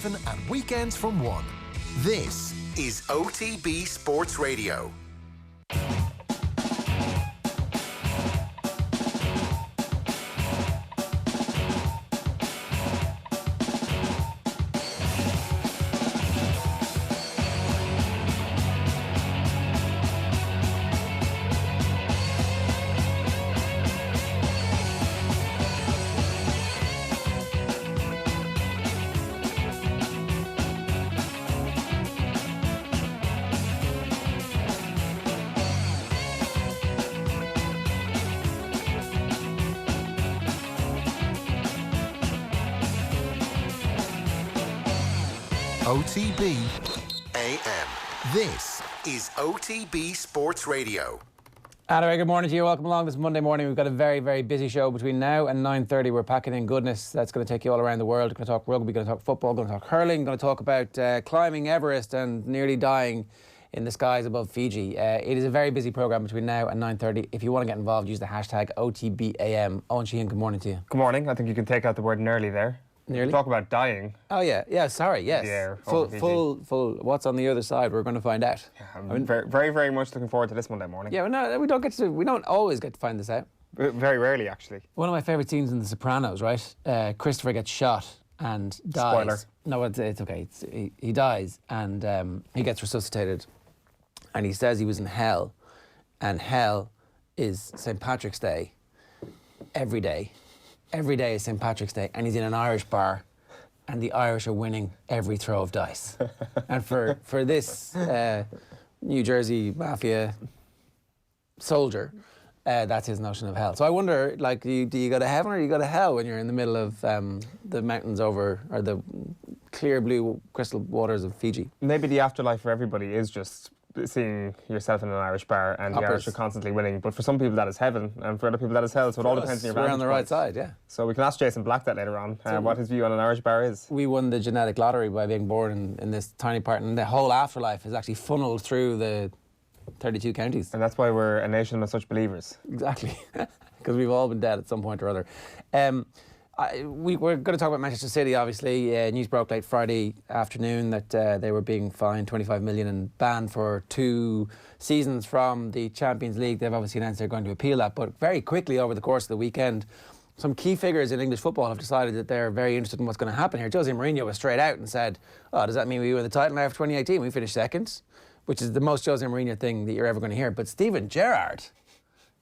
and weekends from 1. This is OTB Sports Radio. OTB AM. This is OTB Sports Radio. Anyway, good morning to you. Welcome along this Monday morning. We've got a very, very busy show between now and 9:30. We're packing in goodness. That's going to take you all around the world. We're going to talk rugby, going to talk football, going to talk hurling, going to talk about climbing Everest and nearly dying in the skies above Fiji. It is a very busy programme between now and 9:30. If you want to get involved, use the hashtag OTBAM. Eoin, Sheahan, good morning to you. Good morning. I think you can take out the word nearly there. Nearly? Talk about dying. Oh, yeah, sorry, yes. Yeah, full. What's on the other side? We're going to find out. Yeah, I'm very, very much looking forward to this Monday morning. Yeah, we don't always get to find this out. Very rarely, actually. One of my favourite scenes in The Sopranos, right? Christopher gets shot and dies. Spoiler. No, it's okay. He dies and he gets resuscitated. And he says he was in hell. And hell is St. Patrick's Day every day. Every day is St. Patrick's Day, and he's in an Irish bar, and the Irish are winning every throw of dice. And for this New Jersey mafia soldier, that's his notion of hell. So I wonder, like, do you go to heaven or do you go to hell when you're in the middle of the mountains or the clear blue crystal waters of Fiji? Maybe the afterlife for everybody is just seeing yourself in an Irish bar and the Irish are constantly winning. But for some people that is heaven, and for other people that is hell, so it all depends on your vantage We're on the right side, yeah. So we can ask Jason Black that later on, what his view on an Irish bar is. We won the genetic lottery by being born in this tiny part, and the whole afterlife is actually funneled through the 32 counties. And that's why we're a nation of such believers. Exactly, because we've all been dead at some point or other. We're going to talk about Manchester City, obviously. News broke late Friday afternoon that they were being fined 25 million and banned for 2 seasons from the Champions League. They've obviously announced they're going to appeal that, but very quickly over the course of the weekend, some key figures in English football have decided that they're very interested in what's going to happen here. Jose Mourinho was straight out and said, oh, does that mean we win the title now for 2018? We finished second, which is the most Jose Mourinho thing that you're ever going to hear. But Steven Gerrard,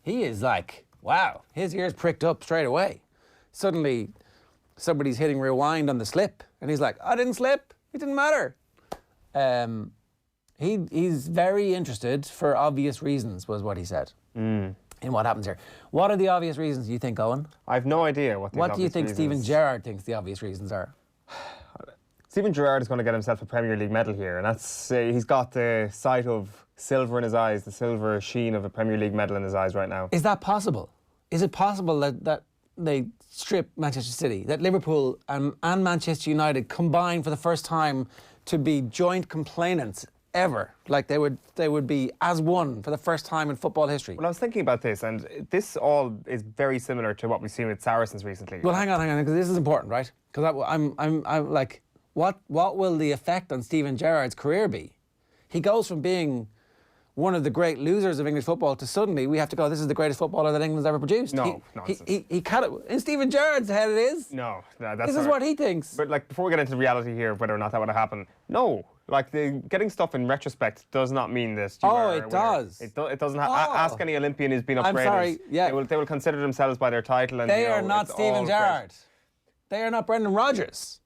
he is like, wow, his ears pricked up straight away. Suddenly, somebody's hitting rewind on the slip, and he's like, I didn't slip, it didn't matter. He's very interested, for obvious reasons, was what he said, in what happens here. What are the obvious reasons you think, Eoin? I have no idea what the What do you think Steven Gerrard thinks the obvious reasons are? Steven Gerrard is going to get himself a Premier League medal here, and that's he's got the sight of silver in his eyes, the silver sheen of a Premier League medal in his eyes right now. Is that possible? Is it possible that they strip Manchester City, that Liverpool and Manchester United combine for the first time to be joint complainants ever? Like they would be as one for the first time in football history. Well, I was thinking about this, and this all is very similar to what we've seen with Saracens recently. Well, hang on, because this is important, right? Because I'm like, what will the effect on Steven Gerrard's career be? He goes from being one of the great losers of English football to suddenly we have to go, this is the greatest footballer that England's ever produced. No, he can't. In Steven Gerrard's head it is. No, that's this is what he thinks. But like, before we get into the reality here of whether or not that would have happened, no. Like, getting stuff in retrospect does not mean this. It does. It doesn't. Ask any Olympian who's been upgraded. I'm sorry. Yeah. They will consider themselves by their title. And they are not Steven Gerrard. They are not Brendan Rodgers.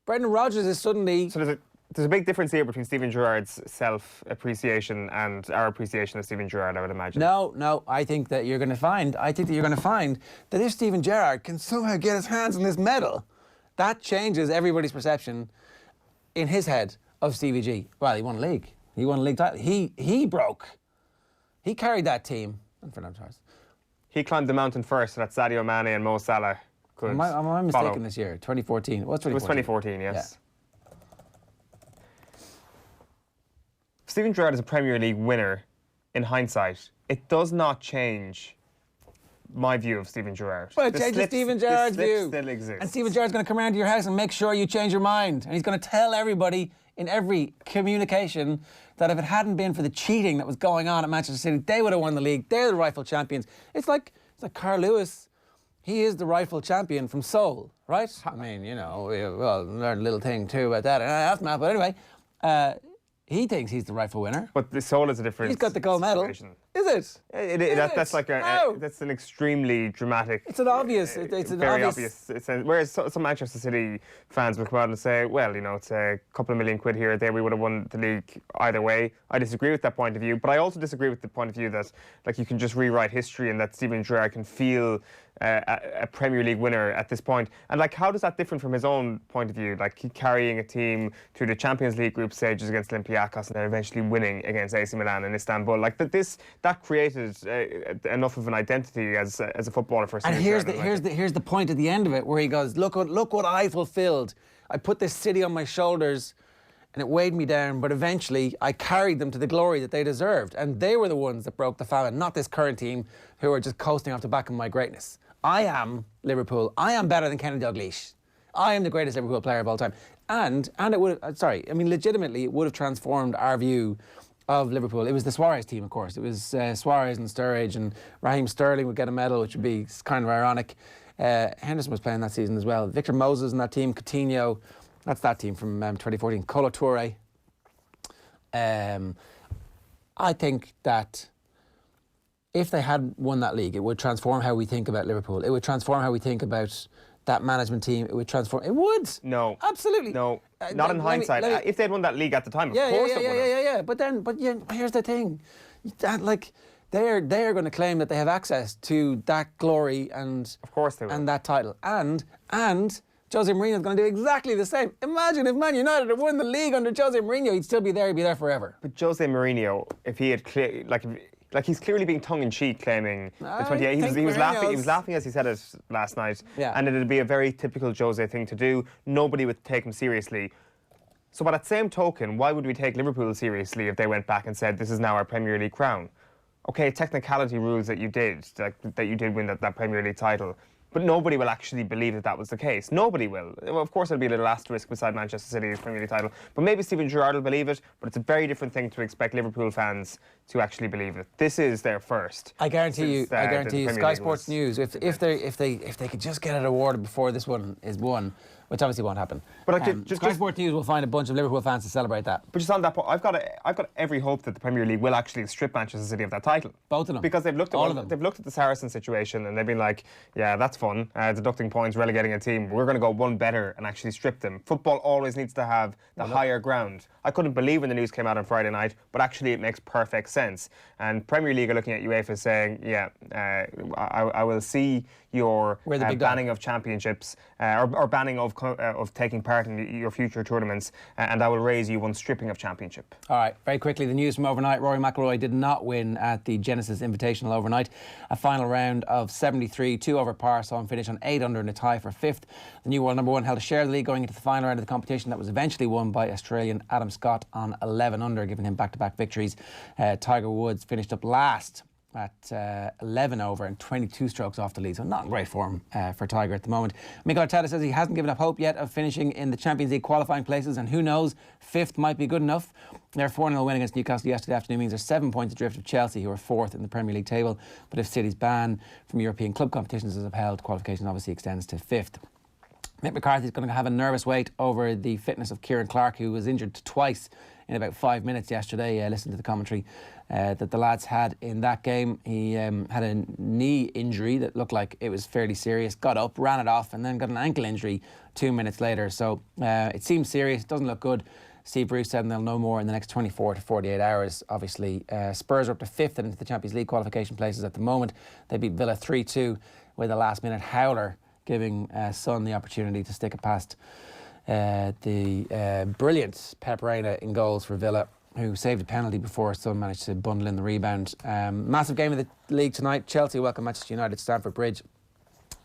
Brendan Rodgers is suddenly. So there's a big difference here between Steven Gerrard's self-appreciation and our appreciation of Steven Gerrard, I would imagine. No, I think that you're going to find that if Steven Gerrard can somehow get his hands on this medal, that changes everybody's perception in his head of Stevie G. Well, he won a league. He won a league title. He carried that team. And Fernando Torres. He climbed the mountain first so that Sadio Mane and Mo Salah could Am I mistaken follow. this year? 2014. What's 2014? It was 2014, yes. Yeah. Steven Gerrard is a Premier League winner in hindsight. It does not change my view of Steven Gerrard. Well, change Steven Gerrard's view. Still exists. And Steven Gerrard's going to come around to your house and make sure you change your mind. And he's going to tell everybody in every communication that if it hadn't been for the cheating that was going on at Manchester City, they would have won the league. They're the rightful champions. It's like Carl Lewis. He is the rightful champion from Seoul, right? I mean, learned a little thing too about that. Aftermath, but anyway, he thinks he's the rightful winner. But the Seoul is a different. He's got the gold medal. Is it? That's like that's an extremely dramatic. It's an obvious. It's an very obvious. Whereas some Manchester City fans will come out and say, well, it's a couple of million quid here or there. We would have won the league either way. I disagree with that point of view, but I also disagree with the point of view that you can just rewrite history and that Steven Gerrard can feel a Premier League winner at this point. And how does that differ from his own point of view? Carrying a team through the Champions League group stages against Olympiacos and then eventually winning against AC Milan in Istanbul. That created enough of an identity as a footballer for. And here's the point at the end of it where he goes, look what I fulfilled. I put this city on my shoulders and it weighed me down, but eventually I carried them to the glory that they deserved. And they were the ones that broke the famine, not this current team who are just coasting off the back of my greatness. I am Liverpool. I am better than Kenny Dalglish. I am the greatest Liverpool player of all time. And it would have, legitimately, it would have transformed our view of Liverpool. It was the Suarez team, of course. It was Suarez and Sturridge, and Raheem Sterling would get a medal, which would be kind of ironic. Henderson was playing that season as well. Victor Moses in that team, Coutinho, that's that team from 2014. Kolo Touré. I think that if they had won that league, it would transform how we think about Liverpool. It would transform how we think about that management team. It would transform. It would. No. Absolutely. No. Not in hindsight. If they'd won that league at the time, of course it would have. But here's the thing. They're going to claim that they have access to that glory and of course they will. And that title. And Jose Mourinho is going to do exactly the same. Imagine if Man United had won the league under Jose Mourinho, he'd still be there. He'd be there forever. But Jose Mourinho, if he had he's clearly being tongue-in-cheek claiming the 28. He was laughing as he said it last night. Yeah. And it'd be a very typical Jose thing to do. Nobody would take him seriously. So by that same token, why would we take Liverpool seriously if they went back and said, this is now our Premier League crown? Okay, technicality rules that you did win that Premier League title. But nobody will actually believe that was the case. Nobody will. Well, of course, there'll be a little asterisk beside Manchester City's Premier League title. But maybe Steven Gerrard will believe it. But it's a very different thing to expect Liverpool fans to actually believe it. This is their first. I guarantee you. Sky Sports News. If they could just get it awarded before this one is won, which obviously won't happen. But Sky Sports News will find a bunch of Liverpool fans to celebrate that. But just on that point, I've got every hope that the Premier League will actually strip Manchester City of that title. Both of them. Because they've looked at the Saracen situation and they've been like, yeah, that's fun. Deducting points, relegating a team. We're going to go one better and actually strip them. Football always needs to have the higher ground. I couldn't believe when the news came out on Friday night, but actually it makes perfect sense. And Premier League are looking at UEFA saying, yeah, I will see your banning of championships or banning of taking part in your future tournaments, and I will raise you one stripping of championship. All right, very quickly, the news from overnight. Rory McIlroy did not win at the Genesis Invitational overnight. A final round of 73, 2 over par, saw him finish on 8 under in a tie for 5th. The new world number one held a share of the league going into the final round of the competition that was eventually won by Australian Adam Scott on 11 under, giving him back-to-back victories. Tiger Woods finished up last at 11 over and 22 strokes off the lead, so not in great form for Tiger at the moment. Mikel Arteta says he hasn't given up hope yet of finishing in the Champions League qualifying places, and who knows, 5th might be good enough. Their 4-0 win against Newcastle yesterday afternoon means they're 7 points adrift of Chelsea, who are 4th in the Premier League table, but if City's ban from European club competitions is upheld, qualification obviously extends to 5th. Mick McCarthy's going to have a nervous wait over the fitness of Kieran Clark, who was injured twice in about 5 minutes yesterday. Listen to the commentary that the lads had in that game. He had a knee injury that looked like it was fairly serious, got up, ran it off, and then got an ankle injury 2 minutes later. So it seems serious, doesn't look good. Steve Bruce said they'll know more in the next 24 to 48 hours. Obviously, Spurs are up to 5th and into the Champions League qualification places at the moment. They beat Villa 3-2 with a last-minute howler, giving Son the opportunity to stick it past the brilliant Pep Reina in goals for Villa, who saved a penalty before Son managed to bundle in the rebound. Massive game of the league tonight. Chelsea welcome Manchester United at Stamford Bridge.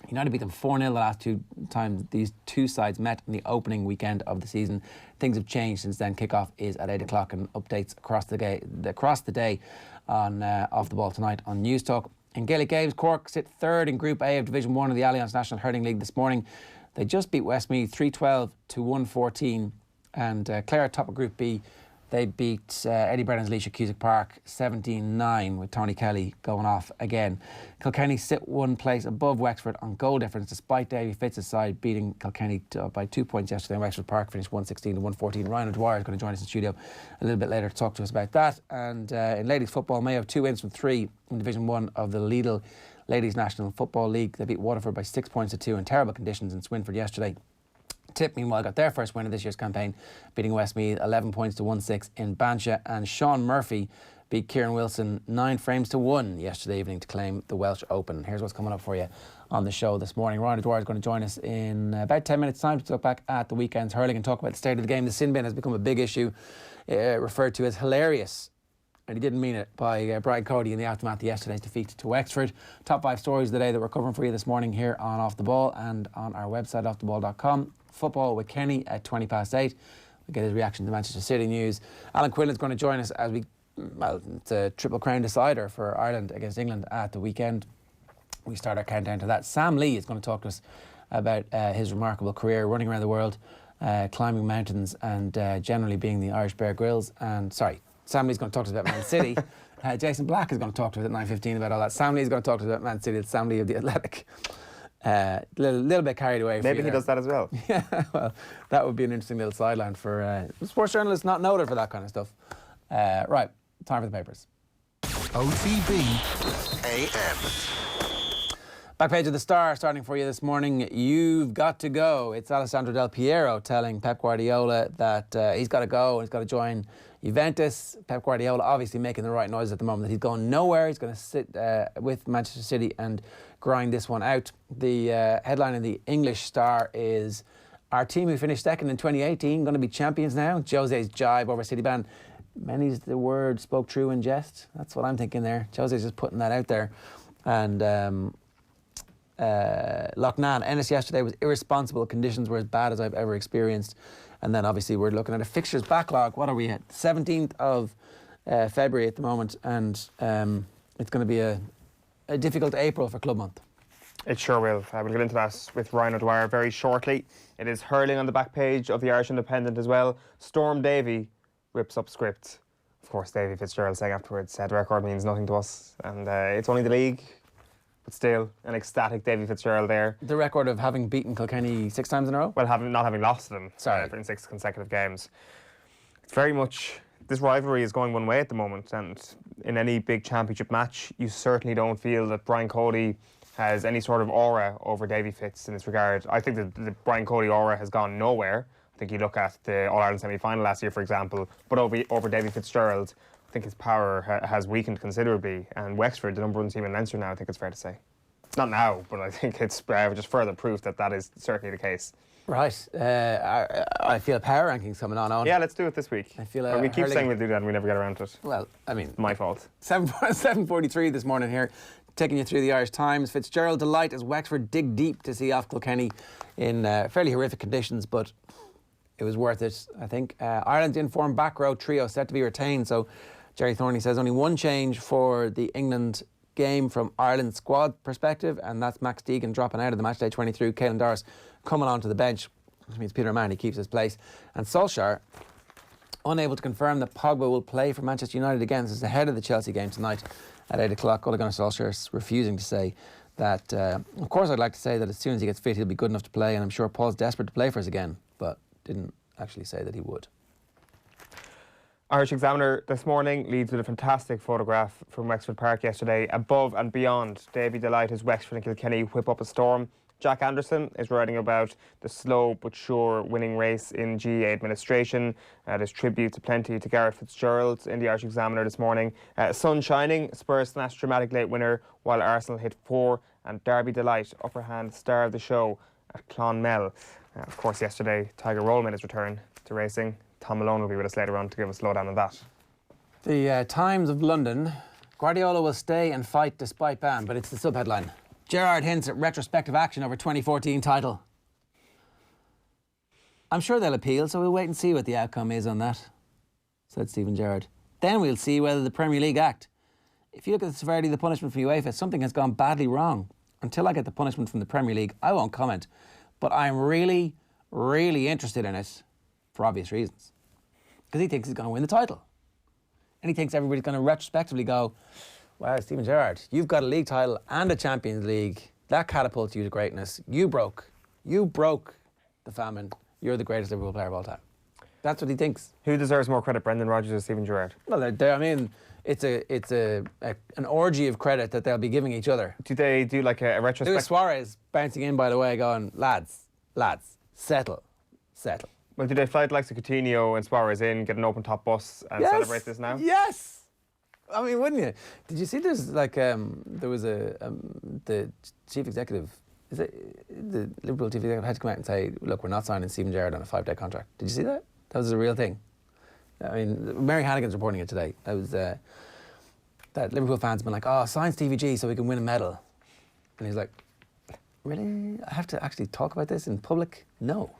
United beat them 4-0 the last 2 times these two sides met in the opening weekend of the season. Things have changed since then. Kickoff is at 8 o'clock and updates across the day on Off the Ball tonight on News Talk. In Gaelic games, Cork sit third in Group A of Division 1 of the Alliance National Hurling League this morning. They just beat Westmeath 3-12 to 1-14. And Clare, top of Group B, they beat Eddie Brennan's Laois at Cusack Park 17-9 with Tony Kelly going off again. Kilkenny sit one place above Wexford on goal difference despite Davy Fitz's side beating Kilkenny by 2 points yesterday. Wexford Park finished 116 to 114. Ryan O'Dwyer is going to join us in the studio a little bit later to talk to us about that. And in ladies football, Mayo have 2 wins from 3 in Division 1 of the Lidl Ladies National Football League. They beat Waterford by 6 points to 2 in terrible conditions in Swinford yesterday. Tip, meanwhile, got their first win of this year's campaign, beating Westmeath 11 points to 1-6 in Banshee. And Sean Murphy beat Kieran Wilson 9 frames to 1 yesterday evening to claim the Welsh Open. Here's what's coming up for you on the show this morning. Ryan O'Dwyer is going to join us in about 10 minutes' time to look back at the weekend's hurling and talk about the state of the game. The sin bin has become a big issue, referred to as hilarious, and he didn't mean it, by Brian Cody in the aftermath of yesterday's defeat to Wexford. Top 5 stories of the day that we're covering for you this morning here on Off the Ball and on our website, offtheball.com. Football with Kenny at 8:20. We'll get his reaction to Manchester City news. Alan Quinlan is going to join us as it's a Triple Crown decider for Ireland against England at the weekend. We start our countdown to that. Sam Lee is going to talk to us about his remarkable career running around the world, climbing mountains and generally being the Irish Bear Grylls. And Sam Lee's going to talk to us about Man City. Jason Black is going to talk to us at 9:15 about all that. Sam Lee's going to talk to us about Man City. It's Sam Lee of The Athletic. Little bit carried away. Maybe he does that as well. Yeah, well, that would be an interesting little sideline for sports journalists not noted for that kind of stuff. Right, time for the papers. OTB AM. Back page of the Star starting for you this morning. You've got to go. It's Alessandro Del Piero telling Pep Guardiola that he's got to go. He's got to join Juventus. Pep Guardiola obviously making the right noise at the moment that he's going nowhere. He's going to sit with Manchester City and grind this one out. The headline in the English Star is, our team who finished second in 2018 going to be champions now? Jose's jibe over City ban. Many's the word spoke true in jest. That's what I'm thinking there. Jose's just putting that out there. And Loughnane, Ennis yesterday was irresponsible. Conditions were as bad as I've ever experienced. And then obviously we're looking at a fixtures backlog. What are we at? 17th of February at the moment. And it's going to be a difficult April for Club Month. It sure will. We'll get into that with Ryan O'Dwyer very shortly. It is hurling on the back page of the Irish Independent as well. Storm Davy rips up script. Of course, Davy Fitzgerald saying afterwards, the record means nothing to us. And it's only the league, but still an ecstatic Davy Fitzgerald there. The record of having beaten Kilkenny 6 times in a row? Well, not having lost to them in 6 consecutive games. It's very much, this rivalry is going one way at the moment, and in any big championship match, you certainly don't feel that Brian Cody has any sort of aura over Davy Fitz in this regard. I think that the Brian Cody aura has gone nowhere. I think you look at the All-Ireland semi-final last year, for example, but over Davy Fitzgerald, I think his power has weakened considerably. And Wexford, the number 1 team in Leinster now, I think it's fair to say. It's not now, but I think it's just further proof that is certainly the case. Right. I feel power rankings coming on. Yeah, let's do it this week. I feel we keep saying we'll do that and we never get around to it. Well, I mean, my fault. 7:43 this morning here, taking you through the Irish Times. Fitzgerald delight as Wexford dig deep to see off Kilkenny in fairly horrific conditions, but it was worth it, I think. Ireland's informed back row trio set to be retained, so Jerry Thornley says only one change for the England game from Ireland's squad perspective, and that's Max Deegan dropping out of the matchday 23, Caelan Doris coming onto the bench, which means Peter O'Mahony keeps his place. And Solskjaer unable to confirm that Pogba will play for Manchester United again. This is ahead of the Chelsea game tonight at 8 o'clock. Ole Gunnar Solskjaer is refusing to say that. Of course, I'd like to say that as soon as he gets fit, he'll be good enough to play, and I'm sure Paul's desperate to play for us again, but didn't actually say that he would. Irish Examiner this morning leads with a fantastic photograph from Wexford Park yesterday. Above and beyond, Davy delight as Wexford and Kilkenny whip up a storm. Jack Anderson is writing about the slow but sure winning race in GA administration. There's tribute to plenty to Gareth Fitzgerald in the Irish Examiner this morning. Sun shining, Spurs snatched dramatic late winner while Arsenal hit 4, and Derby delight, upper hand star of the show at Clonmel. Of course, yesterday, Tiger Roll made his return to racing. Tom Malone will be with us later on to give us a lowdown on that. The Times of London. Guardiola will stay and fight despite ban, but it's the sub-headline. Gerrard hints at retrospective action over 2014 title. I'm sure they'll appeal, so we'll wait and see what the outcome is on that, said Stephen Gerrard. Then we'll see whether the Premier League act if you look at the severity of the punishment from UEFA, something has gone badly wrong. Until I get the punishment from the Premier League, I won't comment. But I'm really, really interested in it for obvious reasons. Because he thinks he's going to win the title. And he thinks everybody's going to retrospectively go, wow, Steven Gerrard, you've got a league title and a Champions League. That catapults you to greatness. You broke the famine. You're the greatest Liverpool player of all time. That's what he thinks. Who deserves more credit, Brendan Rodgers or Steven Gerrard? Well, I mean, it's an orgy of credit that they'll be giving each other. Do they do like a retrospect? Luis Suarez bouncing in, by the way, going, lads, settle. Well, do they fly the likes of Coutinho and Suarez in, get an open top bus and celebrate this now? Yes. I mean, wouldn't you? Did you see there's like, there was the chief executive, the Liverpool chief executive had to come out and say, look, we're not signing Steven Gerrard on a 5-day contract. Did you see that? That was a real thing. I mean, Mary Hannigan's reporting it today. That was, that Liverpool fans have been like, oh, sign Stevie G so we can win a medal. And he's like, really? I have to actually talk about this in public? No.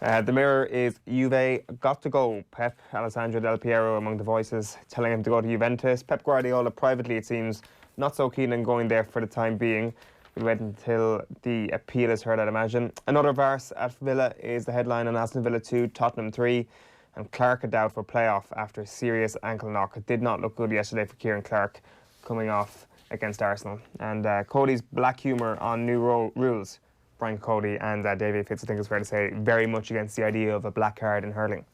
The Mirror is Juve got to go. Pep, Alessandro Del Piero among the voices telling him to go to Juventus. Pep Guardiola privately, it seems, not so keen on going there for the time being. We'll wait until the appeal is heard, I'd imagine. Another verse at Villa is the headline on Aston Villa 2, Tottenham 3. And Clark a doubt for playoff after a serious ankle knock. It did not look good yesterday for Kieran Clark coming off against Arsenal. And Cody's black humour on new rules. Brian Cody and David Fitz, I think it's fair to say, very much against the idea of a black card in hurling.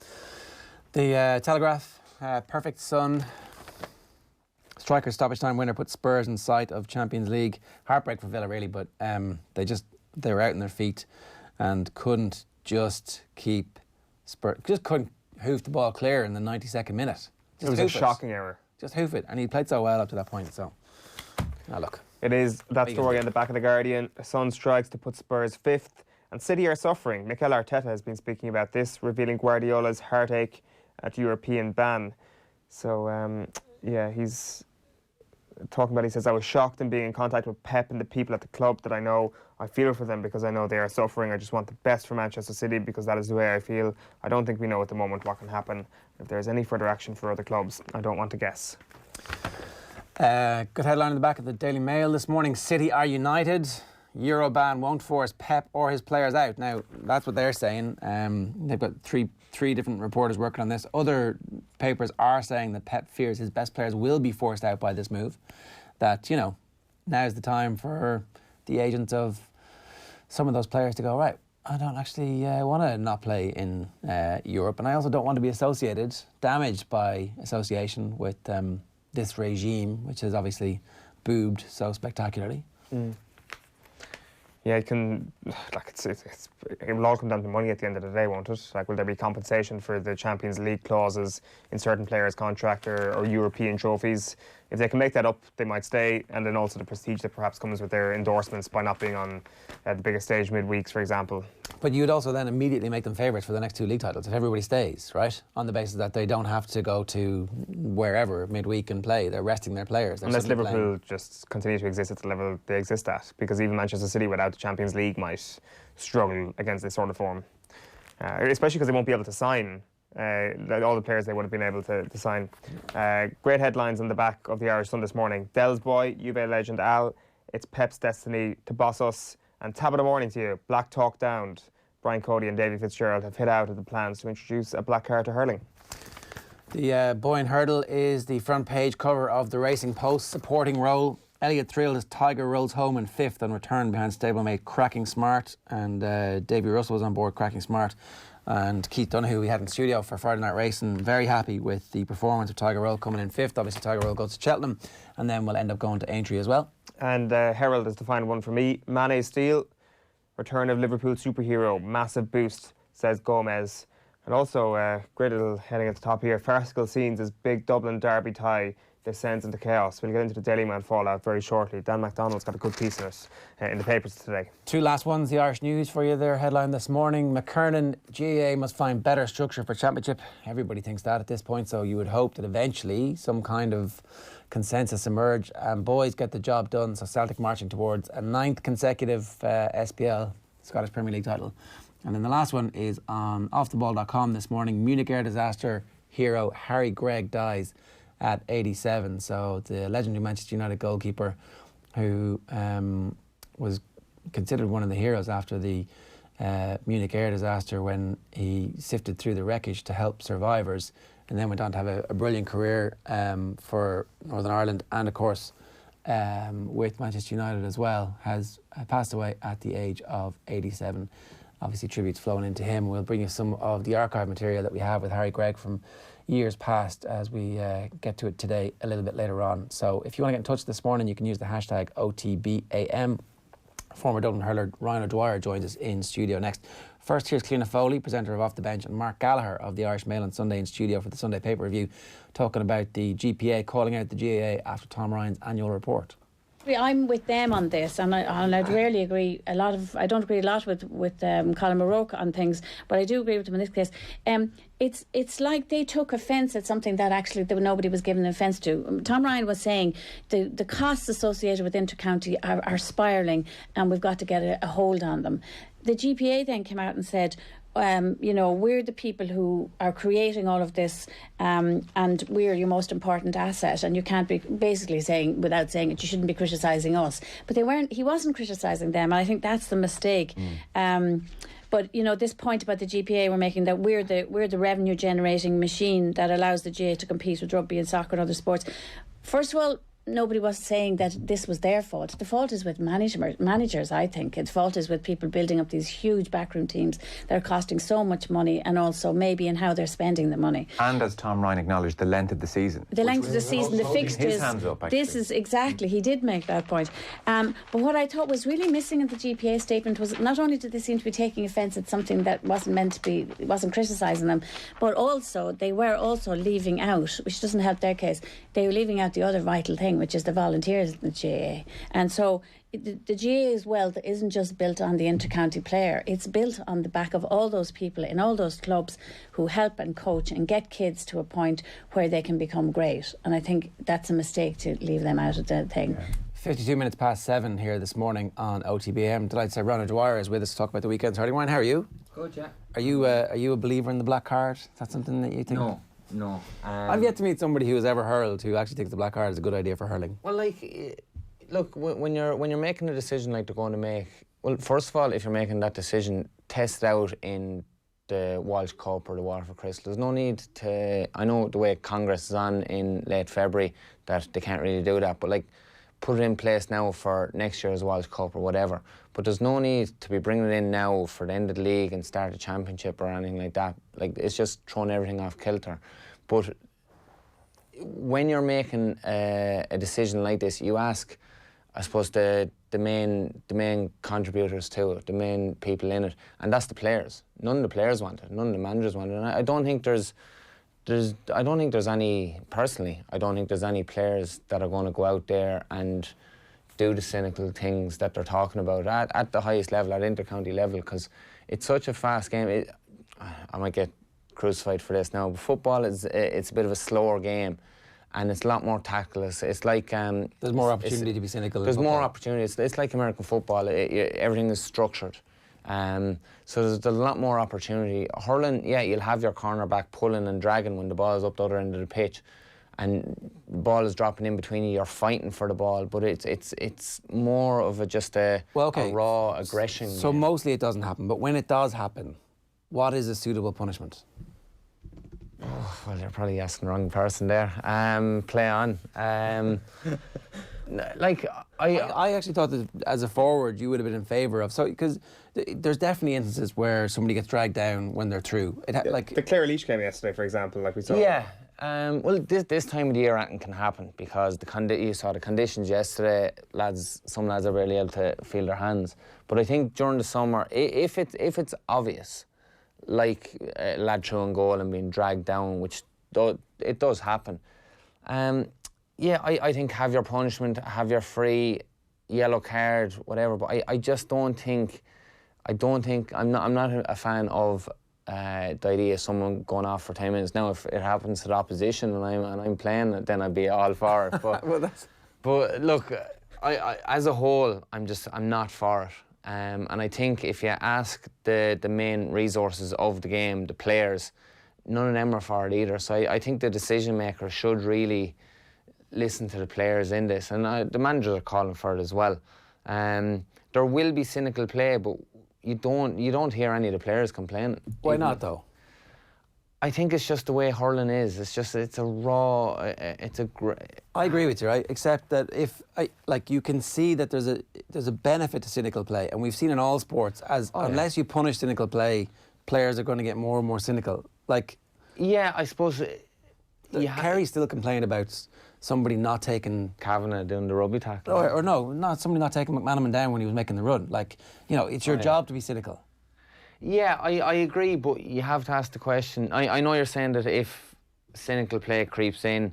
The Telegraph, perfect sun. Striker stoppage time winner put Spurs in sight of Champions League. Heartbreak for Villa, really, but they were out on their feet and couldn't just keep Spurs. Just couldn't hoof the ball clear in the 92nd minute. It was a shocking error. Just hoof it, and he played so well up to that point. So, look. It is that story on the back of the Guardian. Sun strikes to put Spurs 5th, and City are suffering. Mikel Arteta has been speaking about this, revealing Guardiola's heartache at European ban. So, he's talking about, he says, I was shocked in being in contact with Pep and the people at the club that I know. I feel for them because I know they are suffering. I just want the best for Manchester City because that is the way I feel. I don't think we know at the moment what can happen. If there's any further action for other clubs, I don't want to guess. Good headline in the back of the Daily Mail this morning. City are united. Euro ban won't force Pep or his players out. Now, that's what they're saying. They've got three different reporters working on this. Other papers are saying that Pep fears his best players will be forced out by this move. That, now's the time for the agents of some of those players to go, right, I don't actually want to not play in Europe. And I also don't want to be damaged by association with this regime, which has obviously boobed so spectacularly. Yeah, it can, it will all come down to money at the end of the day, won't it? Like, will there be compensation for the Champions League clauses in certain players' contract or European trophies? If they can make that up, they might stay, and then also the prestige that perhaps comes with their endorsements by not being on the biggest stage midweeks, for example. But you'd also then immediately make them favourites for the next 2 league titles if everybody stays, right? On the basis that they don't have to go to wherever midweek and play. They're resting their players. Unless Liverpool just continue to exist at the level they exist at, because even Manchester City without the Champions League might struggle against this sort of form. Especially because they won't be able to sign all the players they would have been able to sign. Great headlines on the back of the Irish Sun this morning. Dell's boy, Juve legend Al, it's Pep's destiny to boss us. And top of the morning to you, Black Talk downed. Brian Cody and Davy Fitzgerald have hit out of the plans to introduce a black card to hurling. The boy in hurdle is the front page cover of the Racing Post supporting role. Elliot thrilled as Tiger rolls home in 5th on return behind stablemate Cracking Smart, and Davy Russell was on board Cracking Smart, and Keith Donoghue we had in the studio for Friday Night Racing. Very happy with the performance of Tiger Roll coming in 5th. Obviously Tiger Roll goes to Cheltenham and then we'll end up going to Aintree as well. And Herald is the final one for me. Mane Steele, return of Liverpool superhero, massive boost, says Gomez. And also, great little heading at the top here, farcical scenes as big Dublin derby tie descends into chaos. We'll get into the Daily Mail fallout very shortly. Dan MacDonald's got a good piece in it in the papers today. 2 last ones, the Irish News for you there, headline this morning. McKernan, GAA must find better structure for championship. Everybody thinks that at this point, so you would hope that eventually some kind of consensus emerge and boys get the job done. So Celtic marching towards a 9th consecutive SPL, Scottish Premier League title. And then the last one is on offtheball.com this morning. Munich air disaster hero Harry Gregg dies. at 87. So the legendary Manchester United goalkeeper, who was considered one of the heroes after the Munich air disaster, when he sifted through the wreckage to help survivors, and then went on to have a brilliant career for Northern Ireland, and of course with Manchester United as well, has passed away at the age of 87. Obviously tributes flowing into him. We'll bring you some of the archive material that we have with Harry Gregg from years past as we get to it today a little bit later on. So if you want to get in touch this morning, you can use the hashtag OTBAM. Former Dublin hurler Ryan O'Dwyer joins us in studio next. First, here's Cliona Foley, presenter of Off the Bench, and Mark Gallagher of the Irish Mail on Sunday in studio for the Sunday Paper Review, talking about the GPA calling out the GAA after Tom Ryan's annual report. I'm with them on this, and I'd rarely agree. I don't agree a lot with Colin O'Rourke on things, but I do agree with him in this case. It's like they took offence at something that actually nobody was given offence to. Tom Ryan was saying the costs associated with intercounty are spiralling, and we've got to get a hold on them. The GPA then came out and said, we're the people who are creating all of this, and we're your most important asset, and you can't be basically saying, without saying it, you shouldn't be criticising us. But he wasn't criticising them, and I think that's the mistake. But this point about the GPA we're making, that we're the revenue generating machine that allows the GAA to compete with rugby and soccer and other sports. First of all, nobody was saying that this was their fault. The fault is with managers, I think. The fault is with people building up these huge backroom teams that are costing so much money, and also maybe in how they're spending the money. And as Tom Ryan acknowledged, the length of the season. The length of the season, the fixtures. His hands up, actually. This is exactly, he did make that point. But what I thought was really missing in the GPA statement was not only did they seem to be taking offence at something that wasn't meant to be, wasn't criticising them, but also they were also leaving out, which doesn't help their case, they were leaving out the other vital thing, which is the volunteers in the GAA. And so the GAA's wealth isn't just built on the inter-county player, it's built on the back of all those people in all those clubs who help and coach and get kids to a point where they can become great. And I think that's a mistake to leave them out of the thing. Yeah. 52 minutes past 7 here this morning on OTBAM. Delighted to say Ryan O'Dwyer is with us to talk about the weekend's hurling. Ryan, how are you? Good, yeah. Are you a believer in the black card? Is that something that you think? No. I've yet to meet somebody who has ever hurled who actually thinks the black card is a good idea for hurling. Well, look, when you're making a decision like they're going to make, well, first of all, if you're making that decision, test it out in the Walsh Cup or the Waterford Crystal. There's no need to. I know the way Congress is on in late February that they can't really do that, but put it in place now for next year's Walsh Cup or whatever. But there's no need to be bringing it in now for the end of the league and start a championship or anything like that. It's just throwing everything off kilter. But when you're making a decision like this, you ask, I suppose, the main contributors to it, the main people in it, and that's the players. None of the players want it. None of the managers want it. And I don't think there's any, personally, I don't think there's any players that are going to go out there and do the cynical things that they're talking about at the highest level, at inter-county level, because it's such a fast game. I might get crucified for this now, but football it's a bit of a slower game, and it's a lot more tactical. It's like there's more opportunity to be cynical. There's more opportunity. It's like American football. Everything is structured. So there's a lot more opportunity. Hurling, yeah, you'll have your cornerback pulling and dragging when the ball is up the other end of the pitch, and the ball is dropping in between you. You're fighting for the ball, but it's more of a raw aggression. So mostly it doesn't happen, but when it does happen, what is a suitable punishment? Oh, well, you're probably asking the wrong person there. Play on. I actually thought that as a forward you would have been in favour of, so because there's definitely instances where somebody gets dragged down when they're through. The Clare Leach game yesterday, for example, like we saw. Yeah. Well, this time of the year anything can happen because you saw the conditions yesterday. Some lads are barely able to feel their hands. But I think during the summer, if it's obvious, like a lad through and goal and being dragged down, which it does happen. I think have your punishment, have your free yellow card, whatever. But I just don't think. I'm not a fan of the idea of someone going off for 10 minutes. Now, if it happens to the opposition and I'm playing, then I'd be all for it. But but look, I as a whole, I'm not for it. And I think if you ask the main resources of the game, the players, none of them are for it either. So I think the decision maker should really listen to the players in this, and the managers are calling for it as well. There will be cynical play, but you don't hear any of the players complaining. Why not though? I think it's just the way hurling is. It's a raw. I agree with you, right? Except that you can see that there's a benefit to cynical play, and we've seen in all sports unless you punish cynical play, players are going to get more and more cynical. Yeah, I suppose. Kerry still complained about somebody not taking Kavanagh doing the rugby tackle. Or no, not somebody not taking McManaman down when he was making the run. It's your job to be cynical. Yeah, I agree, but you have to ask the question. I know you're saying that if cynical play creeps in,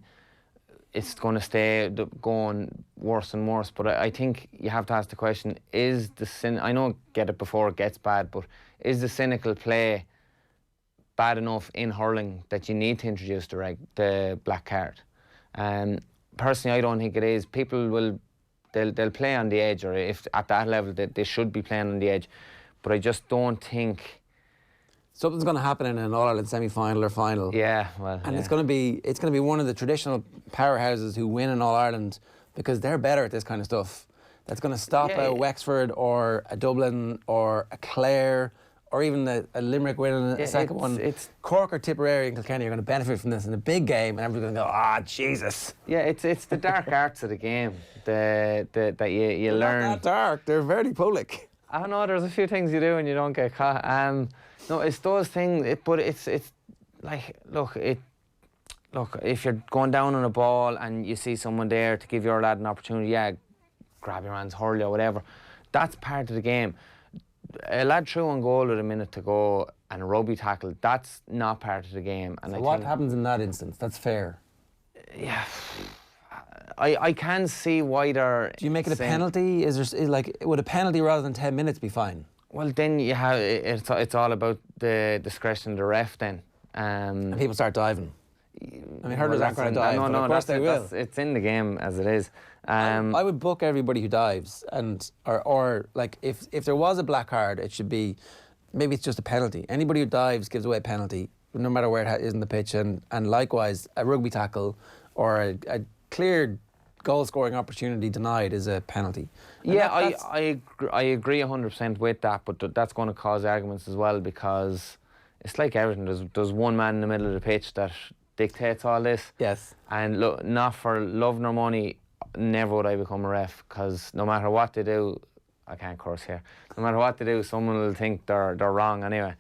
it's going to stay going worse and worse, but I think you have to ask the question, I know get it before it gets bad, but is the cynical play bad enough in hurling that you need to introduce the black card? Personally, I don't think it is. People they'll play on the edge, or if at that level they should be playing on the edge. But I just don't think something's going to happen in an All-Ireland semi-final or final. Yeah, well, and it's going to be one of the traditional powerhouses who win an All-Ireland because they're better at this kind of stuff. That's going to stop a Wexford or a Dublin or a Clare or even a Limerick winning a second one. Cork or Tipperary and Kilkenny are going to benefit from this in a big game, and everybody's going to go, Jesus. Yeah, it's the dark arts of the game that you learn. They're not that dark. They're very public. I don't know, there's a few things you do and you don't get caught. No, it's those things, but it's like, look, if you're going down on a ball and you see someone there to give your lad an opportunity, grab your hands, hurl you or whatever, that's part of the game. A lad threw on goal with a minute to go and a rugby tackle, that's not part of the game. And so what happens in that instance? That's fair. Yeah. I can see why they're. Do you make it a penalty? Would a penalty rather than 10 minutes be fine? Well, then you have it's all about the discretion of the ref then. And people start diving. I mean, hurlers aren't going to dive. No, of course they will. It's in the game as it is. I would book everybody who dives, or if there was a black card, it should be maybe it's just a penalty. Anybody who dives gives away a penalty, no matter where it is in the pitch, and likewise a rugby tackle or a clear goal-scoring opportunity denied is a penalty. And yeah, I agree 100% with that, but that's going to cause arguments as well because it's like everything. There's one man in the middle of the pitch that dictates all this. Yes. And look, not for love nor money, never would I become a ref because no matter what they do, I can't curse here. No matter what they do, someone will think they're wrong anyway.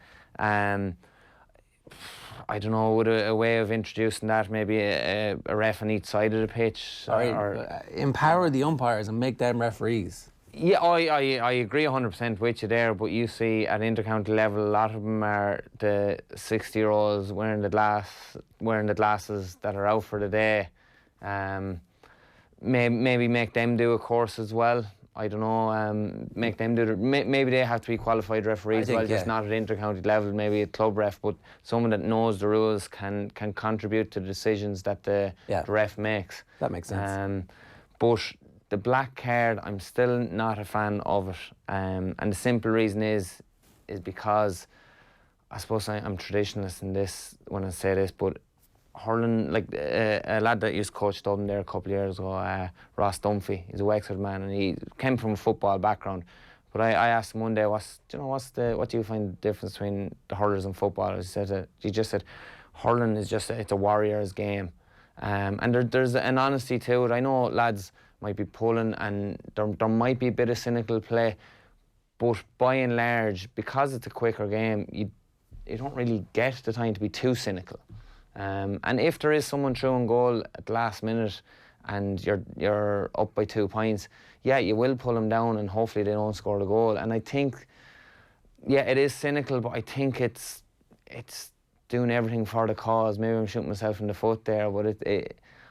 I don't know, would a way of introducing that, maybe a ref on each side of the pitch? Or empower the umpires and make them referees. Yeah, I agree 100% with you there, but you see at intercounty level, a lot of them are the 60-year-olds wearing the glasses that are out for the day. Maybe make them do a course as well. I don't know, make them do maybe they have to be qualified referees, just not at intercounty level, maybe a club ref, but someone that knows the rules can contribute to the decisions that the ref makes. That makes sense. But the black card, I'm still not a fan of it, and the simple reason is because I suppose I'm traditionalist in this when I say this, but hurling, like a lad that used to coach Dublin there a couple of years ago, Ross Dunphy, he's a Wexford man and he came from a football background. But I asked him one day, what do you find the difference between the hurlers and footballers? He just said, hurling is it's a warrior's game. And there's an honesty to it. I know lads might be pulling and there might be a bit of cynical play, but by and large, because it's a quicker game, you don't really get the time to be too cynical. And if there is someone throwing goal at the last minute and you're up by 2 points, you will pull them down and hopefully they don't score the goal. And I think, it is cynical, but I think it's doing everything for the cause. Maybe I'm shooting myself in the foot there, but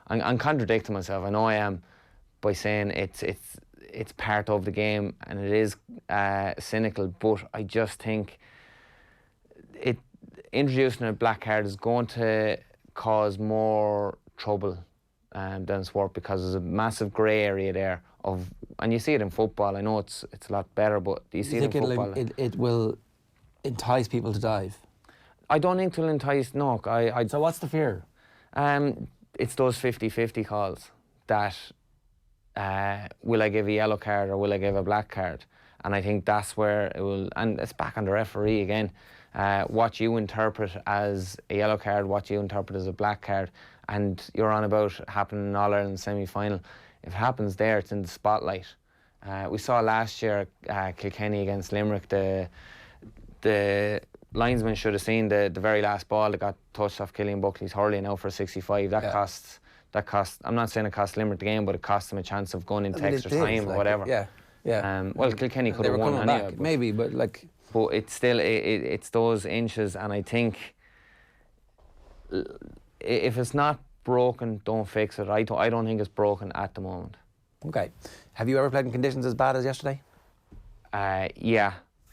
I'm contradicting myself. I know I am by saying it's part of the game and it is cynical, but I just think introducing a black card is going to cause more trouble than it's worth because there's a massive grey area there and you see it in football. I know it's a lot better, but you see it in football. It will entice people to dive? I don't think it'll entice. No, So what's the fear? It's those 50-50 calls that will I give a yellow card or will I give a black card? And I think that's where it will, and it's back on the referee again. What you interpret as a yellow card, what you interpret as a black card, and you're on about happening in All-Ireland semi-final. If it happens there, it's in the spotlight. We saw last year Kilkenny against Limerick, the linesman should have seen the very last ball that got touched off Killian Buckley's hurling out for 65. That cost. I'm not saying it cost Limerick the game, but it cost them a chance of going into extra time or whatever. Yeah. Well, Kilkenny could have won anyway. Maybe, but like. But it's still it's those inches, and I think if it's not broken, don't fix it. I don't think it's broken at the moment. Okay. Have you ever played in conditions as bad as yesterday? Yeah.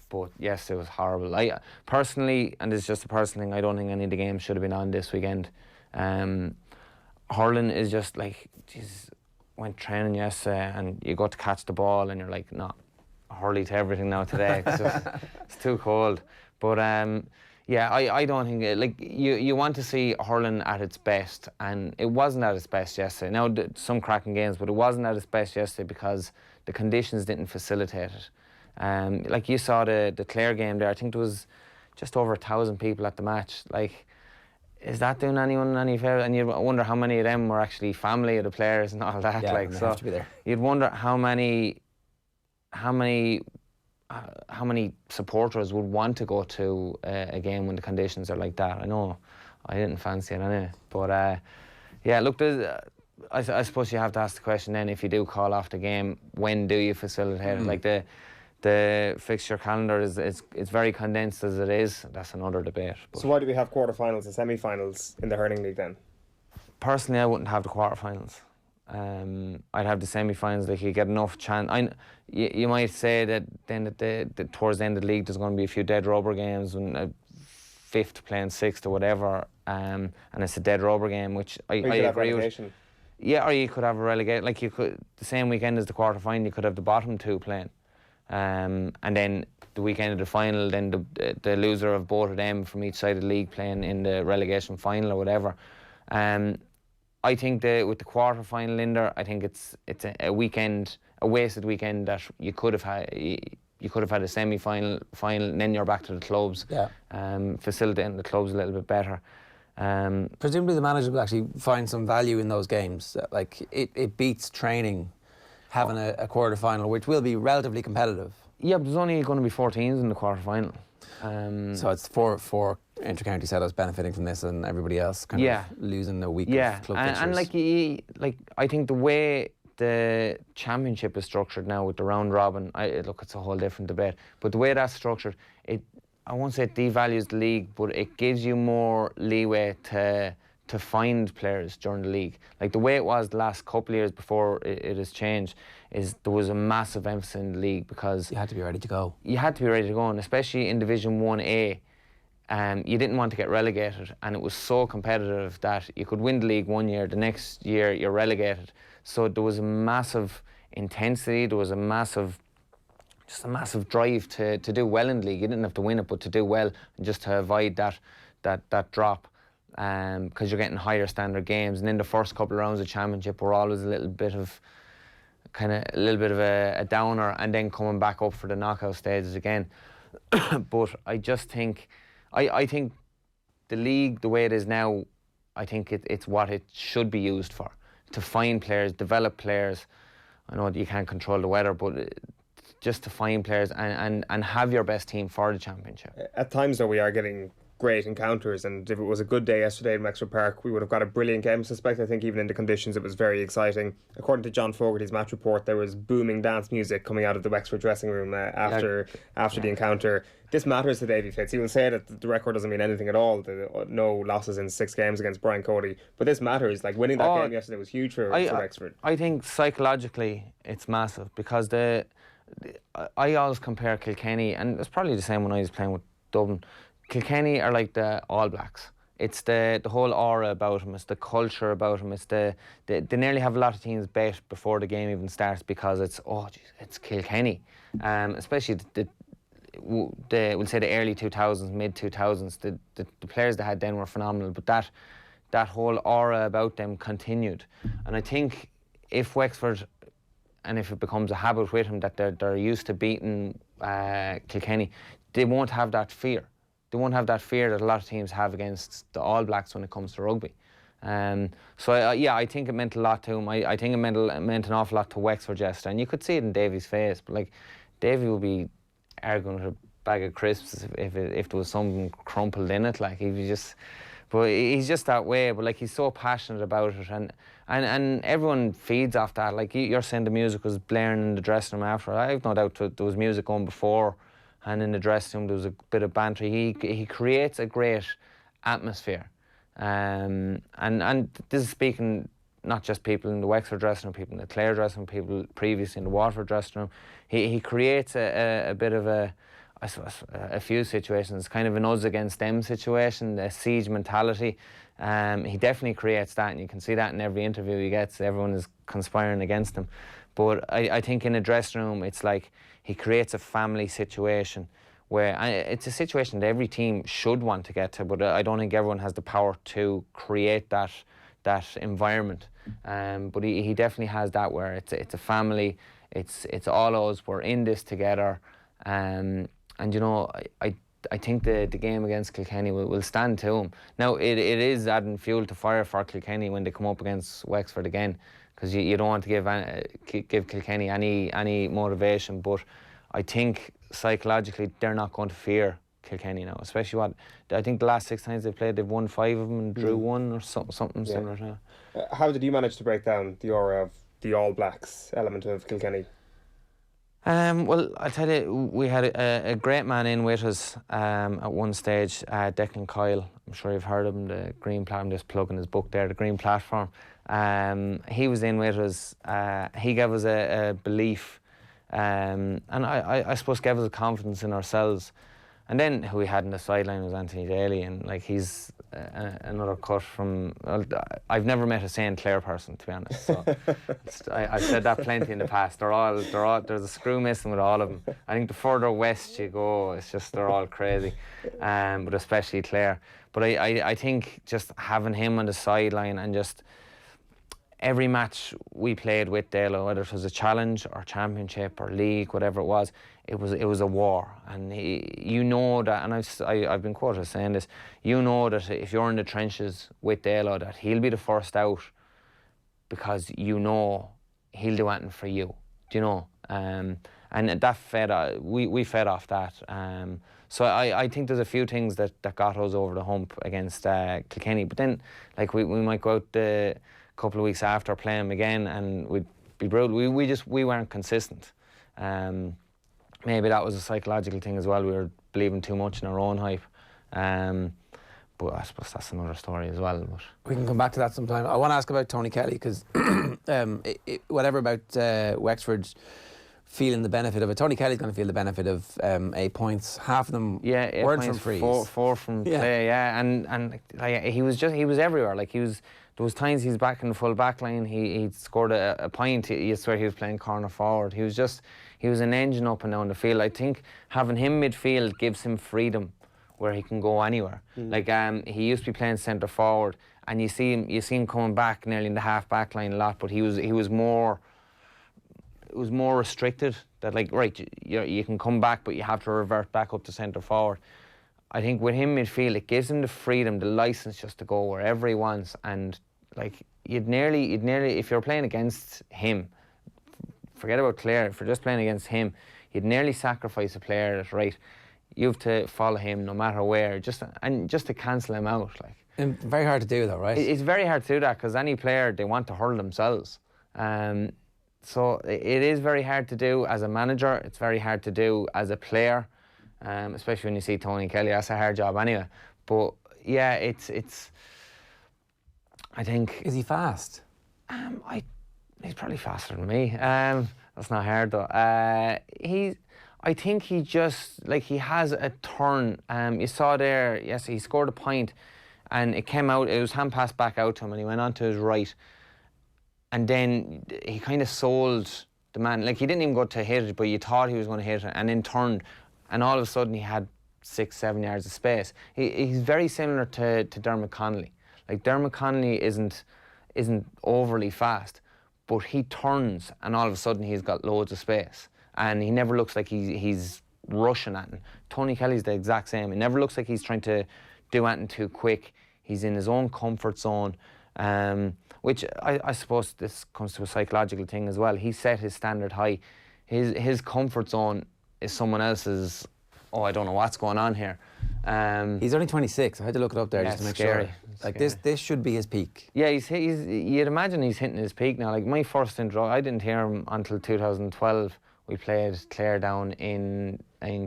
But yes, it was horrible. I personally, and it's just a personal thing, I don't think any of the games should have been on this weekend. Hurling is just like, geez, went training yesterday and you go to catch the ball and you're like, no, hurley to everything now today. It's too cold. But yeah, I don't think like you want to see hurling at its best, and it wasn't at its best yesterday. Now some cracking games, but it wasn't at its best yesterday because the conditions didn't facilitate it. Like you saw the Clare game there, I think there was just over 1,000 people at the match. Like, is that doing anyone any favour? And you wonder how many of them were actually family of the players and all that. Yeah, like, they so have to be there. You'd wonder how many supporters would want to go to a game when the conditions are like that. I know I didn't fancy it anyway, but yeah, look, I suppose you have to ask the question then, if you do call off the game, when do you facilitate it? Like the fixture calendar it's very condensed as it is. That's another debate. But So why do we have quarterfinals and semi-finals in the hurling league then? personally, I wouldn't have the quarterfinals. I'd have the semi-finals. Like, you get enough chance. You might say that then towards the end of the league there's going to be a few dead rubber games, when a fifth playing sixth or whatever, and it's a dead rubber game, which I agree with. Yeah, or you could have a relegation. Like, you could, the same weekend as the quarter final, you could have the bottom two playing, and then the weekend of the final, then the loser of both of them from each side of the league playing in the relegation final or whatever. I think with the quarter final in there, I think it's a weekend, a wasted weekend that you could have had. You could have had a semi-final, final, and then you're back to the clubs. Yeah. Facilitating the clubs a little bit better. Presumably the manager will actually find some value in those games. Like, it beats training having a quarter final, which will be relatively competitive. Yeah, but there's only going to be 4 teams in the quarter final. So it's four inter-county setups benefiting from this, and everybody else kind of losing a week of club fixtures. And like I think the way the championship is structured now with the round robin, look, it's a whole different debate. But the way that's structured, I won't say it devalues the league, but it gives you more leeway to find players during the league. Like, the way it was the last couple of years before it has changed, is there was a massive emphasis in the league because you had to be ready to go. You had to be ready to go, and especially in Division 1A, you didn't want to get relegated, and it was so competitive that you could win the league one year, the next year you're relegated. So there was a massive intensity, there was a massive drive to do well in the league. You didn't have to win it, but to do well, and just to avoid that drop, because you're getting higher standard games. And in the first couple of rounds of championship were always a little bit of a downer, and then coming back up for the knockout stages again. But I just think, I think the league, the way it is now, I think it's what it should be used for, to find players, develop players. I know that you can't control the weather, but just to find players and have your best team for the championship. At times, though, we are getting great encounters, and if it was a good day yesterday in Wexford Park, we would have got a brilliant game. I suspect, I think even in the conditions, it was very exciting. According to John Fogarty's match report, there was booming dance music coming out of the Wexford dressing room after the encounter. This matters to Davy Fitz. He will say that the record doesn't mean anything at all, no losses in 6 games against Brian Cody, but this matters. Like, winning that game yesterday was huge for Wexford. I think psychologically it's massive, because I always compare Kilkenny, and it's probably the same when I was playing with Dublin. Kilkenny are like the All Blacks. It's the whole aura about them. It's the culture about them. It's they nearly have a lot of teams bet before the game even starts, because it's Kilkenny. Especially we'll say the early 2000s, mid 2000s, the players they had then were phenomenal, but that whole aura about them continued. And I think if Wexford, and if it becomes a habit with him that they're used to beating Kilkenny, they won't have that fear. They won't have that fear that a lot of teams have against the All Blacks when it comes to rugby. I think it meant a lot to him. I think it meant an awful lot to Wexford yesterday, and you could see it in Davy's face. But like, Davy would be arguing with a bag of crisps if there was something crumpled in it. Like, but he's just that way. But like, he's so passionate about it, and everyone feeds off that. Like, you're saying the music was blaring in the dressing room after. I've no doubt there was music going before, and in the dressing room there was a bit of banter. He creates a great atmosphere. And this is speaking not just people in the Wexford dressing room, people in the Clare dressing room, people previously in the Waterford dressing room. He creates a bit of I suppose, a few situations, kind of an us against them situation, a siege mentality. He definitely creates that, and you can see that in every interview he gets. Everyone is conspiring against him. But I think in a dressing room, it's like he creates a family situation where it's a situation that every team should want to get to, but I don't think everyone has the power to create that environment. But he definitely has that, where it's a family, it's all us, we're in this together. And you know, I think the game against Kilkenny will stand to him. Now it is adding fuel to fire for Kilkenny when they come up against Wexford again, because you don't want to give Kilkenny any motivation. But I think psychologically they're not going to fear Kilkenny now, especially I think the last 6 times they've played, they've won 5 of them and drew 1 or something similar to that. How did you manage to break down the aura of the All Blacks element of Kilkenny? Well, I'll tell you, we had a great man in with us at one stage, Declan Coyle. I'm sure you've heard of him, the Green Platform. I'm just plugging his book there, The Green Platform. He was in with us. He gave us a belief, and I suppose gave us a confidence in ourselves. And then who we had in the sideline was Anthony Daly, and like, he's another cut from. I've never met a St. Clair person, to be honest. So I've said that plenty in the past. They're all. There's a screw missing with all of them. I think the further west you go, it's just they're all crazy, but especially Clare. But I think just having him on the sideline, and just every match we played with Dalo, whether it was a challenge or championship or league, whatever it was a war. And you know that, and I've been quoted as saying this, you know that if you're in the trenches with Dalo, that he'll be the first out, because you know he'll do anything for you, do you know? And that we fed off that. So I think there's a few things that got us over the hump against Kilkenny. But then, like, we might go out a couple of weeks after, play them again, and we'd be brutal. We weren't consistent. Maybe that was a psychological thing as well. We were believing too much in our own hype. But I suppose that's another story as well. But we can come back to that sometime. I want to ask about Tony Kelly, because whatever about Wexford feeling the benefit of it, Tony Kelly's going to feel the benefit of 8 points. Half of them weren't from frees. Four from play, and like, he was everywhere. Like, there was times he's back in the full back line, he scored a point. You swear he was playing corner forward. He was an engine up and down the field. I think having him midfield gives him freedom where he can go anywhere. Like, he used to be playing centre forward, and you see him coming back nearly in the half back line a lot, but he was more restricted. That, like, right, you can come back, but you have to revert back up to centre forward. I think with him midfield, it gives him the freedom, the license just to go wherever he wants. And like, you'd nearly, if you're playing against him, forget about Clare, if you're just playing against him, you'd nearly sacrifice a player that's right. You have to follow him no matter where, just to cancel him out. Like, and very hard to do, though, right? It's very hard to do that, because any player, they want to hurl themselves. So it is very hard to do as a manager. It's very hard to do as a player. Especially when you see Tony Kelly, that's a hard job anyway. But yeah, it's. I think. Is he fast? He's probably faster than me. That's not hard though. I think he just, like, he has a turn. You saw there, yes, he scored a point, and it came out. It was hand passed back out to him, and he went on to his right, and then he kind of sold the man. Like, he didn't even go to hit it, but you thought he was going to hit it, and then turned. and all of a sudden he had 6-7 yards of space. He's very similar to Dermot Connolly. Like Dermot Connolly isn't overly fast, but he turns and all of a sudden he's got loads of space, and he never looks like he's rushing at him. Tony Kelly's the exact same. He never looks like he's trying to do anything too quick. He's in his own comfort zone, which I suppose this comes to a psychological thing as well. He set his standard high. His comfort zone is someone else's. Oh, I don't know what's going on here. He's only 26. I had to look it up there just to make scary. sure. Like this should be his peak. Yeah, you'd imagine he's hitting his peak now. Like my first intro, I didn't hear him until 2012. We played Clare down in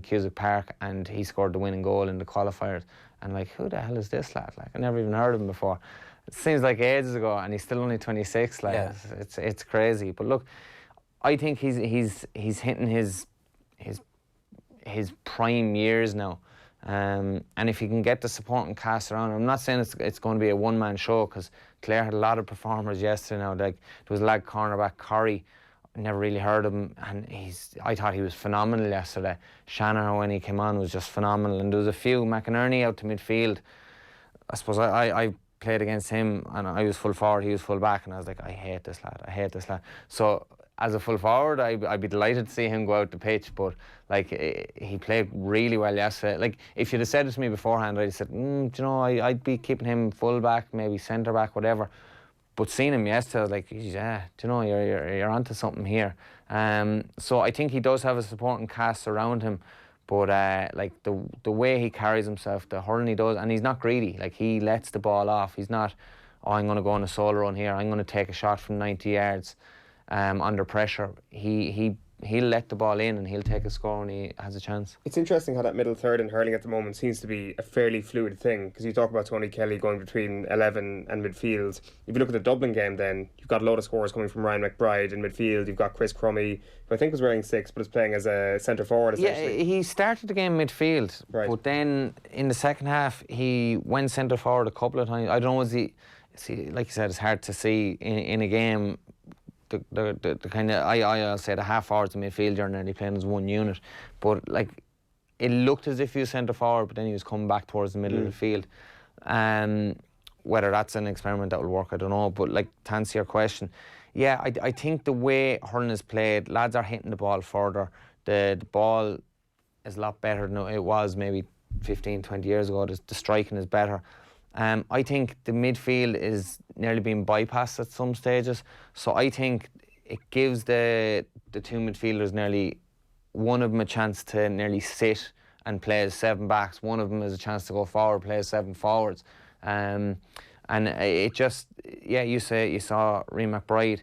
Cusack Park, and he scored the winning goal in the qualifiers. And like, who the hell is this lad? Like, I never even heard of him before. It seems like ages ago, and he's still only 26. Like, yeah. It's crazy. But look, I think he's hitting his prime years now. And if he can get the supporting cast around, I'm not saying it's going to be a one-man show, because Clare had a lot of performers yesterday now. Like, there was a lad cornerback, Corrie. Never really heard of him, and I thought he was phenomenal yesterday. Sheahan, when he came on, was just phenomenal, and there was a few. McInerney out to midfield. I suppose I played against him, and I was full forward, he was full back, and I was like, I hate this lad. So as a full forward, I'd be delighted to see him go out the pitch, but like he played really well yesterday. Like, if you'd have said it to me beforehand, I'd have said, do you know, I'd be keeping him full back, maybe centre back, whatever. But seeing him yesterday, I was like, yeah, do you know, you're onto something here. So I think he does have a supporting cast around him, but like the way he carries himself, the hurling he does, and he's not greedy. Like, he lets the ball off. He's not, oh, I'm going to go on a solo run here. I'm going to take a shot from 90 yards under pressure. He'll let the ball in, and he'll take a score when he has a chance. It's interesting how that middle third in hurling at the moment seems to be a fairly fluid thing, because you talk about Tony Kelly going between 11 and midfield. If you look at the Dublin game, then you've got a lot of scores coming from Ryan McBride in midfield. You've got Chris Crummy, who I think was wearing 6 but is playing as a centre forward essentially. Yeah, he started the game midfield, right, but then in the second half he went centre forward a couple of times. I don't know, was he, see, like you said, it's hard to see in a game. The kind of, I'll say the half forwards and midfield are nearly playing as one unit, but like, it looked as if he was centre forward, but then he was coming back towards the middle of the field. Whether that's an experiment that will work, I don't know. But like, to answer your question, yeah, I think the way hurling is played, lads are hitting the ball further. The ball is a lot better than it was maybe 15, 20 years ago. The striking is better. I think the midfield is nearly being bypassed at some stages. So I think it gives the two midfielders, nearly one of them, a chance to nearly sit and play as 7 backs. One of them has a chance to go forward, play as 7 forwards. And it just, yeah, you saw Ryan McBride.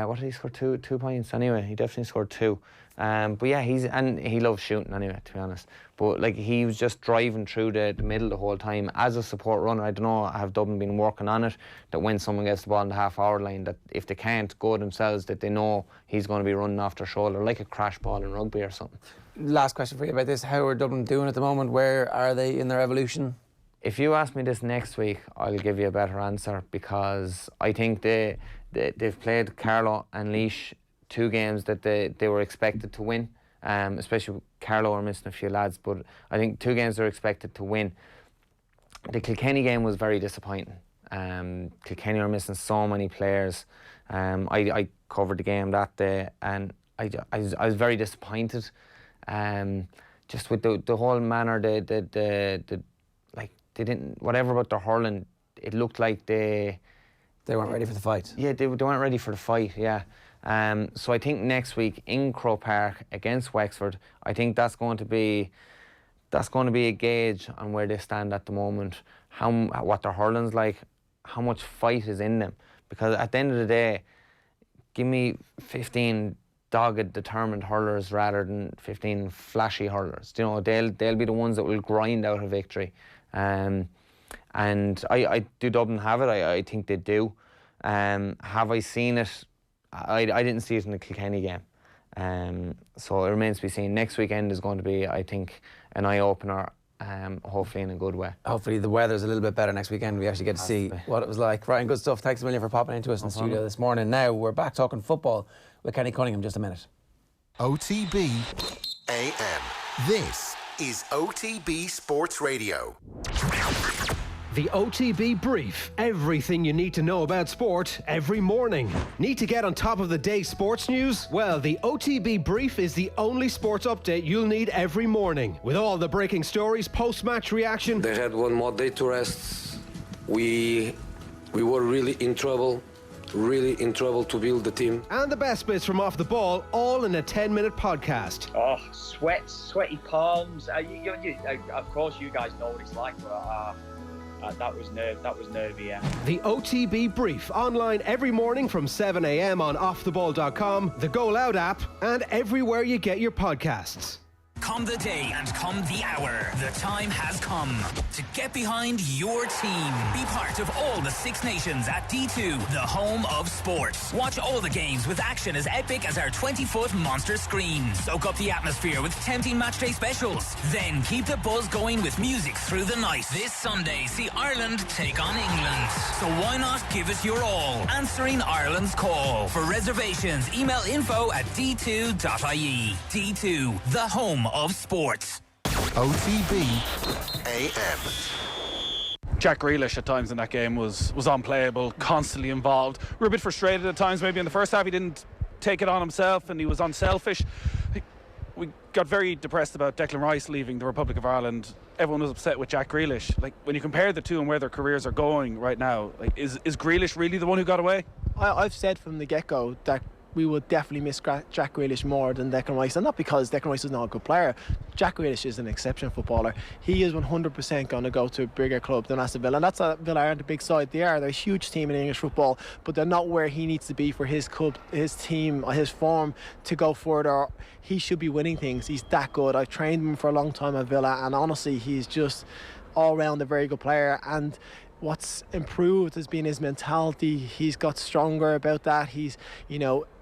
What did he score? 2 points anyway. He definitely scored 2. But yeah, he loves shooting anyway, to be honest. But like, he was just driving through the middle the whole time as a support runner. I don't know, have Dublin been working on it, that when someone gets the ball in the half-hour line, that if they can't go themselves, that they know he's going to be running off their shoulder, like a crash ball in rugby or something. Last question for you about this. How are Dublin doing at the moment? Where are they in their evolution? If you ask me this next week, I'll give you a better answer, because I think they've played Carlow and Laois 2 games that they were expected to win. Especially Carlow are missing a few lads, but I think 2 games they're expected to win. The Kilkenny game was very disappointing. Kilkenny are missing so many players. I covered the game that day, and I was very disappointed. Just with the whole manner, like, they didn't, whatever about their hurling, it looked like they weren't ready for the fight. Yeah, they weren't ready for the fight. Yeah. So I think next week in Croke Park against Wexford, I think that's going to be a gauge on where they stand at the moment, what their hurling's like, how much fight is in them. Because at the end of the day, give me 15 dogged, determined hurlers rather than 15 flashy hurlers. You know, they'll be the ones that will grind out a victory. And do Dublin have it? I think they do. Have I seen it? I didn't see it in the Kilkenny game. So it remains to be seen. Next weekend is going to be, I think, an eye-opener, hopefully in a good way. Hopefully the weather's a little bit better next weekend. We actually get to see what it was like. Ryan, good stuff. Thanks a million for popping into us in the studio this morning. Now we're back talking football with Kenny Cunningham in just a minute. OTB AM. This is OTB Sports Radio. The OTB Brief. Everything you need to know about sport every morning. Need to get on top of the day's sports news? Well, the OTB Brief is the only sports update you'll need every morning. With all the breaking stories, post-match reaction. They had one more day to rest. We were really in trouble to build the team. And the best bits from off the ball, all in a 10-minute podcast. Oh, sweaty palms. Of course, you guys know what it's like, but that was nervy, yeah. The OTB Brief, online every morning from 7 a.m. on offtheball.com, the Go Loud app, and everywhere you get your podcasts. Come the day and come the hour. The time has come to get behind your team. Be part of all the Six Nations at D2, the home of sports. Watch all the games with action as epic as our 20-foot monster screen. Soak up the atmosphere with tempting matchday specials. Then keep the buzz going with music through the night. This Sunday, see Ireland take on England. So why not give it your all? Answering Ireland's call. For reservations, email info@d2.ie. D2, the home of sports. OTB AM. Jack Grealish at times in that game was unplayable, constantly involved. We were a bit frustrated at times. Maybe in the first half he didn't take it on himself and he was unselfish. We got very depressed about Declan Rice leaving the Republic of Ireland. Everyone was upset with Jack Grealish. Like, when you compare the two and where their careers are going right now, like, is Grealish really the one who got away? I've said from the get-go that we would definitely miss Jack Grealish more than Declan Rice, and not because Declan Rice is not a good player. Jack Grealish is an exceptional footballer. He is 100% going to go to a bigger club than Aston Villa, and that's Villa aren't a big side. They're a huge team in English football, but they're not where he needs to be for his club, his team, his form to go further. He should be winning things. He's that good. I've trained him for a long time at Villa, and honestly, he's just all round a very good player. And what's improved has been his mentality. He's got stronger about that. He's,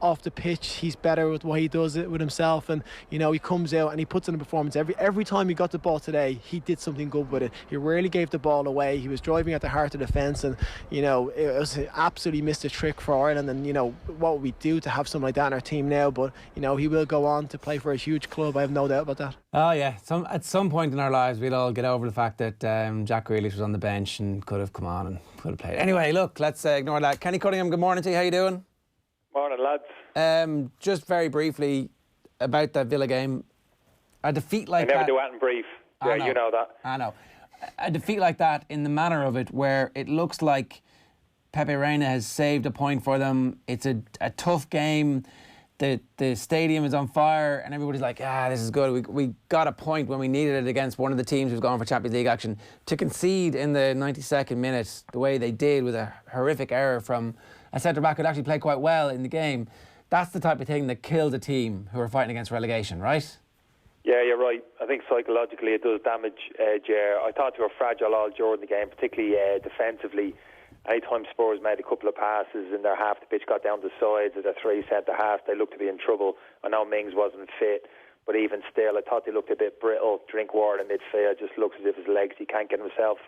off the pitch, he's better with what he does it with himself, and he comes out and he puts in a performance. Every time he got the ball today, he did something good with it. He rarely gave the ball away. He was driving at the heart of the defence, and it was absolutely missed a trick for Ireland. And what would we do to have something like that in our team now? But he will go on to play for a huge club. I have no doubt about that. Oh yeah, at some point in our lives we'll all get over the fact that Jack Grealish was on the bench and could have come on and could have played. Anyway, look, let's ignore that. Kenny Cunningham, good morning to you. How you doing? Morning, lads. Just very briefly about that Villa game. A defeat like that... I never do that in brief. Yeah, you know that. I know. A defeat like that in the manner of it, where it looks like Pepe Reina has saved a point for them. It's a tough game. The stadium is on fire and everybody's like, this is good. We got a point when we needed it against one of the teams who's gone for Champions League action. To concede in the 92nd minute the way they did, with a horrific error from a centre-back who'd actually played quite well in the game, that's the type of thing that kills a team who are fighting against relegation, right? Yeah, you're right. I think psychologically it does damage Ger. I thought they were fragile all during the game, particularly defensively. Anytime Spurs made a couple of passes and their half the pitch got down the sides of their three centre-halves, they looked to be in trouble. I know Mings wasn't fit, but even still, I thought they looked a bit brittle. Drinkwater in midfield just looks as if his legs, he can't get himself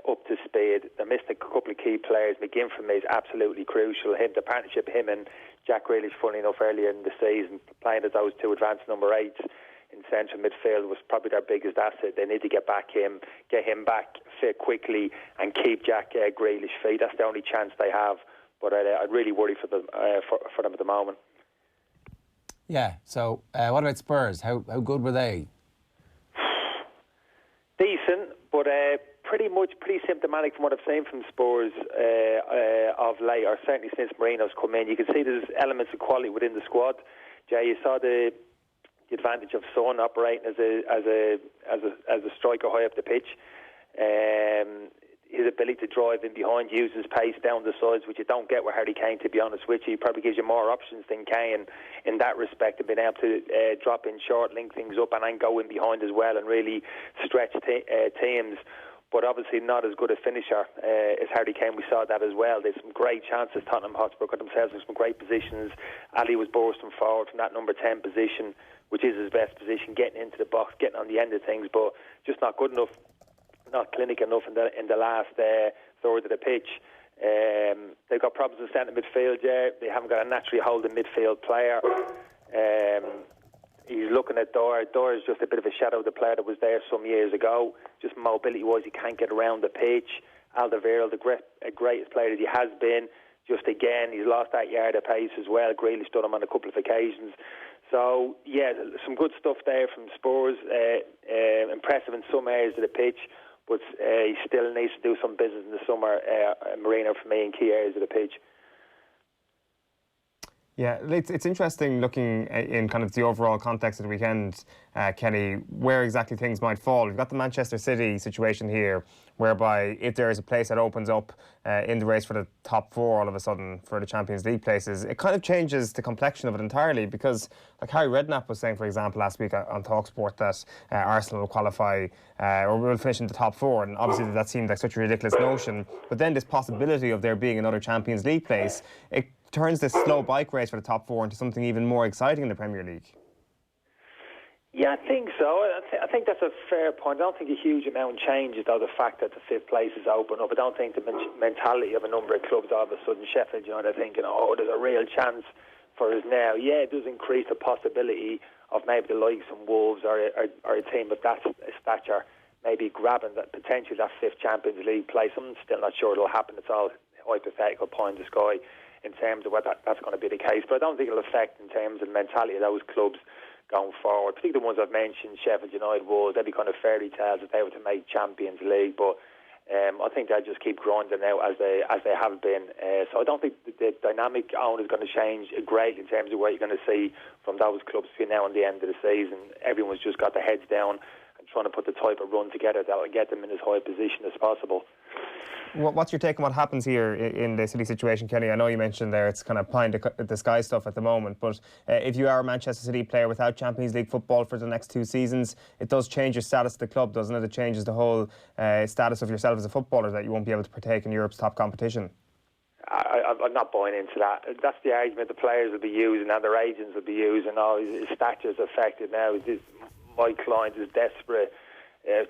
up to speed. They missed a couple of key players. McGinn for me is absolutely crucial. The partnership, him and Jack Grealish, funny enough, earlier in the season, playing as those two advanced number 8s in central midfield was probably their biggest asset. They need to get him back fit quickly and keep Jack Grealish fit. That's the only chance they have. But I'd really worry for them at the moment. Yeah. So what about Spurs? How good were they? Decent, but pretty symptomatic from what I've seen from Spurs of late, or certainly since Marino's come in. You can see there's elements of quality within the squad. Jay, you saw the advantage of Son operating as a striker high up the pitch. His ability to drive in behind, use his pace down the sides, which you don't get with Harry Kane, to be honest with you. He probably gives you more options than Kane in that respect, and being able to drop in short, link things up, and then go in behind as well and really stretch teams. But obviously not as good a finisher as Harry Kane. We saw that as well. There's some great chances Tottenham Hotspur got themselves in some great positions. Ali was bursting forward from that number 10 position, which is his best position, getting into the box, getting on the end of things, but just not good enough, not clinical enough in the last third of the pitch. They've got problems in centre midfield. Yeah, they haven't got a naturally holding midfield player. He's looking at Dore. Dore is just a bit of a shadow of the player that was there some years ago. Just mobility-wise, he can't get around the pitch. Alderweireld, the greatest player that he has been. Just again, he's lost that yard of pace as well. Grealish done him on a couple of occasions. So, yeah, some good stuff there from Spurs. Impressive in some areas of the pitch, but he still needs to do some business in the summer, Marino, for me, in key areas of the pitch. Yeah, it's interesting looking in kind of the overall context of the weekend, Kenny, where exactly things might fall. We've got the Manchester City situation here, whereby if there is a place that opens up in the race for the top four all of a sudden for the Champions League places, it kind of changes the complexion of it entirely, because like Harry Redknapp was saying, for example, last week on TalkSport that Arsenal will qualify or will finish in the top four, and obviously that seemed like such a ridiculous notion. But then this possibility of there being another Champions League place, it turns this slow bike race for the top four into something even more exciting in the Premier League. Yeah, I think so. I think that's a fair point. I don't think a huge amount changes, though, the fact that the fifth place is open up. I don't think the mentality of a number of clubs all of a sudden, Sheffield United, thinking, oh, there's a real chance for us now. Yeah, it does increase the possibility of maybe the likes of Wolves or a team of that stature maybe grabbing that potentially that fifth Champions League place. I'm still not sure it'll happen. It's all hypothetical, pie in the sky in terms of whether that's going to be the case. But I don't think it'll affect in terms of the mentality of those clubs going forward. Particularly the ones I've mentioned, Sheffield United, Wolves, they'd be kind of fairy tales if they were to make Champions League. But I think they'll just keep grinding out as they have been. So I don't think the dynamic on is going to change greatly in terms of what you're going to see from those clubs between now and the end of the season. Everyone's just got their heads down and trying to put the type of run together that will get them in as high a position as possible. What's your take on what happens here in the City situation, Kenny? I know you mentioned there it's kind of pie in the sky stuff at the moment, but if you are a Manchester City player without Champions League football for the next 2 seasons, it does change your status at the club, doesn't it? It changes the whole status of yourself as a footballer, that you won't be able to partake in Europe's top competition. I'm not buying into that. That's the argument the players will be using and their agents will be using. Oh, his stature's affected now. My client is desperate.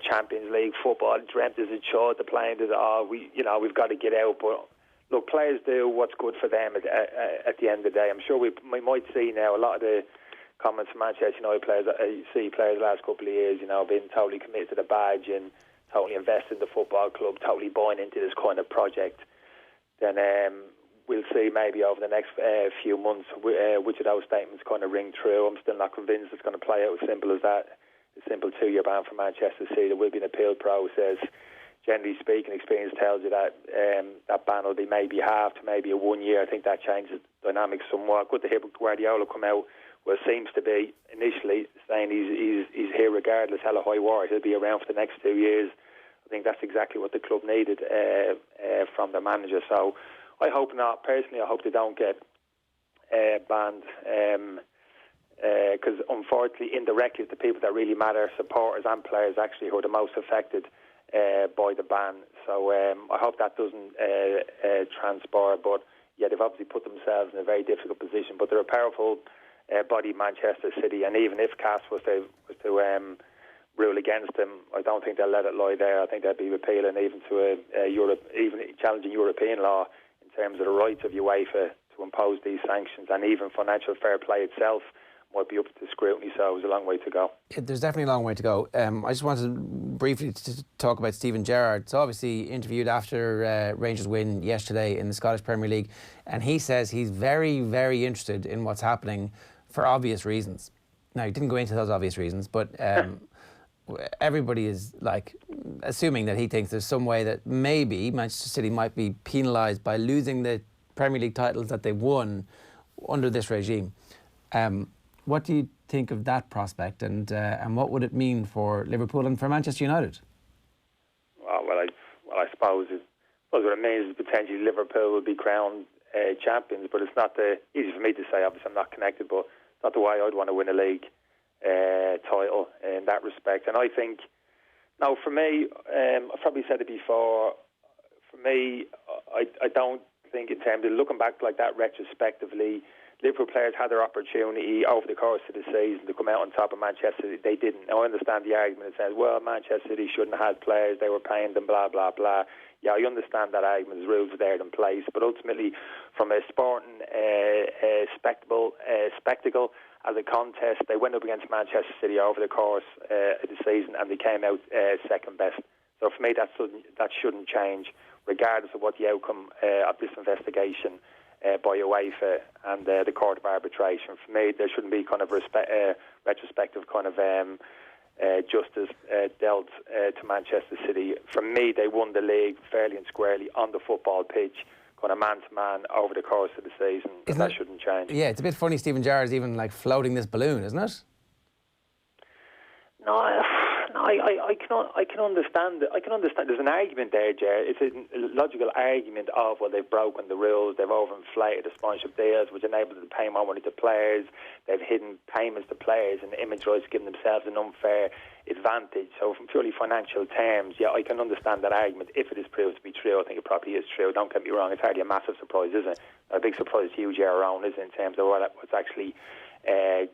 Champions League football, dreamt as a child to play into we've got to get out. But look, players do what's good for them at the end of the day. I'm sure we might see now a lot of the comments from Manchester United players. You see players the last couple of years, being totally committed to the badge and totally invested in the football club, totally buying into this kind of project. Then we'll see maybe over the next few months which of those statements kind of ring true. I'm still not convinced it's going to play out as simple as that. A simple 2-year ban for Manchester City. There will be an appeal process. Generally speaking, experience tells you that that ban will be maybe half to maybe a 1 year. I think that changes the dynamics somewhat. Good to hear Guardiola come out, well, seems to be initially saying he's here regardless, hell or high water. He'll be around for the next 2 years. I think that's exactly what the club needed from the manager. So I hope not. Personally, I hope they don't get banned. Because unfortunately, indirectly, the people that really matter, supporters and players, actually, who are the most affected by the ban. So I hope that doesn't transpire. But yeah, they've obviously put themselves in a very difficult position. But they're a powerful body, Manchester City, and even if CAS was to rule against them, I don't think they'll let it lie there. I think they'll be appealing even to even challenging European law in terms of the rights of UEFA to impose these sanctions, and even financial fair play itself might be up to scrutiny, so there's a long way to go. There's definitely a long way to go. I just wanted briefly to talk about Stephen Gerrard. So obviously interviewed after Rangers win yesterday in the Scottish Premier League, and he says he's very, very interested in what's happening for obvious reasons. Now, he didn't go into those obvious reasons, but everybody is assuming that he thinks there's some way that maybe Manchester City might be penalised by losing the Premier League titles that they've won under this regime. What do you think of that prospect, and what would it mean for Liverpool and for Manchester United? Well, I suppose what it means is potentially Liverpool will be crowned champions, but it's not easy for me to say. Obviously, I'm not connected, but it's not the way I'd want to win a league title in that respect. And I think, no, for me, I've probably said it before. For me, I don't think in terms of looking back like that retrospectively. Liverpool players had their opportunity over the course of the season to come out on top of Manchester City. They didn't. Now, I understand the argument that says, well, Manchester City shouldn't have had players, they were paying them, blah, blah, blah. Yeah, I understand that argument. The rules are there in place. But ultimately, from a sporting spectacle as a contest. They went up against Manchester City over the course of the season, and they came out second best. So for me, that shouldn't change, regardless of what the outcome of this investigation by UEFA and the Court of Arbitration. For me, there shouldn't be kind of retrospective kind of justice dealt to Manchester City. For me, they won the league fairly and squarely on the football pitch, kind of man-to-man over the course of the season. That shouldn't change. Yeah, it's a bit funny Stephen Gerrard's even like floating this balloon, isn't it? No, I can understand. I can understand. There's an argument there, Ger. It's a logical argument of, well, they've broken the rules, they've overinflated the sponsorship deals, which enabled them to pay more money to players. They've hidden payments to players and image rights, giving themselves an unfair advantage. So, from purely financial terms, yeah, I can understand that argument if it is proved to be true. I think it probably is true. Don't get me wrong. It's hardly a massive surprise, is it? A big surprise to you, Ger, around, is it, in terms of what's actually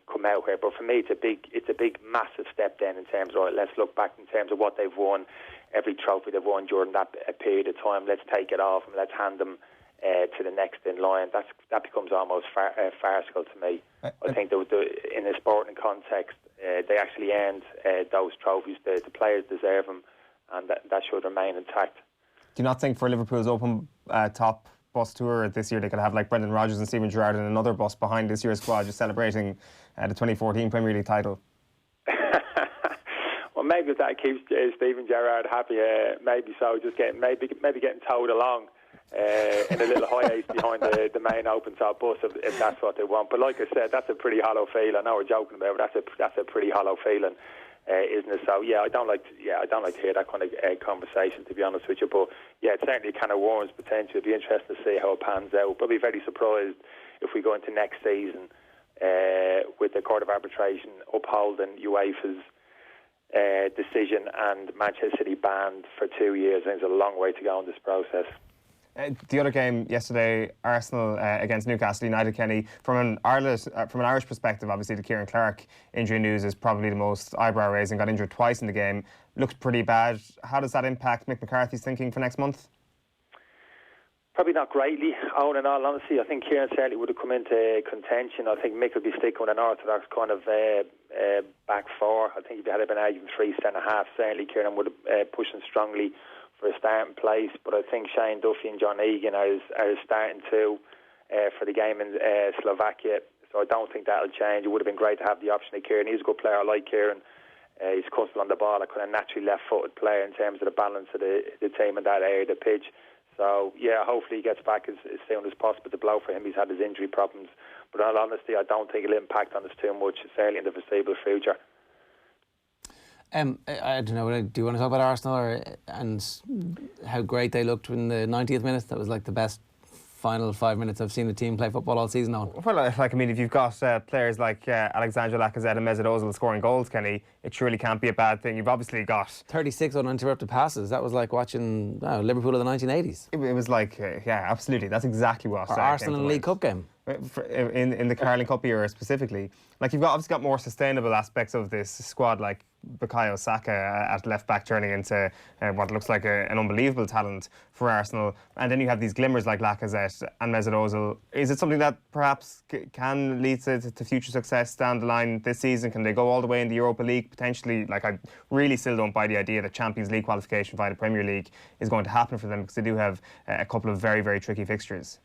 come out here. But for me, it's a big, massive step then in terms of, let's look back in terms of what they've won, every trophy they've won during that period of time. Let's take it off and let's hand them to the next in line. That becomes almost farcical to me. I think in a sporting context, they actually earned those trophies. The players deserve them, and that should remain intact. Do you not think for Liverpool's open top bus tour this year, they could have like Brendan Rodgers and Steven Gerrard in another bus behind this year's squad, just celebrating the 2014 Premier League title? Well, maybe if that keeps Steven Gerrard happy, maybe so. Just maybe getting towed along in a little hiace behind the main open top bus if that's what they want. But like I said, that's a pretty hollow feeling. I know we're joking about it, but that's a pretty hollow feeling. Isn't it? So I don't like to hear that kind of conversation, to be honest with you. But yeah, it certainly kind of warrants potential. It'd be interesting to see how it pans out. But I'd be very surprised if we go into next season with the Court of Arbitration upholding UEFA's decision and Manchester City banned for 2 years. I think there's a long way to go in this process. The other game yesterday, Arsenal against Newcastle United, Kenny. From an Irish perspective, obviously the Kieran Clark injury news is probably the most eyebrow-raising. Got injured twice in the game. Looked pretty bad. How does that impact Mick McCarthy's thinking for next month? Probably not greatly, Owen, in all honesty. I think Kieran certainly would have come into contention. I think Mick would be sticking with an orthodox kind of back four. I think if you had been arguing 3 centre-half, certainly Kieran would have pushing strongly for a starting place. But I think Shane Duffy and John Egan are starting too for the game in Slovakia. So I don't think that'll change. It would have been great to have the option of Kieran. He's a good player. I like Kieran. He's comfortable on the ball, a kind of naturally left-footed player in terms of the balance of the team in that area of the pitch. So, yeah, hopefully he gets back as soon as possible. To blow for him, he's had his injury problems. But in all honesty, I don't think it'll impact on us too much, certainly in the foreseeable future. I don't know, do you want to talk about Arsenal and how great they looked in the 90th minute? That was like the best final 5 minutes I've seen the team play football all season on. Well, I mean, if you've got players like Alexandre Lacazette and Mesut Ozil scoring goals, Kenny, it surely can't be a bad thing. You've obviously got 36 uninterrupted passes. That was like watching Liverpool of the 1980s. It was like, yeah, absolutely. That's exactly what Arsenal in the League Cup game. In the Carling Cup era specifically. Like, you've obviously got more sustainable aspects of this squad, like Bukayo Saka at left back turning into what looks like an unbelievable talent for Arsenal, and then you have these glimmers like Lacazette and Mesut Ozil. Is it something that perhaps can lead to future success down the line this season? Can they go all the way in the Europa League potentially? Like, I really still don't buy the idea that Champions League qualification via the Premier League is going to happen for them, because they do have a couple of very, very tricky fixtures.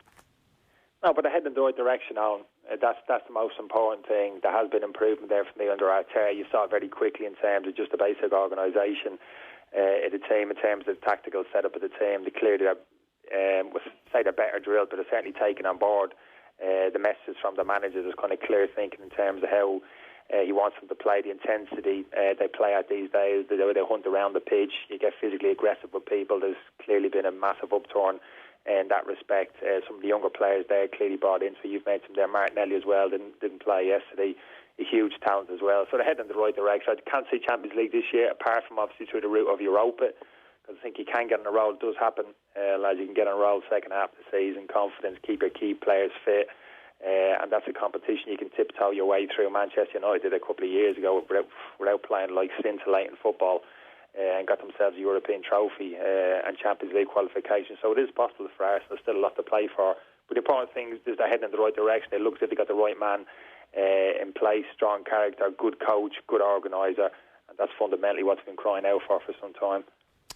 No, but they're heading in the right direction, Alan. That's the most important thing. There has been improvement there for me under Arteta. You saw it very quickly in terms of just the basic organisation of the team, in terms of the tactical setup of the team. They clearly they're better drilled, but they're certainly taken on board the messages from the manager. There's kind of clear thinking in terms of how he wants them to play, the intensity they play at these days, the way they hunt around the pitch. You get physically aggressive with people. There's clearly been a massive upturn in that respect. Some of the younger players there clearly brought in. So you've mentioned there Martinelli as well, didn't play yesterday. A huge talent as well. So they're heading in the right direction. I can't see Champions League this year, apart from obviously through the route of Europa, because I think you can get on a roll. It does happen, lads. You can get on a roll second half of the season, confidence, keep your key players fit. And that's a competition you can tiptoe your way through. Manchester United a couple of years ago without playing like scintillating football, and got themselves a European trophy and Champions League qualification. So it is possible for Arsenal. There's still a lot to play for. But the important thing is they're heading in the right direction. It looks like they got the right man in place, strong character, good coach, good organiser, and that's fundamentally what's been crying out for some time.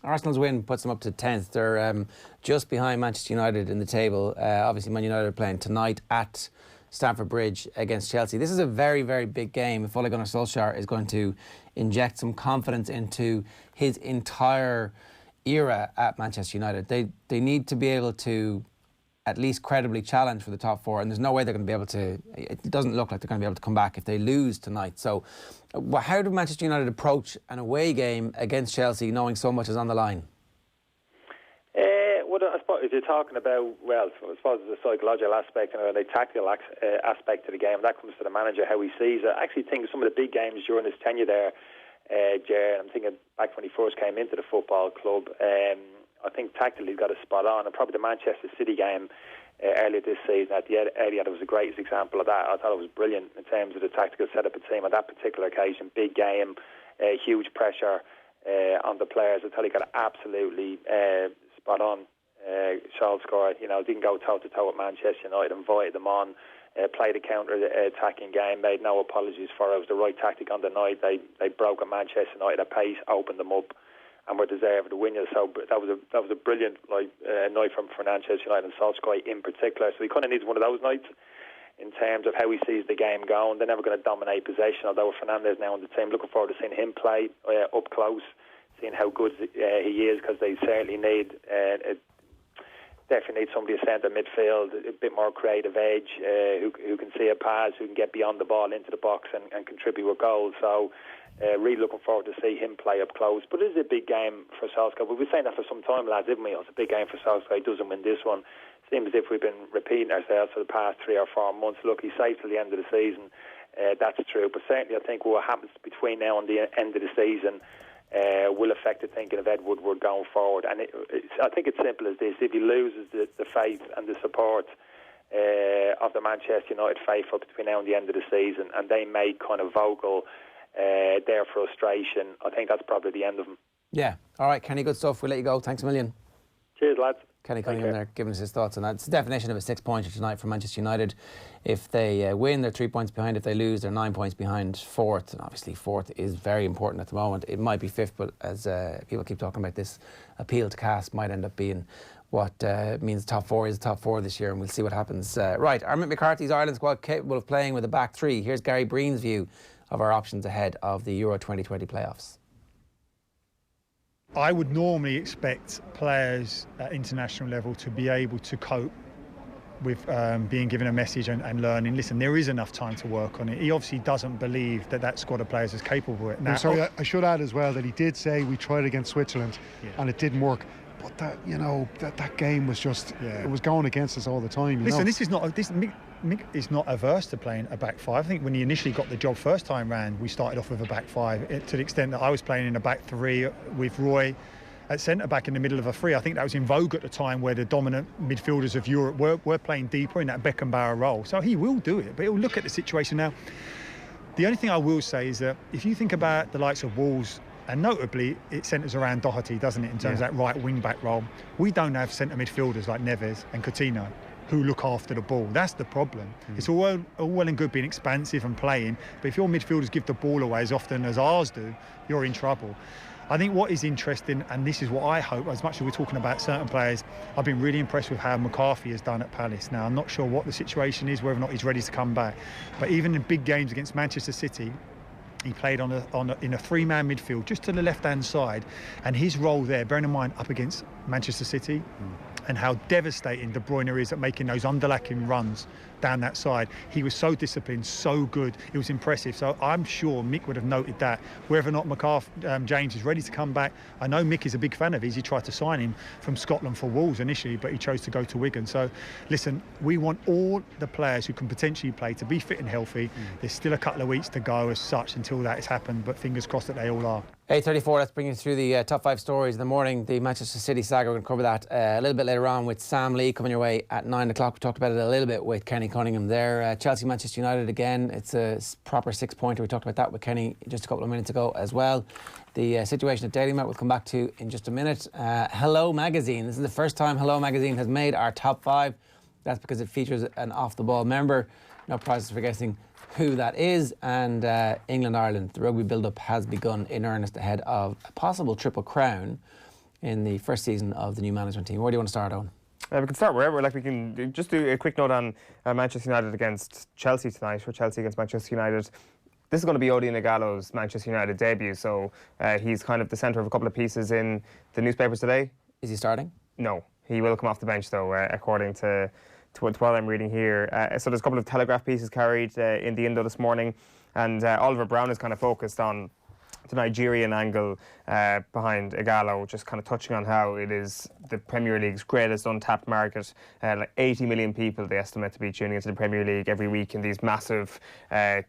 Arsenal's win puts them up to 10th. They're just behind Manchester United in the table. Obviously, Man United are playing tonight at Stamford Bridge against Chelsea. This is a very, very big game if Ole Gunnar Solskjaer is going to inject some confidence into his entire era at Manchester United. They need to be able to at least credibly challenge for the top four, and there's no way they're going to be able to. It doesn't look like they're going to be able to come back if they lose tonight. So how do Manchester United approach an away game against Chelsea knowing so much is on the line? Well, I suppose if you're talking about, well, I suppose there's a psychological aspect and a tactical aspect to the game. That comes to the manager, how he sees it. I actually think some of the big games during his tenure there, Ger, I'm thinking back when he first came into the football club, I think tactically he's got a spot on. And probably the Manchester City game earlier this season at the Etihad was the greatest example of that. I thought it was brilliant in terms of the tactical setup of the team on that particular occasion. Big game, huge pressure on the players. I thought he got absolutely spot on. Solskjaer, didn't go toe-to-toe with Manchester United, invited them on, played a counter-attacking game, made no apologies for it. It was the right tactic on the night. They broke at Manchester United at pace, opened them up, and were deserved the winners. So that was a brilliant night from Manchester United and Solskjaer in particular. So he kind of needs one of those nights in terms of how he sees the game going. They're never going to dominate possession, although Fernandes now on the team. Looking forward to seeing him play up close, seeing how good he is, because they certainly need definitely need somebody to centre midfield, a bit more creative edge, who can see a pass, who can get beyond the ball into the box and contribute with goals. So really looking forward to see him play up close. But it is a big game for Solskjaer. We've been saying that for some time, lads, haven't we? It's a big game for Solskjaer. He doesn't win this one. Seems as if we've been repeating ourselves for the past 3 or 4 months. Look, he's safe till the end of the season. That's true. But certainly I think what happens between now and the end of the season will affect the thinking of Ed Woodward going forward. And I think it's simple as this. If he loses the faith and the support of the Manchester United faithful between now and the end of the season, and they make kind of vocal their frustration, I think that's probably the end of them. Yeah. All right, Kenny, good stuff. We'll let you go. Thanks a million. Cheers, lads. Kenny Cunningham there giving us his thoughts on that. It's the definition of a 6-pointer tonight for Manchester United. If they win, they're 3 points behind. If they lose, they're 9 points behind fourth. And obviously fourth is very important at the moment. It might be fifth, but as people keep talking about, this appeal to cast might end up being what means top four is top four this year, and we'll see what happens. Right, Armit McCarthy's Ireland squad capable of playing with a back three. Here's Gary Breen's view of our options ahead of the Euro 2020 playoffs. I would normally expect players at international level to be able to cope with being given a message and learning. Listen, there is enough time to work on it. He obviously doesn't believe that squad of players is capable of it. Now, sorry, I should add as well that he did say we tried against Switzerland and it didn't work. But that game was just it was going against us all the time. Listen, this is not Mick is not averse to playing a back five. I think when he initially got the job first time round, we started off with a back five to the extent that I was playing in a back three with Roy at centre back in the middle of a three. I think that was in vogue at the time, where the dominant midfielders of Europe were playing deeper in that Beckenbauer role. So he will do it, but he'll look at the situation now. The only thing I will say is that if you think about the likes of Wolves, and notably, it centres around Doherty, doesn't it, in terms of that right wing-back role. We don't have centre midfielders like Neves and Coutinho who look after the ball. That's the problem. It's all well and good being expansive and playing, but if your midfielders give the ball away as often as ours do, you're in trouble. I think what is interesting, and this is what I hope, as much as we're talking about certain players, I've been really impressed with how McCarthy has done at Palace. Now, I'm not sure what the situation is, whether or not he's ready to come back, but even in big games against Manchester City, he played in a three-man midfield just to the left-hand side, and his role there, bearing in mind up against Manchester City and how devastating De Bruyne is at making those underlacking runs down that side. He was so disciplined, so good. It was impressive. So I'm sure Mick would have noted that. Whether or not James is ready to come back, I know Mick is a big fan of his. He tried to sign him from Scotland for Wolves initially, but he chose to go to Wigan. So listen, we want all the players who can potentially play to be fit and healthy. There's still a couple of weeks to go as such until that has happened, but fingers crossed that they all are. 8:34, let's bring you through the top 5 stories in the morning. The Manchester City saga, we're going to cover that a little bit later on with Sam Lee coming your way at 9 o'clock. We talked about it a little bit with Kenny Cunningham there. Chelsea, Manchester United again. It's a proper 6-pointer. We talked about that with Kenny just a couple of minutes ago as well. The situation at Daily Met we'll come back to in just a minute. Hello Magazine. This is the first time Hello Magazine has made our top 5. That's because it features an off-the-ball member. No prizes for guessing who that is. And England-Ireland, the rugby build-up has begun in earnest ahead of a possible Triple Crown in the first season of the new management team. Where do you want to start, Eoin? We can start wherever. We can just do a quick note on Manchester United against Chelsea tonight, or Chelsea against Manchester United. This is going to be Odion Igalo's Manchester United debut, so he's kind of the centre of a couple of pieces in the newspapers today. Is he starting? No. He will come off the bench, though, according to what I'm reading here. So there's a couple of Telegraph pieces carried in the Indo this morning, and Oliver Brown is kind of focused on the Nigerian angle behind Igalo, just kind of touching on how it is the Premier League's greatest untapped market. Like 80 million people they estimate to be tuning into the Premier League every week in these massive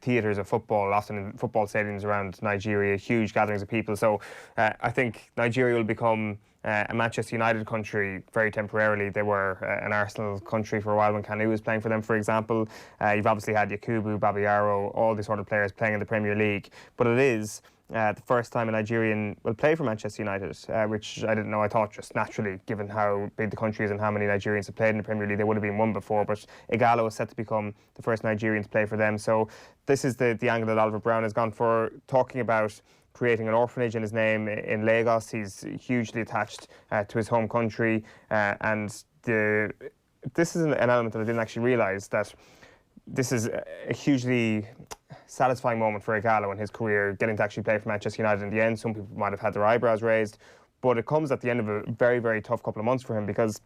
theatres of football, often in football stadiums around Nigeria, huge gatherings of people. So I think Nigeria will become a Manchester United country very temporarily. They were an Arsenal country for a while when Kanu was playing for them, for example. You've obviously had Yakubu, Babayaro, all these sort of players playing in the Premier League. But it is the first time a Nigerian will play for Manchester United, which I didn't know. I thought just naturally, given how big the country is and how many Nigerians have played in the Premier League, there would have been one before. But Igalo is set to become the first Nigerian to play for them. So this is the angle that Oliver Brown has gone for, talking about creating an orphanage in his name in Lagos. He's hugely attached to his home country, and this is an element that I didn't actually realise, that this is a hugely satisfying moment for Igalo in his career, getting to actually play for Manchester United in the end. Some people might have had their eyebrows raised, but it comes at the end of a very, very tough couple of months for him, because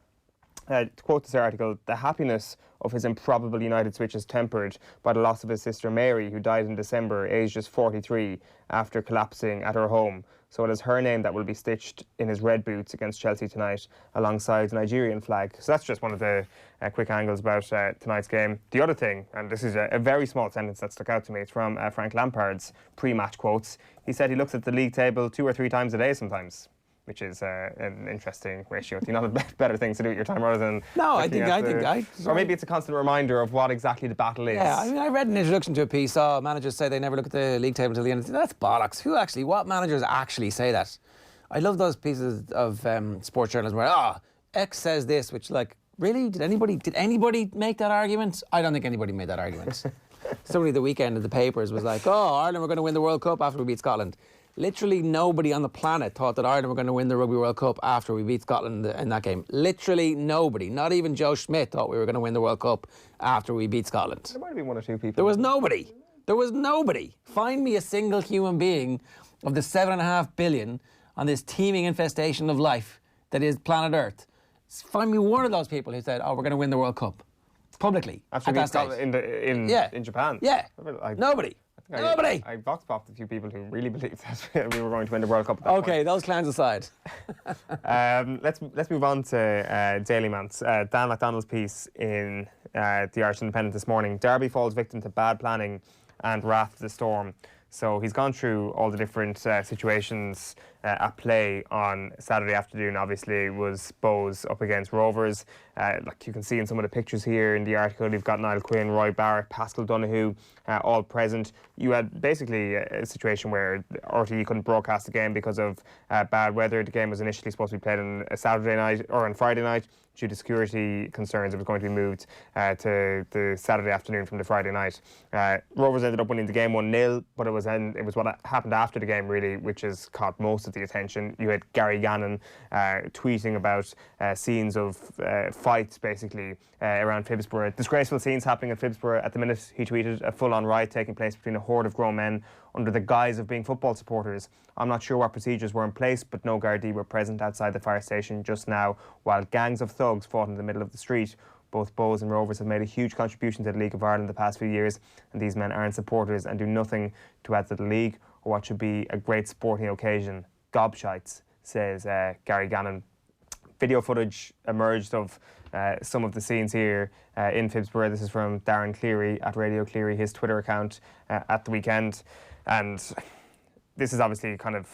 to quote this article, the happiness of his improbable United switch is tempered by the loss of his sister Mary, who died in December, aged just 43, after collapsing at her home. So it is her name that will be stitched in his red boots against Chelsea tonight, alongside the Nigerian flag. So that's just one of the quick angles about tonight's game. The other thing, and this is a very small sentence that stuck out to me, it's from Frank Lampard's pre-match quotes. He said he looks at the league table 2 or 3 times a day sometimes, which is an interesting ratio. Do you know better things to do with your time rather than... No, I think or maybe it's a constant reminder of what exactly the battle is. Yeah, I mean, I read an introduction to a piece, managers say they never look at the league table until the end. That's bollocks. What managers actually say that? I love those pieces of sports journalism where, X says this, which, like, really? Did anybody make that argument? I don't think anybody made that argument. Somebody the weekend in the papers was like, Ireland were going to win the World Cup after we beat Scotland. Literally nobody on the planet thought that Ireland were going to win the Rugby World Cup after we beat Scotland in that game. Literally nobody. Not even Joe Schmidt thought we were going to win the World Cup after we beat Scotland. There might have been 1 or 2 people. There was nobody. Find me a single human being of the 7.5 billion on this teeming infestation of life that is planet Earth. Find me one of those people who said, we're going to win the World Cup. Publicly. After at we that stage. In Japan. Yeah. Nobody. Nobody. I vox popped a few people who really believed that we were going to win the World Cup at that point. Those clowns aside. Let's move on to Daily Mance. Dan McDonald's piece in the Irish Independent this morning. Derby falls victim to bad planning and wrath of the storm. So he's gone through all the different situations at play on Saturday afternoon. Obviously, it was Bohs up against Rovers. Like you can see in some of the pictures here in the article, you've got Niall Quinn, Roy Barrett, Pascal Donoghue, all present. You had basically a situation where RTE couldn't broadcast the game because of bad weather. The game was initially supposed to be played on a Saturday night or on Friday night. Due to security concerns, it was going to be moved to the Saturday afternoon from the Friday night. Rovers ended up winning the game 1-0, but it was what happened after the game, really, which has caught most of the attention. You had Gary Gannon tweeting about scenes of fights, basically, around Phibsborough. Disgraceful scenes happening at Phibsborough. At the minute, he tweeted, a full-on riot taking place between a horde of grown men under the guise of being football supporters. I'm not sure what procedures were in place, but no Gardaí were present outside the fire station just now, while gangs of thugs fought in the middle of the street. Both Bohs and Rovers have made a huge contribution to the League of Ireland the past few years, and these men aren't supporters and do nothing to add to the league or what should be a great sporting occasion. Gobshites, says Gary Gannon. Video footage emerged of some of the scenes here in Phibsborough. This is from Darren Cleary at Radio Cleary, his Twitter account at the weekend. And this has obviously kind of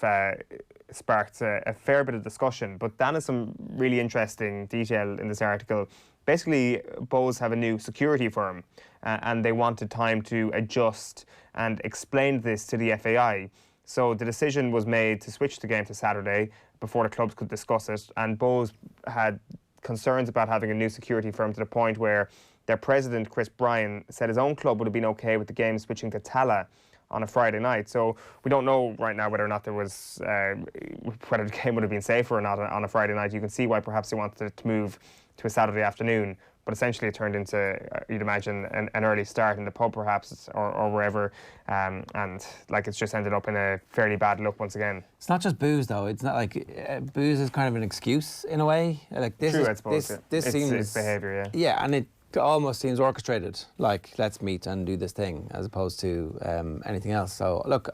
sparked a fair bit of discussion, but Dan has some really interesting detail in this article. Basically, Bohs have a new security firm and they wanted time to adjust, and explained this to the FAI. So the decision was made to switch the game to Saturday before the clubs could discuss it, and Bohs had concerns about having a new security firm to the point where their president, Chris Bryan, said his own club would have been okay with the game switching to Tala on a Friday night. So we don't know right now whether or not there was, whether the game would have been safer or not on a Friday night. You can see why perhaps they wanted it to move to a Saturday afternoon. But essentially it turned into, you'd imagine, an early start in the pub perhaps, or wherever. And like it's just ended up in a fairly bad look once again. It's not just booze though. It's not like, booze is kind of an excuse in a way. Like this True, is, I suppose. this seems... It's behaviour, yeah. Yeah, and it almost seems orchestrated, like let's meet and do this thing, as opposed to anything else. So look,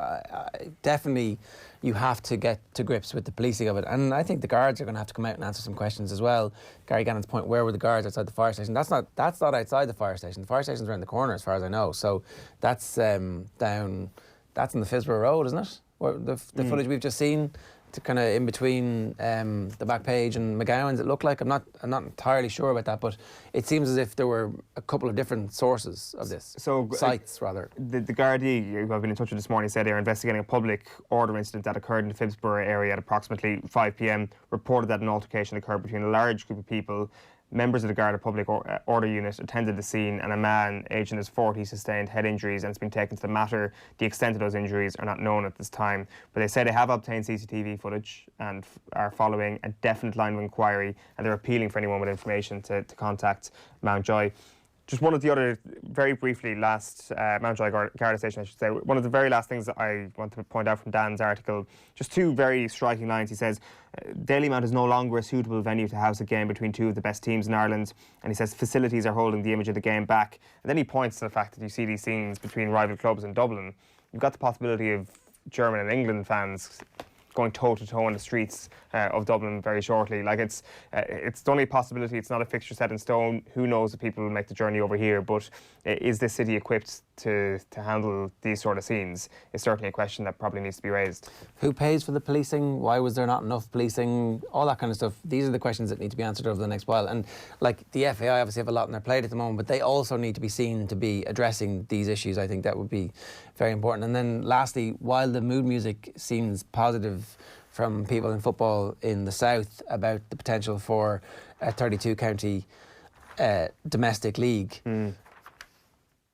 definitely you have to get to grips with the policing of it, and I think the guards are going to have to come out and answer some questions as well. Gary Gannon's point, where were the guards outside the fire station? That's not outside the fire station. The fire station's around the corner as far as I know, so that's that's in the Fisborough Road, isn't it? The footage we've just seen, to kind of in between the back page and McGowan's, it looked like. I'm not entirely sure about that, but it seems as if there were a couple of different sources of this. So sites rather. The Gardaí, who I've been in touch with this morning, said they are investigating a public order incident that occurred in the Phibsborough area at approximately 5 p.m. Reported that an altercation occurred between a large group of people. Members of the Garda Public Order Unit attended the scene, and a man aged in his 40s sustained head injuries and has been taken to the matter. The extent of those injuries are not known at this time, but they say they have obtained CCTV footage and are following a definite line of inquiry, and they're appealing for anyone with information to contact Mountjoy. Just one of the other, very briefly, Mountjoy Garda Station, I should say, one of the very last things that I want to point out from Dan's article, just two very striking lines. He says, Dalymount is no longer a suitable venue to house a game between two of the best teams in Ireland, and he says facilities are holding the image of the game back. And then he points to the fact that you see these scenes between rival clubs in Dublin. You've got the possibility of German and England fans going toe-to-toe on the streets of Dublin very shortly. Like it's only a possibility. It's not a fixture set in stone. Who knows if people will make the journey over here, but is this city equipped to handle these sort of scenes? Is certainly a question that probably needs to be raised. Who pays for the policing? Why was there not enough policing? All that kind of stuff. These are the questions that need to be answered over the next while. And like the FAI obviously have a lot on their plate at the moment, but they also need to be seen to be addressing these issues. I think that would be very important. And then lastly, while the mood music seems positive from people in football in the south about the potential for a 32-county domestic league,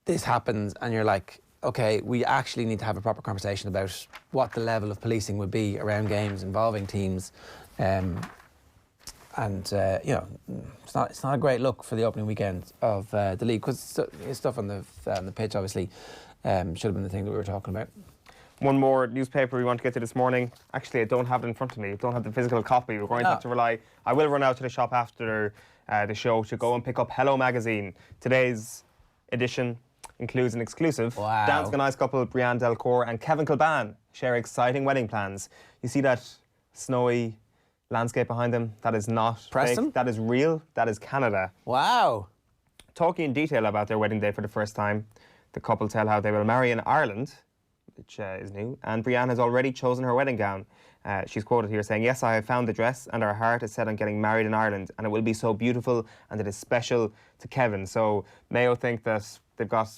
this happens and you're like, okay, we actually need to have a proper conversation about what the level of policing would be around games involving teams. You know, it's not a great look for the opening weekend of the league, because stuff on the pitch obviously should have been the thing that we were talking about. One more newspaper we want to get to this morning. Actually, I don't have it in front of me. I don't have the physical copy. We're going to have to rely. I will run out to the shop after the show to go and pick up Hello Magazine. Today's edition includes an exclusive. Wow. Dan's Ganai's couple, Brianne Delcourt and Kevin Kilban, share exciting wedding plans. You see that snowy landscape behind them? That is not Preston? fake. That is real. That is Canada. Wow. Talking in detail about their wedding day for the first time, the couple tell how they will marry in Ireland, which is new, and Brianne has already chosen her wedding gown. She's quoted here saying, "Yes, I have found the dress and our heart is set on getting married in Ireland, and it will be so beautiful and it is special to Kevin." So Mayo think that they've got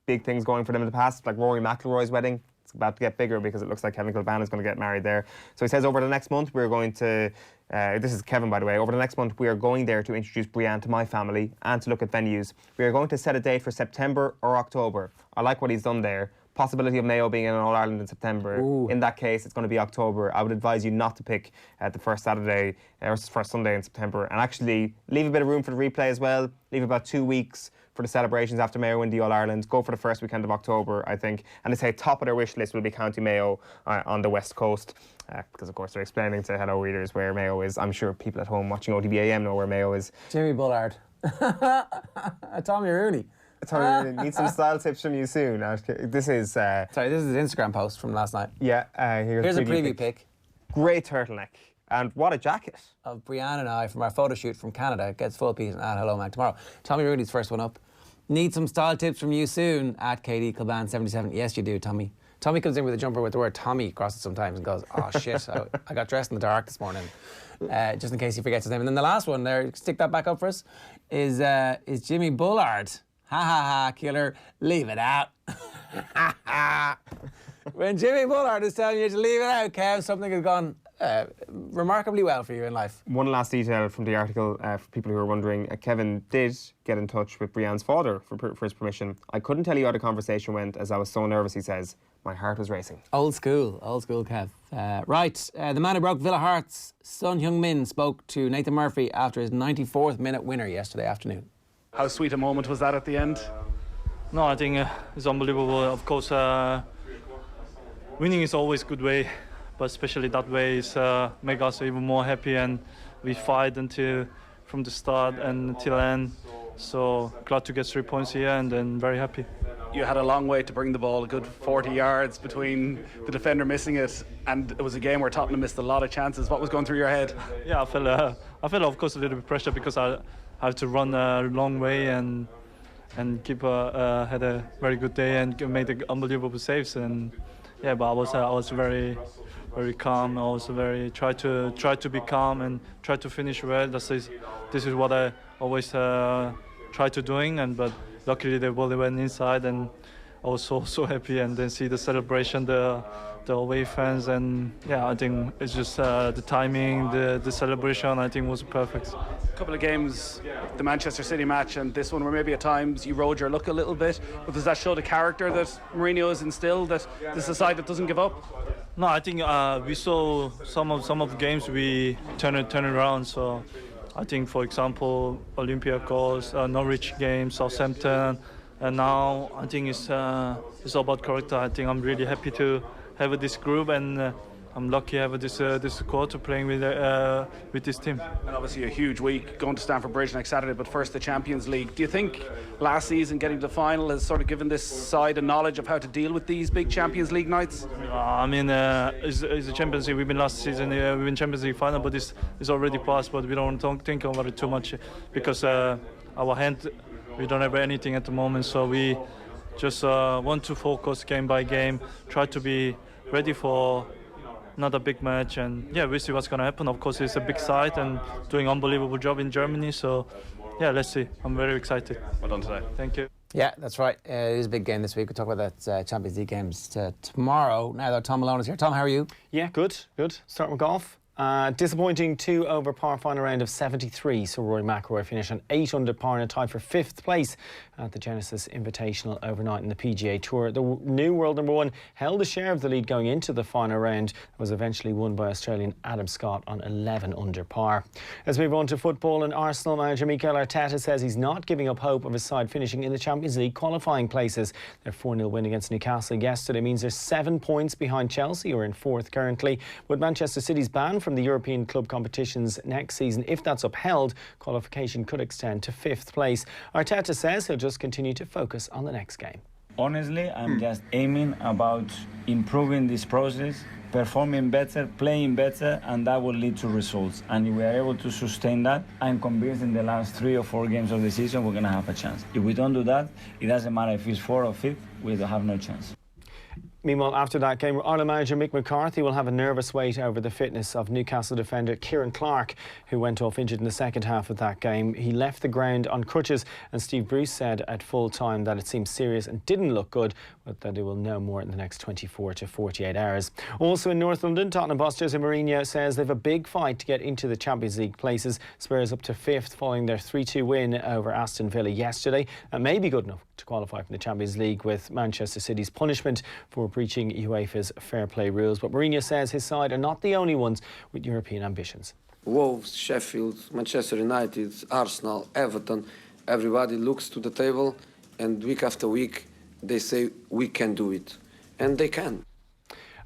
big things going for them in the past, like Rory McIlroy's wedding. It's about to get bigger because it looks like Kevin Kilban is going to get married there. So he says over the next month we're going to, this is Kevin by the way, over the next month we are going there to introduce Brianne to my family and to look at venues. We are going to set a date for September or October. I like what he's done there. Possibility of Mayo being in All-Ireland in September. Ooh. In that case, it's going to be October. I would advise you not to pick the first Saturday or first Sunday in September, and actually leave a bit of room for the replay as well. Leave about 2 weeks for the celebrations after Mayo win the All-Ireland. Go for the first weekend of October, I think. And they say top of their wish list will be County Mayo on the West Coast, because of course they're explaining to Hello readers where Mayo is. I'm sure people at home watching OTBAM know where Mayo is. Jimmy Bullard. Tommy Rooney. Sorry, need some style tips from you soon. This is... Sorry, this is an Instagram post from last night. Yeah, here's a preview pic. Great turtleneck. And what a jacket. Of Brianne and I from our photo shoot from Canada. Gets full piece at Hello Mag tomorrow. Tommy Rooney's first one up. Need some style tips from you soon at Katie Kilban 77. Yes, you do, Tommy. Tommy comes in with a jumper with the word Tommy across it sometimes and goes, oh shit, I got dressed in the dark this morning. Just in case he forgets his name. And then the last one there, stick that back up for us, is Jimmy Bullard. Ha ha ha, killer, leave it out. When Jimmy Bullard is telling you to leave it out, Kev, something has gone remarkably well for you in life. One last detail from the article for people who are wondering. Kevin did get in touch with Brianne's father for his permission. I couldn't tell you how the conversation went as I was so nervous, he says. My heart was racing. Old school, Kev. The man who broke Villa Heart's son Heung-min spoke to Nathan Murphy after his 94th minute winner yesterday afternoon. How sweet a moment was that at the end? No, I think it's unbelievable. Of course, winning is always a good way, but especially that way is make us even more happy, and we fight until from the start and until the end. So glad to get 3 points here, and then very happy. You had a long way to bring the ball, a good 40 yards between the defender missing it, and it was a game where Tottenham missed a lot of chances. What was going through your head? Yeah, I felt of course a little bit pressure because I had to run a long way and keeper had a very good day and made unbelievable saves. And yeah, but I was very calm. I was try to be calm and try to finish well. This is what I always try to doing. But luckily the ball went inside, and I was so happy. And then see the celebration, the away fans, and yeah, I think it's just the timing, the celebration. I think was perfect. A couple of games, the Manchester City match and this one, where maybe at times you rode your luck a little bit, but does that show the character that Mourinho has instilled, that this is a side that doesn't give up? No, I think we saw some of the games we turn it around. So I think, for example, Olympiacos, Norwich game, Southampton, and now I think it's all about character. I think I'm really happy to have this group, and I'm lucky to have this quarter playing with this team. And obviously a huge week going to Stamford Bridge next Saturday, but first the Champions League. Do you think last season getting to the final has sort of given this side a knowledge of how to deal with these big Champions League nights? I mean, it's the Champions League. We've been last season, we've been Champions League final, but it's already passed. But we don't think about it too much because our hand, we don't have anything at the moment. So we just want to focus game by game, try to be ready for another big match, and yeah, we'll see what's going to happen. Of course, it's a big side and doing an unbelievable job in Germany, so yeah, let's see. I'm very excited. Well done today. Thank you. Yeah, that's right. It is a big game this week. We'll talk about that Champions League games tomorrow. Now though, Tom Malone is here. Tom, how are you? Yeah, good. Starting with golf. Disappointing 2 over par final round of 73, so Rory McIlroy finished on 8 under par and a tie for 5th place at the Genesis Invitational overnight in the PGA Tour. The new world number 1 held a share of the lead going into the final round. It was eventually won by Australian Adam Scott on 11 under par. Let's move on to football, and Arsenal manager Mikel Arteta says he's not giving up hope of his side finishing in the Champions League qualifying places. Their 4-0 win against Newcastle yesterday means they're 7 points behind Chelsea, who are in 4th currently, with Manchester City's ban from the European club competitions next season. If that's upheld, qualification could extend to 5th place. Arteta says he'll just continue to focus on the next game. Honestly, I'm just aiming about improving this process, performing better, playing better, and that will lead to results. And if we are able to sustain that, I'm convinced in the last 3 or 4 games of the season we're going to have a chance. If we don't do that, it doesn't matter if it's 4th or 5th, we'll have no chance. Meanwhile, after that game, Ireland manager Mick McCarthy will have a nervous wait over the fitness of Newcastle defender Kieran Clark, who went off injured in the second half of that game. He left the ground on crutches, and Steve Bruce said at full time that it seemed serious and didn't look good, but that he will know more in the next 24 to 48 hours. Also in North London, Tottenham boss Jose Mourinho says they've a big fight to get into the Champions League places. Spurs up to 5th following their 3-2 win over Aston Villa yesterday. That may be good enough to qualify for the Champions League, with Manchester City's punishment for breaching UEFA's fair play rules. But Mourinho says his side are not the only ones with European ambitions. Wolves, Sheffield, Manchester United, Arsenal, Everton, everybody looks to the table, and week after week they say we can do it, and they can.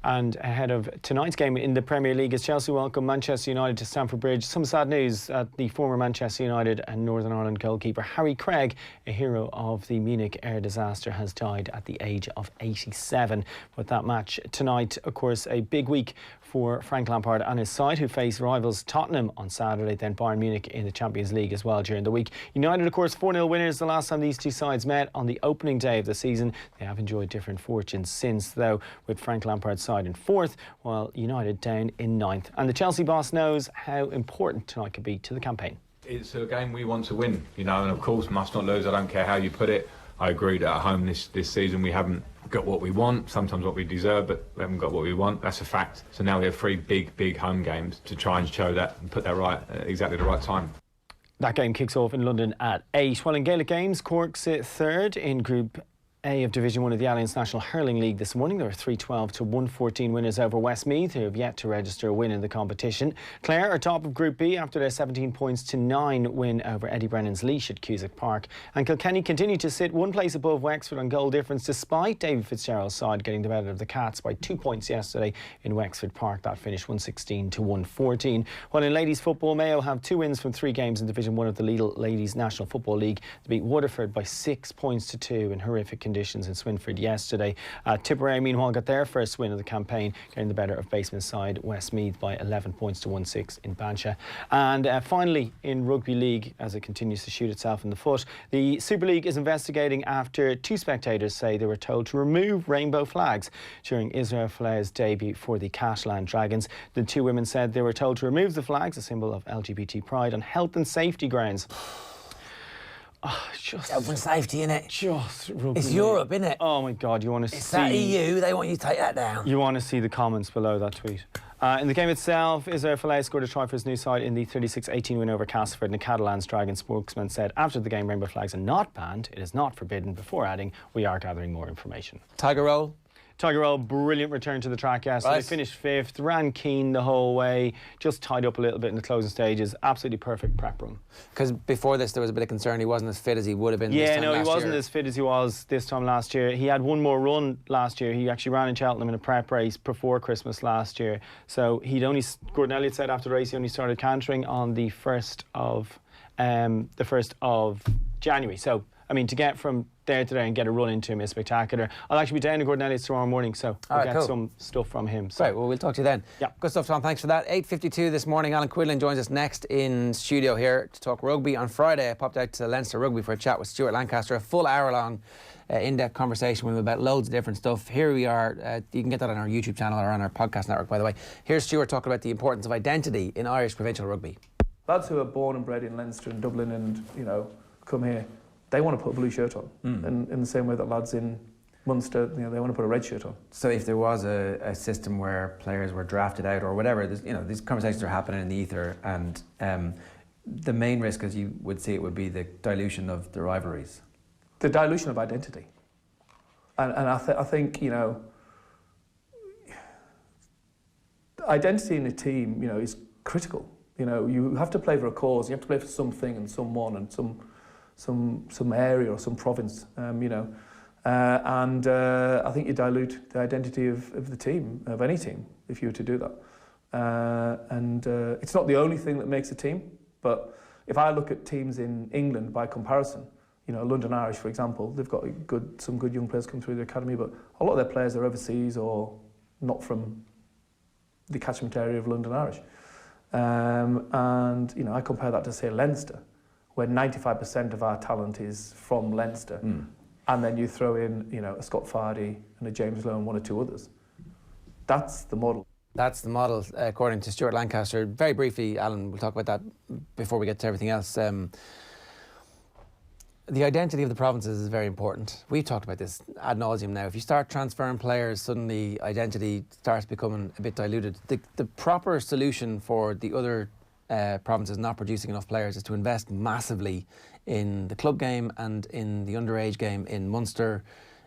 And ahead of tonight's game in the Premier League, as Chelsea welcome Manchester United to Stamford Bridge, some sad news at the former Manchester United and Northern Ireland goalkeeper Harry Craig, a hero of the Munich air disaster, has died at the age of 87. But that match tonight, of course, a big week for Frank Lampard and his side, who face rivals Tottenham on Saturday, then Bayern Munich in the Champions League as well during the week. United, of course, 4-0 winners the last time these two sides met on the opening day of the season. They have enjoyed different fortunes since, though, with Frank Lampard's side in 4th, while United down in 9th. And the Chelsea boss knows how important tonight could be to the campaign. It's a game we want to win, and of course must not lose. I don't care how you put it. I agree that at home this season we haven't got what we want, sometimes what we deserve, but we haven't got what we want. That's a fact. So now we have 3 big home games to try and show that and put that right at exactly the right time. That game kicks off in London at 8. Well, in Gaelic games, Cork sit third in Group A of Division 1 of the Alliance National Hurling League this morning. There were 3-12 to 1-14 winners over Westmeath, who have yet to register a win in the competition. Clare are top of Group B after their 17 points to 9 win over Eddie Brennan's Laois at Cusack Park. And Kilkenny continue to sit 1 place above Wexford on goal difference, despite David Fitzgerald's side getting the better of the Cats by 2 points yesterday in Wexford Park. That finished 116 to 114. While in ladies football, Mayo have 2 wins from 3 games in Division 1 of the Lidl Ladies National Football League to beat Waterford by 6 points to 2 in horrific conditions in Swinford yesterday. Tipperary, meanwhile, got their first win of the campaign, getting the better of basement side Westmeath by 11 points to 1-6 in Bancha. And finally, in Rugby League, as it continues to shoot itself in the foot, the Super League is investigating after 2 spectators say they were told to remove rainbow flags during Israel Folai's debut for the Catalan Dragons. The 2 women said they were told to remove the flags, a symbol of LGBT pride, on health and safety grounds. Oh, just health and safety, innit? Just rugby. It's Europe, innit? Oh my God, you want to see... It's that EU, they want you to take that down. You want to see the comments below that tweet. In the game itself, Israel Folai scored a try for his new side in the 36-18 win over Castleford, and the Catalan Dragons spokesman said after the game rainbow flags are not banned, it is not forbidden, before adding, we are gathering more information. Tiger roll? Tiger Roll, brilliant return to the track yesterday. Right. Finished 5th, ran keen the whole way, just tied up a little bit in the closing stages. Absolutely perfect prep run. Because before this, there was a bit of concern he wasn't as fit as he would have been this time last year. Yeah, no, he wasn't as fit as he was this time last year. He had one more run last year. He actually ran in Cheltenham in a prep race before Christmas last year. So Gordon Elliott said after the race he only started cantering on the 1st of January. So, I mean, to get from there to there and get a run into him is spectacular. I'll actually be down to Gordon Elliott's tomorrow morning, so we'll get some stuff from him. So. Right, well, we'll talk to you then. Yeah. Good stuff, Tom. Thanks for that. 8:52 this morning. Alan Quinlan joins us next in studio here to talk rugby. On Friday, I popped out to Leinster Rugby for a chat with Stuart Lancaster, a full hour-long in-depth conversation with him about loads of different stuff. Here we are. You can get that on our YouTube channel or on our podcast network, by the way. Here's Stuart talking about the importance of identity in Irish provincial rugby. Lads who are born and bred in Leinster and Dublin and, you know, come here, they want to put a blue shirt on, in the same way that lads in Munster, you know, they want to put a red shirt on. So if there was a system where players were drafted out or whatever, you know, these conversations are happening in the ether, and the main risk, as you would see it, would be the dilution of the rivalries. The dilution of identity. And I think, you know, identity in a team, you know, is critical. You know, you have to play for a cause, you have to play for something and someone and some area or some province, you know. I think you dilute the identity of the team, of any team, if you were to do that. It's not the only thing that makes a team, but if I look at teams in England by comparison, you know, London Irish, for example, they've got some good young players come through the academy, but a lot of their players are overseas or not from the catchment area of London Irish. And, you know, I compare that to, say, Leinster, where 95% of our talent is from Leinster. And then you throw in, you know, a Scott Fardy and a James Lowe and 1 or 2 others. That's the model. That's the model, according to Stuart Lancaster. Very briefly, Alan, we'll talk about that before we get to everything else. The identity of the provinces is very important. We've talked about this ad nauseum now. If you start transferring players, suddenly identity starts becoming a bit diluted. The proper solution for the other provinces not producing enough players is to invest massively in the club game and in the underage game in Munster,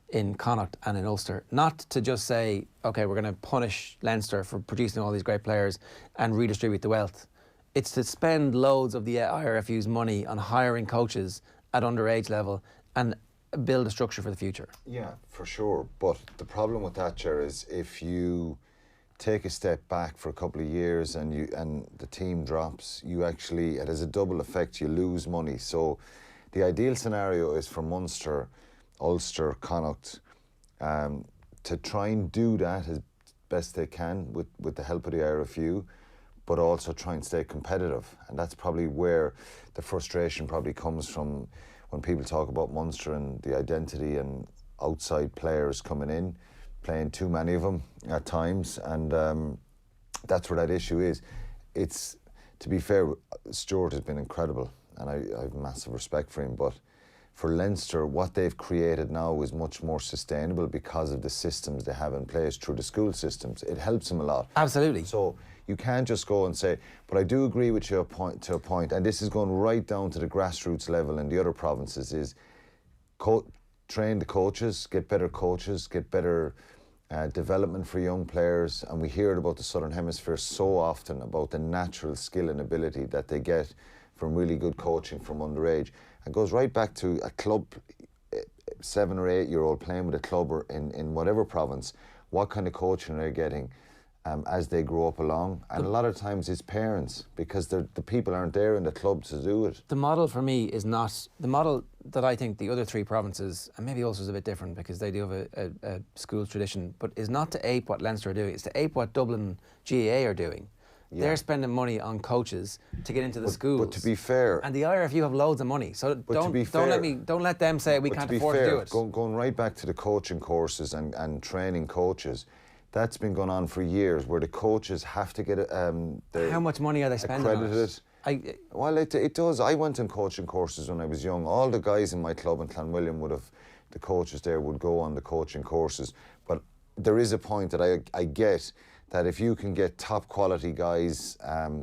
in Connacht and in Ulster. Not to just say, OK, we're going to punish Leinster for producing all these great players and redistribute the wealth. It's to spend loads of the IRFU's money on hiring coaches at underage level and build a structure for the future. Yeah, for sure. But the problem with that, Ger, is if you take a step back for a couple of years and the team drops, it has a double effect. You lose money. So the ideal scenario is for Munster, Ulster, Connacht to try and do that as best they can with the help of the IRFU, but also try and stay competitive. And that's probably where the frustration probably comes from when people talk about Munster and the identity and outside players coming in, playing too many of them at times. And that's where that issue is. To be fair, Stuart has been incredible and I have massive respect for him, but for Leinster, what they've created now is much more sustainable because of the systems they have in place through the school systems. It helps them a lot. Absolutely. So you can't just go and say, but I do agree with you to a point, and this is going right down to the grassroots level in the other provinces, is train the coaches, get better development for young players. And we hear it about the Southern Hemisphere so often, about the natural skill and ability that they get from really good coaching from underage. It goes right back to a club, 7 or 8 year old playing with a club or in whatever province. What kind of coaching are they getting as they grow up along? And a lot of times it's parents, because the people aren't there in the club to do it. The model for me is not the model that I think the other 3 provinces, and maybe Ulster is a bit different because they do have a school tradition, but is not to ape what Leinster are doing. It's to ape what Dublin GAA are doing. Yeah. They're spending money on coaches to get into the schools. But to be fair, and the IRFU have loads of money, so don't let them say we can't afford to do it. Going right back to the coaching courses and training coaches, that's been going on for years, where the coaches have to get how much money are they spending accredited? Well, it does. I went on coaching courses when I was young. All the guys in my club in Clonwilliam the coaches there would go on the coaching courses. But there is a point that I get, that if you can get top quality guys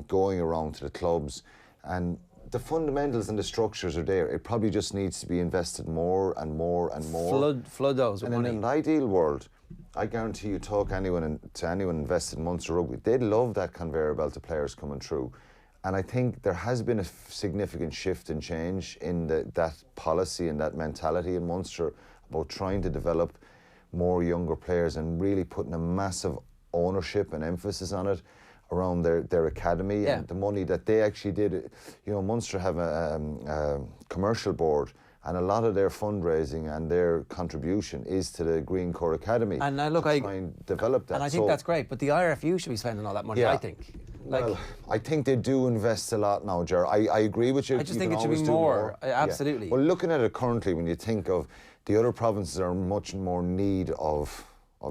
going around to the clubs, and the fundamentals and the structures are there, it probably just needs to be invested more and more and more. Flood those with money. In an ideal world, I guarantee you talk to anyone invested in Munster Rugby, they'd love that conveyor belt of players coming through. And I think there has been a significant shift and change in that policy and that mentality in Munster about trying to develop more younger players and really putting a massive ownership and emphasis on it around their academy and the money that they actually did. You know, Munster have a commercial board, and a lot of their fundraising and their contribution is to the Green Core Academy. And I try and develop that. And I think that's great, but the IRFU should be spending all that money, I think. Well, I think they do invest a lot now, Ger. I agree with you. I just think it should be more. Absolutely. Well, looking at it currently, when you think of the other provinces are much more need of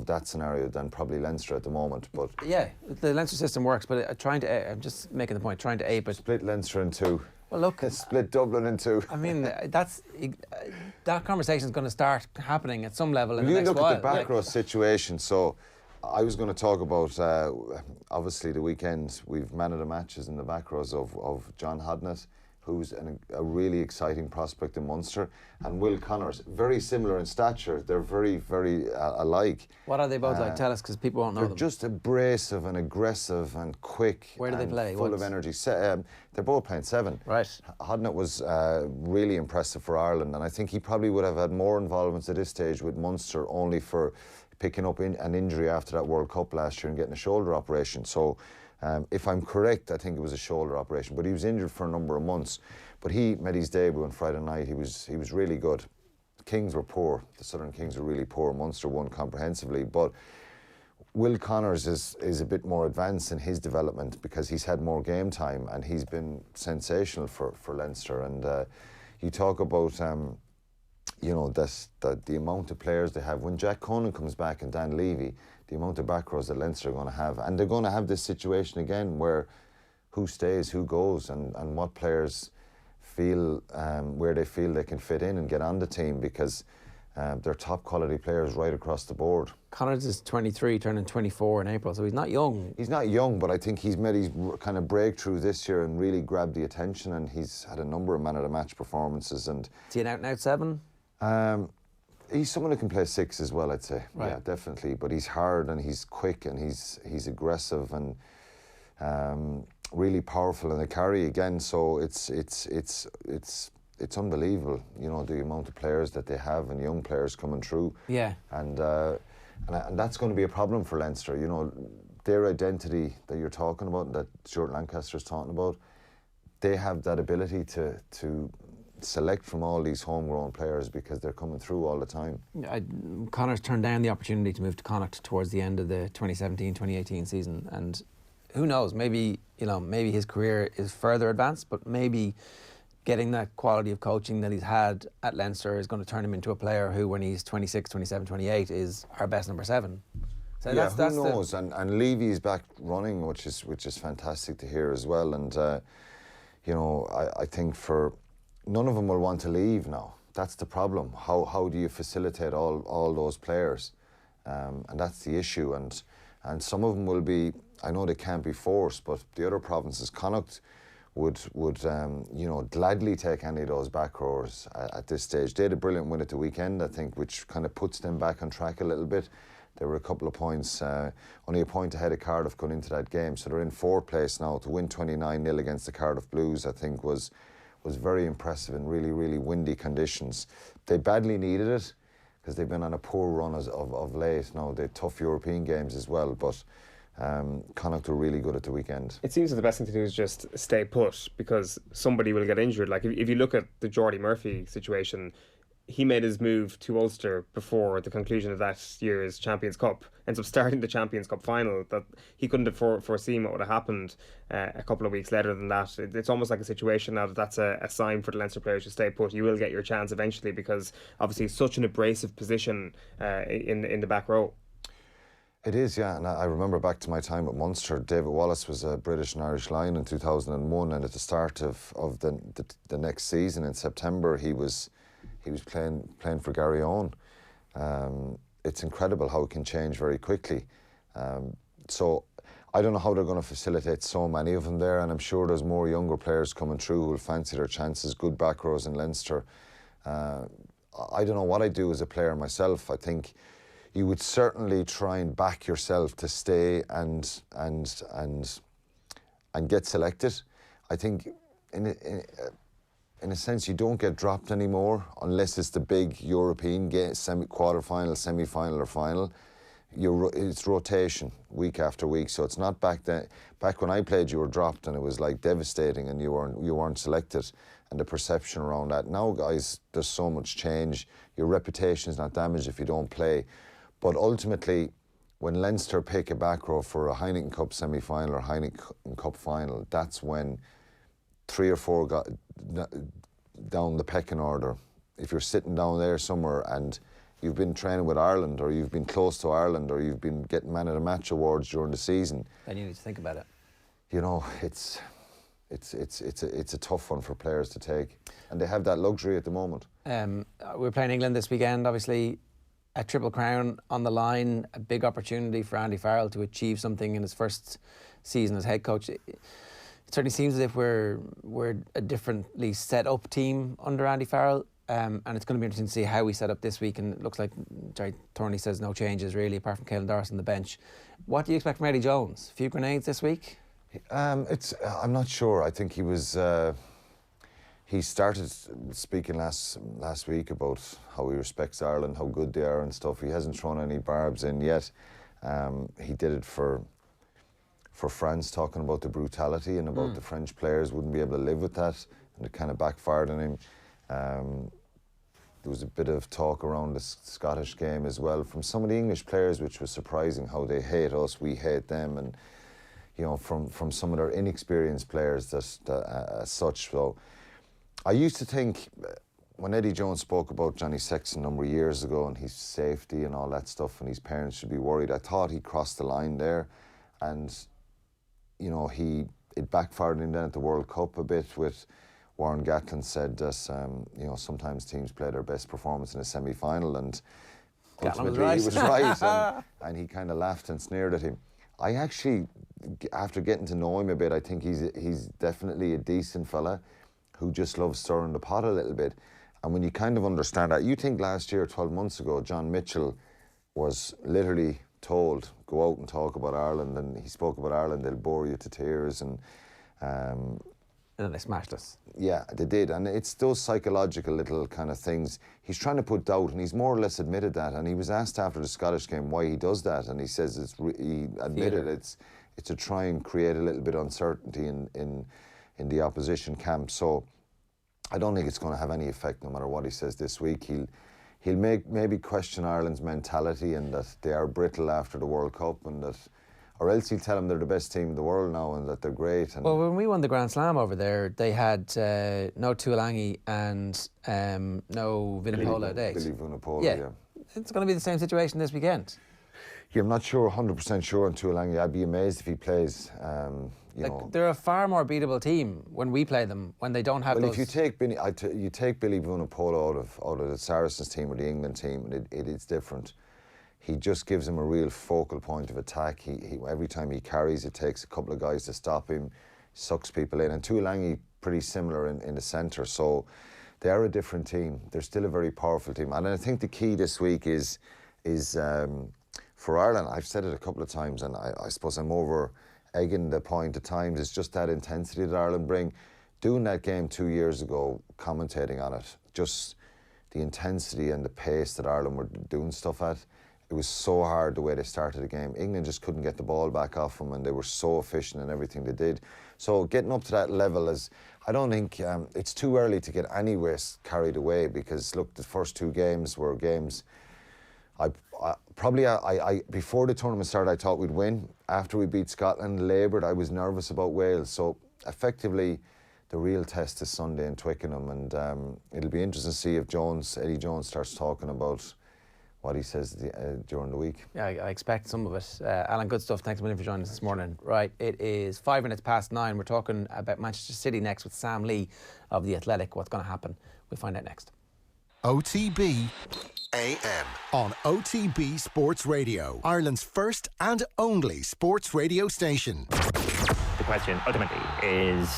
that scenario than probably Leinster at the moment. But yeah, the Leinster system works, but I'm just making the point, trying to ape it. Split Leinster in 2. Well, look, split Dublin in 2. I mean, that conversation is going to start happening at some level in the next while. You look at the back row situation. So I was going to talk about obviously the weekend. We've man of the matches in the back rows of John Hodnett, who's a really exciting prospect in Munster, and Will Connors, very similar in stature. They're very, very alike. What are they both like? Tell us, because people won't know them. They're just abrasive and aggressive and quick. Where do they play? Full of energy. They're both playing 7. Right. Hodnett was really impressive for Ireland, and I think he probably would have had more involvement at this stage with Munster, only for picking up an injury after that World Cup last year and getting a shoulder operation. So if I'm correct, I think it was a shoulder operation, but he was injured for a number of months. But he made his debut on Friday night. He was really good. The Kings were poor. The Southern Kings were really poor. Munster won comprehensively. But Will Connors is a bit more advanced in his development because he's had more game time, and he's been sensational for Leinster. And you talk about you know, that the amount of players they have. When Jack Conan comes back and Dan Levy, the amount of back rows that Leinster are going to have, and they're going to have this situation again where who stays, who goes, and what players feel where they feel they can fit in and get on the team, because they're top quality players right across the board. Connors is 23, turning 24 in April, so he's not young. He's not young, but I think he's made his kind of breakthrough this year and really grabbed the attention, and he's had a number of man-of-the-match performances. And is he an out-and-out 7? He's someone who can play 6 as well, I'd say. Right. Yeah, definitely. But he's hard and he's quick and he's aggressive and really powerful in the carry again. So it's unbelievable, you know, the amount of players that they have and young players coming through. Yeah. And that's going to be a problem for Leinster. You know, their identity that you're talking about, that Stuart Lancaster's talking about, they have that ability to select from all these homegrown players because they're coming through all the time. Connors turned down the opportunity to move to Connacht towards the end of the 2017-2018 season, and who knows, maybe his career is further advanced, but maybe getting that quality of coaching that he's had at Leinster is going to turn him into a player who, when he's 26, 27, 28, is our best number 7. So yeah, who knows? And Levy's back running, which is fantastic to hear as well. And you know, I think for none of them will want to leave now. that's the problem. How do you facilitate all those players? And that's the issue. And some of them will be, I know they can't be forced, but the other provinces, Connacht would gladly take any of those back rowers at this stage. They had a brilliant win at the weekend, I think, which kind of puts them back on track a little bit. There were a couple of points, only a point ahead of Cardiff going into that game, so they're in fourth place now. To win 29-0 against the Cardiff Blues, I think was very impressive in really, really windy conditions. They badly needed it because they've been on a poor run of late. Now, they had tough European games as well, but Connacht were really good at the weekend. It seems that the best thing to do is just stay put, because somebody will get injured. Like, if you look at the Jordy Murphy situation, he made his move to Ulster before the conclusion of that year's Champions Cup, ends up starting the Champions Cup final. That he couldn't have foreseen what would have happened a couple of weeks later than that. It's almost like a situation now that's a sign for the Leinster players to stay put. You will get your chance eventually, because obviously it's such an abrasive position in the back row. It is, yeah, and I remember back to my time at Munster. David Wallace was a British and Irish line in 2001, and at the start of the next season in September, he was playing for Gary Eoin. It's incredible how it can change very quickly. So I don't know how they're going to facilitate so many of them there, and I'm sure there's more younger players coming through who will fancy their chances, good back rows in Leinster. I don't know what I'd do as a player myself. I think you would certainly try and back yourself to stay and get selected. I think in a sense, you don't get dropped anymore unless it's the big European game, quarter-final, semi-final or final. It's rotation week after week, so it's not back then. Back when I played, you were dropped and it was like devastating, and you weren't selected, and the perception around that. Now, guys, there's so much change. Your reputation is not damaged if you don't play. But ultimately, when Leinster pick a back row for a Heineken Cup semi-final or Heineken Cup final, that's when 3 or 4 got down the pecking order. If you're sitting down there somewhere and you've been training with Ireland, or you've been close to Ireland, or you've been getting man of the match awards during the season, then you need to think about it. You know, it's a tough one for players to take, and they have that luxury at the moment. We're playing England this weekend, obviously. A Triple Crown on the line, a big opportunity for Andy Farrell to achieve something in his first season as head coach. It certainly seems as if we're a differently set up team under Andy Farrell, and it's going to be interesting to see how we set up this week. And it looks like Jerry Thornley says no changes really, apart from Caelan Darcy on the bench. What do you expect from Eddie Jones? A few grenades this week? I'm not sure. I think he was. He started speaking last week about how he respects Ireland, how good they are and stuff. He hasn't thrown any barbs in yet. He did it for France, talking about the brutality and about the French players wouldn't be able to live with that, and it kind of backfired on him. There was a bit of talk around the Scottish game as well from some of the English players, which was surprising, how they hate us, we hate them, and you know, from some of their inexperienced players that as such. So I used to think, when Eddie Jones spoke about Johnny Sexton a number of years ago and his safety and all that stuff, and his parents should be worried, I thought he crossed the line there, and you know, it backfired him then at the World Cup a bit. With Warren Gatland said that you know, sometimes teams play their best performance in a semi-final, and ultimately he was right, and he kind of laughed and sneered at him. I actually, after getting to know him a bit, I think he's definitely a decent fella who just loves stirring the pot a little bit. And when you kind of understand that, you think last year, 12 months ago, John Mitchell was literally told, go out and talk about Ireland, and he spoke about Ireland, they'll bore you to tears, and then they smashed us. Yeah, they did, and it's those psychological little kind of things. He's trying to put doubt, and he's more or less admitted that, and he was asked after the Scottish game why he does that, and he says he admitted it's to try and create a little bit of uncertainty in the opposition camp. So I don't think it's going to have any effect no matter what he says this week. He'll maybe question Ireland's mentality and that they are brittle after the World Cup, and that, or else he'll tell them they're the best team in the world now and that they're great. And well, when we won the Grand Slam over there, they had no Tuolangi and no Vunipola days. Billy Vunipola, yeah. It's going to be the same situation this weekend. I'm not sure, 100% sure on Tuolangi. I'd be amazed if he plays. You know, they're a far more beatable team when we play them, when they don't have well, those... if you take you take Billy Vunipola out of the Saracens team or the England team, it's different. He just gives him a real focal point of attack. He every time he carries, it takes a couple of guys to stop him, sucks people in. And Tuolangi, pretty similar in the centre. So they are a different team. They're still a very powerful team. And I think the key this week is for Ireland, I've said it a couple of times, and I suppose I'm over egging the point at times, it's just that intensity that Ireland bring. Doing that game 2 years ago, commentating on it, just the intensity and the pace that Ireland were doing stuff at, it was so hard the way they started the game. England just couldn't get the ball back off them, and they were so efficient in everything they did. So getting up to that level is, I don't think, it's too early to get anywhere carried away, because look, the first 2 games were games I before the tournament started, I thought we'd win. After we beat Scotland, laboured, I was nervous about Wales. So effectively, the real test is Sunday in Twickenham, and it'll be interesting to see if Eddie Jones starts talking about what he says during the week. Yeah, I expect some of it. Alan, good stuff. Thanks a million for joining us this morning. Right, it is 5 minutes past 9. We're talking about Manchester City next with Sam Lee of The Athletic. What's going to happen? We'll find out next. OTB AM on OTB Sports Radio, Ireland's first and only sports radio station. The question ultimately is,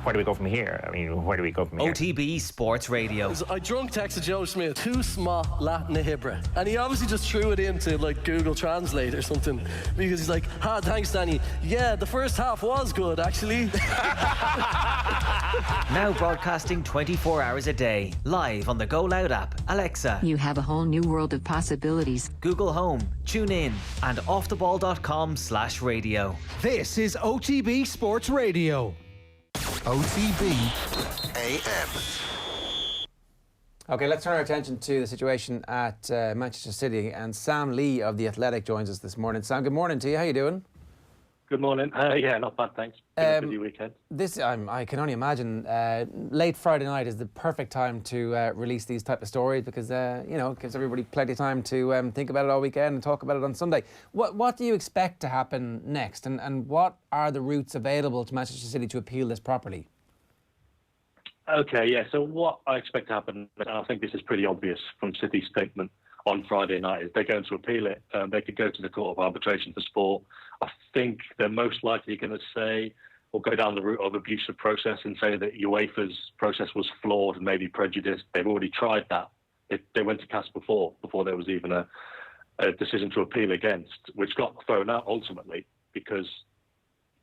where do we go from here? I mean, where do we go from here? OTB Sports Radio. I drunk texted Joe Smith, "Too small Latin Hebrew," and he obviously just threw it into Google Translate or something, because he's like, thanks Danny. Yeah, the first half was good actually. Now broadcasting 24 hours a day, live on the Go Loud app, Alexa. You have a whole new world of possibilities. Google Home, tune in, and offtheball.com/radio. This is OTB Sports Radio. OTB AM. Okay, let's turn our attention to the situation at Manchester City, and Sam Lee of The Athletic joins us this morning. Sam, good morning to you. How you doing? Good morning. Yeah, not bad, thanks. Been a busy weekend. I can only imagine late Friday night is the perfect time to release these type of stories, because it gives everybody plenty of time to think about it all weekend and talk about it on Sunday. What do you expect to happen next, and what are the routes available to Manchester City to appeal this properly? Okay, yeah. So what I expect to happen, and I think this is pretty obvious from City's statement on Friday night, is they're going to appeal it. They could go to the Court of Arbitration for Sport. I think they're most likely going to say, or go down the route of abuse of process and say that UEFA's process was flawed and maybe prejudiced. They've already tried that. They went to CAS before there was even a decision to appeal against, which got thrown out ultimately because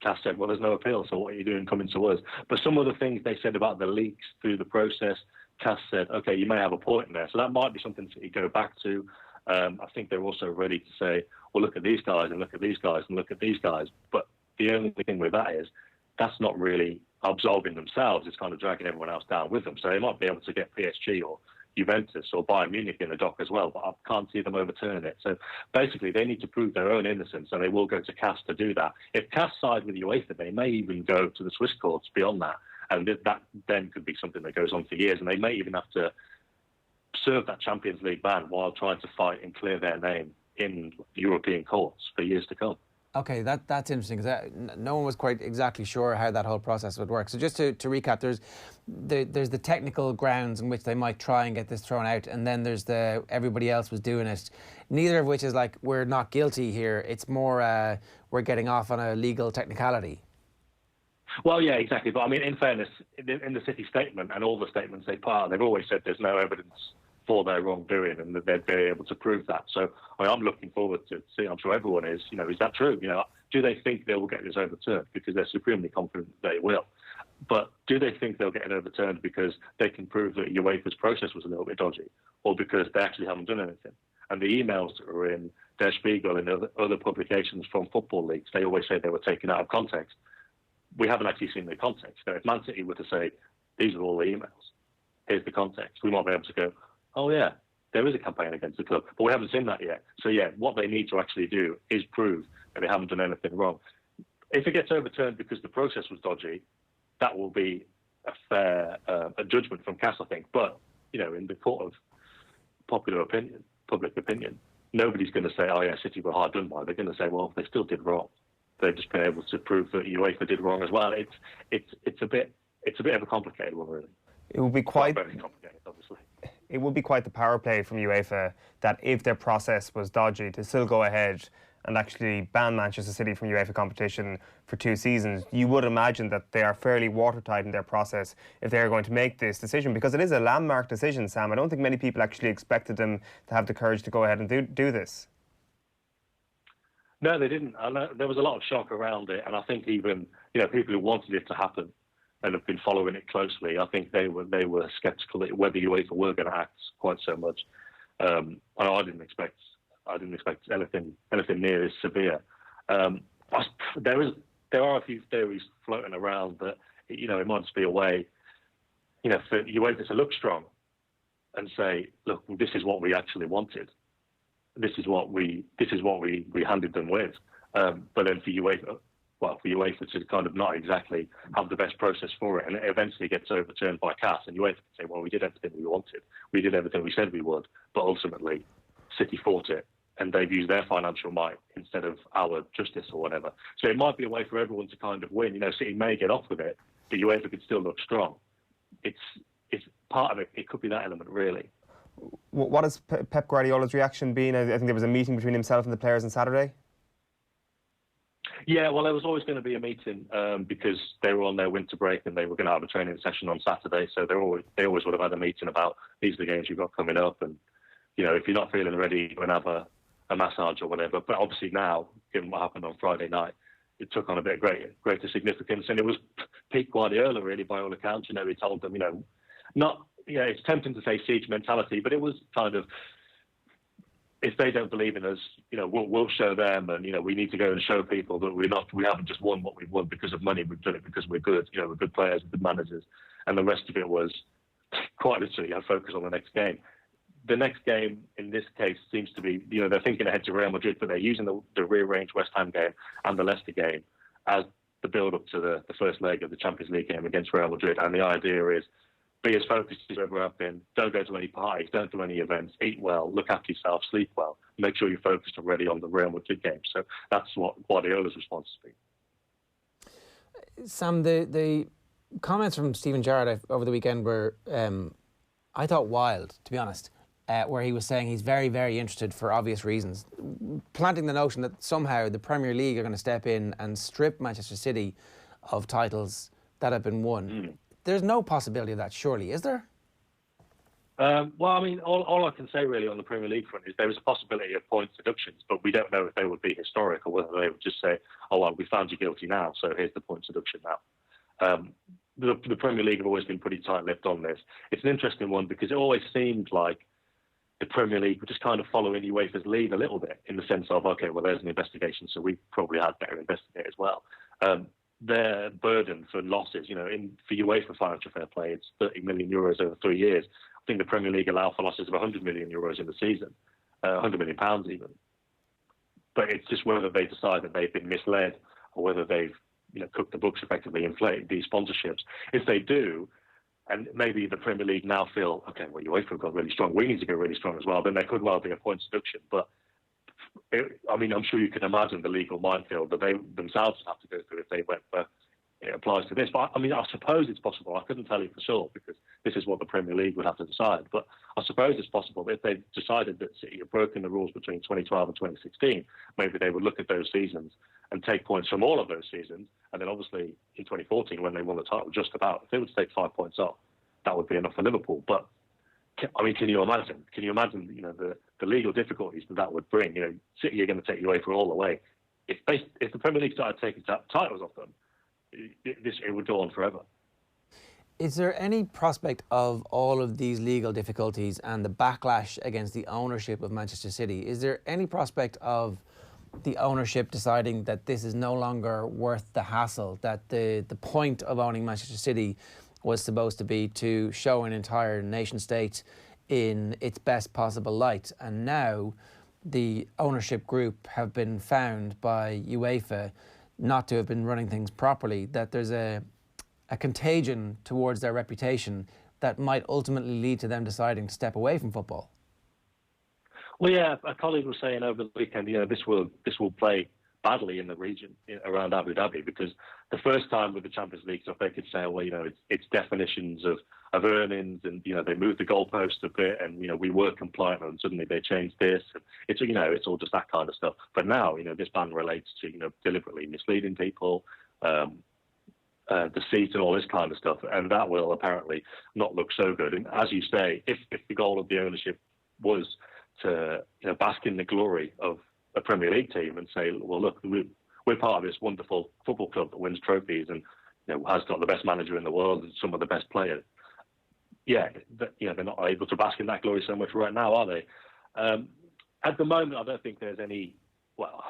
CAS said, well, there's no appeal, so what are you doing coming to us? But some of the things they said about the leaks through the process, CAS said, okay, you may have a point in there. So that might be something that you go back to. I think they're also ready to say, well, look at these guys and look at these guys and look at these guys. But the only thing with that is that's not really absolving themselves. It's kind of dragging everyone else down with them. So they might be able to get PSG or Juventus or Bayern Munich in the dock as well, but I can't see them overturning it. So basically, they need to prove their own innocence, and they will go to CAS to do that. If CAS side with UEFA, they may even go to the Swiss courts beyond that, and that then could be something that goes on for years, and they may even have to serve that Champions League ban while trying to fight and clear their name in European courts for years to come. Okay, that's interesting, because no one was quite exactly sure how that whole process would work. So just to recap, there's the technical grounds in which they might try and get this thrown out, and then there's everybody else was doing it, neither of which is like, we're not guilty here. It's more we're getting off on a legal technicality. Well, yeah, exactly. But I mean, in fairness, in the City statement and all the statements they put out, they've always said there's no evidence for their wrongdoing and that they'd be able to prove that. So I'm looking forward to see, I'm sure everyone is, is that true? Do they think they will get this overturned? Because they're supremely confident they will. But do they think they'll get it overturned because they can prove that UEFA's process was a little bit dodgy, or because they actually haven't done anything? And the emails that are in Der Spiegel and other publications from football leagues, they always say they were taken out of context. We haven't actually seen the context. So if Man City were to say, these are all the emails, here's the context, we might be able to go, oh yeah, there is a campaign against the club, but we haven't seen that yet. So yeah, what they need to actually do is prove that they haven't done anything wrong. If it gets overturned because the process was dodgy, that will be a fair a judgment from CAS, I think. But, in the court of public opinion, nobody's going to say, oh yeah, City were hard done by. They're going to say, well, they still did wrong. They've just been able to prove that UEFA did wrong as well. It's a bit of a complicated one, really. It would be quite very complicated, obviously. It would be quite the power play from UEFA that if their process was dodgy, to still go ahead and actually ban Manchester City from UEFA competition for 2 seasons. You would imagine that they are fairly watertight in their process if they're going to make this decision, because it is a landmark decision, Sam. I don't think many people actually expected them to have the courage to go ahead and do this. No, they didn't. There was a lot of shock around it, and I think even people who wanted it to happen and have been following it closely, I think they were sceptical whether UEFA were going to act quite so much. I didn't expect anything near as severe. There are a few theories floating around that it might just be a way for UEFA to look strong and say, look, this is what we actually wanted. This is what we handed them with. But then for UEFA to kind of not exactly have the best process for it, and it eventually gets overturned by CAS, and UEFA can say, well, we did everything we wanted. We did everything we said we would, but ultimately City fought it, and they've used their financial might instead of our justice or whatever. So it might be a way for everyone to kind of win. City may get off with it, but UEFA could still look strong. It's part of it. It could be that element, really. What has Pep Guardiola's reaction been? I think there was a meeting between himself and the players on Saturday. Yeah, well, there was always going to be a meeting because they were on their winter break and they were going to have a training session on Saturday. So they always would have had a meeting about these are the games you've got coming up, and if you're not feeling ready, you can have a massage or whatever. But obviously now, given what happened on Friday night, it took on a bit of greater significance, and it was peak Guardiola really by all accounts. He told them, it's tempting to say siege mentality, but it was kind of, if they don't believe in us, we'll show them, and we need to go and show people that we haven't just won what we've won because of money. We've done it because we're good. We're good players, good managers, and the rest of it was quite literally focus on the next game. The next game in this case seems to be, they're thinking ahead to Real Madrid, but they're using the rearranged West Ham game and the Leicester game as the build-up to the first leg of the Champions League game against Real Madrid. And the idea is, be as focused as you ever have been. Don't go to any parties. Don't do any events. Eat well. Look after yourself. Sleep well. Make sure you're focused and ready on the Real Madrid game. So that's what Guardiola's response has been. Sam, the comments from Stephen Gerrard over the weekend were, I thought, wild, to be honest, where he was saying he's very, very interested for obvious reasons, planting the notion that somehow the Premier League are going to step in and strip Manchester City of titles that have been won. There's no possibility of that, surely, is there? Well, I mean, all I can say really on the Premier League front is there is a possibility of points deductions, but we don't know if they would be historic or whether they would just say, oh, well, we found you guilty now, so here's the points deduction now. The Premier League have always been pretty tight-lipped on this. It's an interesting one because it always seemed like the Premier League were just kind of following UEFA's lead a little bit in the sense of, okay, well, there's an investigation, so we probably had better investigate as well. Their burden for losses, for UEFA financial fair play, it's 30 million euros over 3 years. I think the Premier League allow for losses of 100 million euros in the season, 100 million pounds even. But it's just whether they decide that they've been misled or whether they've, cooked the books effectively, inflated these sponsorships. If they do, and maybe the Premier League now feel, okay, well, UEFA have got really strong, we need to go really strong as well, then there could well be a points deduction. But I'm sure you can imagine the legal minefield that they themselves have to go through if they went where it applies to this. But I suppose it's possible. I couldn't tell you for sure because this is what the Premier League would have to decide. But I suppose it's possible if they decided that City had broken the rules between 2012 and 2016, maybe they would look at those seasons and take points from all of those seasons. And then obviously in 2014, when they won the title, just about, if they were to take 5 points off, that would be enough for Liverpool. But can you imagine? Can you imagine, the legal difficulties that would bring? City are going to take UEFA all the way. If the Premier League started taking titles off them, it would go on forever. Is there any prospect of all of these legal difficulties and the backlash against the ownership of Manchester City? Is there any prospect of the ownership deciding that this is no longer worth the hassle, that the point of owning Manchester City was supposed to be to show an entire nation state in its best possible light, and now the ownership group have been found by UEFA not to have been running things properly, that there's a contagion towards their reputation that might ultimately lead to them deciding to step away from football? Well, yeah, a colleague was saying over the weekend, this will play badly in the region around Abu Dhabi, because the first time with the Champions League stuff, they could say, well, it's definitions of earnings, and they moved the goalpost a bit, and we were compliant, and suddenly they changed this. And it's all just that kind of stuff. But now, this ban relates to deliberately misleading people, deceit and all this kind of stuff, and that will apparently not look so good. And as you say, if the goal of the ownership was to bask in the glory of a Premier League team and say, well, look, we're part of this wonderful football club that wins trophies and has got the best manager in the world and some of the best players. They're not able to bask in that glory so much right now, are they? At the moment, I don't think there's any. Well,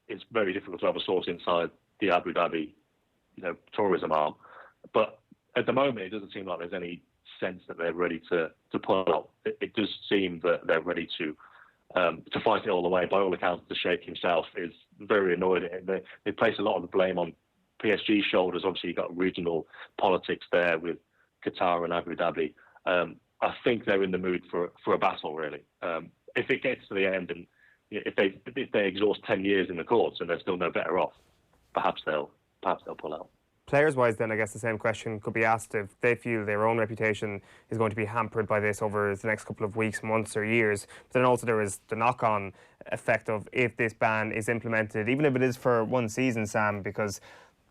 it's very difficult to have a source inside the Abu Dhabi, tourism arm, but at the moment, it doesn't seem like there's any sense that they're ready to pull out. It does seem that they're ready to fight it all the way. By all accounts, the Sheikh himself is very annoyed at it. They place a lot of the blame on PSG's shoulders. Obviously, you've got regional politics there with Qatar and Abu Dhabi. I think they're in the mood for a battle, really. If it gets to the end and if they exhaust 10 years in the courts and they're still no better off, perhaps they'll pull out. Players-wise, then, I guess the same question could be asked if they feel their own reputation is going to be hampered by this over the next couple of weeks, months or years. But then also there is the knock-on effect of if this ban is implemented, even if it is for one season, Sam, because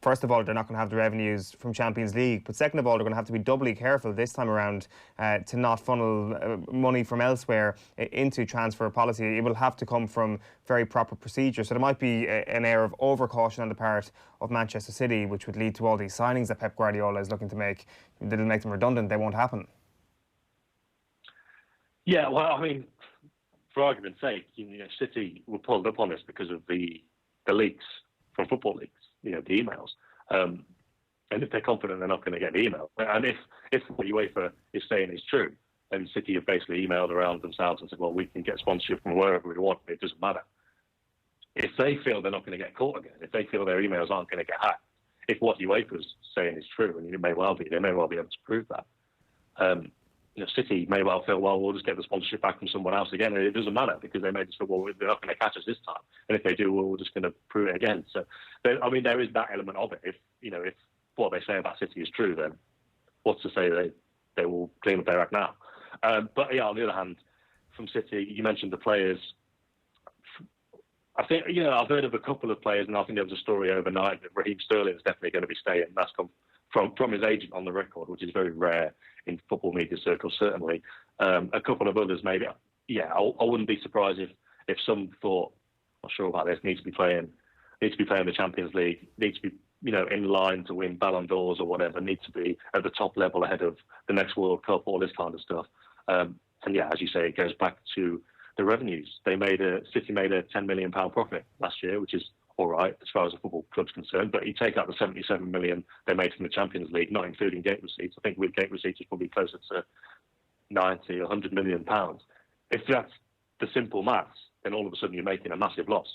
first of all, they're not going to have the revenues from Champions League. But second of all, they're going to have to be doubly careful this time around to not funnel money from elsewhere into transfer policy. It will have to come from very proper procedure. So there might be an air of over-caution on the part of Manchester City, which would lead to all these signings that Pep Guardiola is looking to make. That'll make them redundant. They won't happen. Yeah, well, I mean, for argument's sake, City were pulled up on this because of the leaks from football leagues. The emails. And if they're confident they're not going to get the email, and if what UEFA is saying is true, then City have basically emailed around themselves and said, well, we can get sponsorship from wherever we want, it doesn't matter. If they feel they're not going to get caught again, if they feel their emails aren't going to get hacked, if what UEFA's saying is true, and it may well be, they may well be able to prove that. City may well feel, well, we'll just get the sponsorship back from someone else again, and it doesn't matter because they may just feel, well, they're not going to catch us this time, and if they do, we're just going to prove it again. So, there is that element of it. If what they say about City is true, then what's to say they will clean up their act now? But yeah, on the other hand, from City, you mentioned the players. I think I've heard of a couple of players, and I think there was a story overnight that Raheem Sterling is definitely going to be staying. That's come from his agent on the record, which is very rare in football media circles, certainly. A couple of others, maybe. Yeah, I wouldn't be surprised if some thought, not sure about this, need to be playing the Champions League, need to be in line to win Ballon d'Ors or whatever, need to be at the top level ahead of the next World Cup, all this kind of stuff. And yeah, as you say, it goes back to the revenues. City made a £10 million profit last year, which is all right as far as the football club's concerned, but you take out the 77 million they made from the Champions League, not including gate receipts. I think with gate receipts it's probably closer to 90 or 100 million pounds. If that's the simple maths, then all of a sudden you're making a massive loss.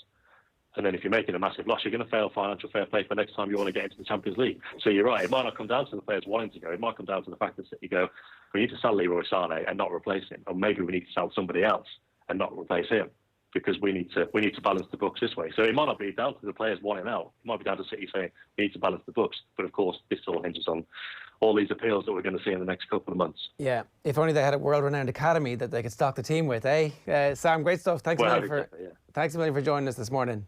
And then if you're making a massive loss, you're going to fail financial fair play for next time you want to get into the Champions League. So you're right, it might not come down to the players wanting to go, it might come down to the fact that City go, we need to sell Leroy Sané and not replace him, or maybe we need to sell somebody else and not replace him, because we need to balance the books this way. So it might not be down to the players wanting out. It might be down to City saying we need to balance the books. But of course, this all hinges on all these appeals that we're going to see in the next couple of months. Yeah, if only they had a world-renowned academy that they could stock the team with, eh? Sam, great stuff. Thanks a million for joining us this morning.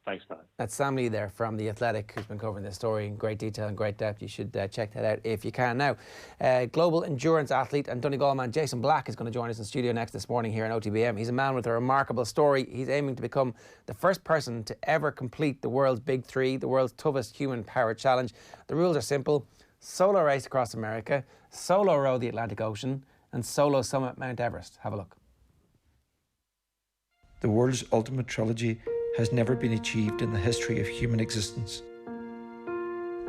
Thanks, man. That's Sam Lee there from The Athletic, who's been covering this story in great detail and great depth. You should check that out if you can. Now, global endurance athlete and Donegal man Jason Black is going to join us in studio next this morning here on OTBAM. He's a man with a remarkable story. He's aiming to become the first person to ever complete the world's Big Three, the world's toughest human-powered challenge. The rules are simple. Solo race across America, solo row the Atlantic Ocean, and solo summit Mount Everest. Have a look. The world's ultimate trilogy has never been achieved in the history of human existence.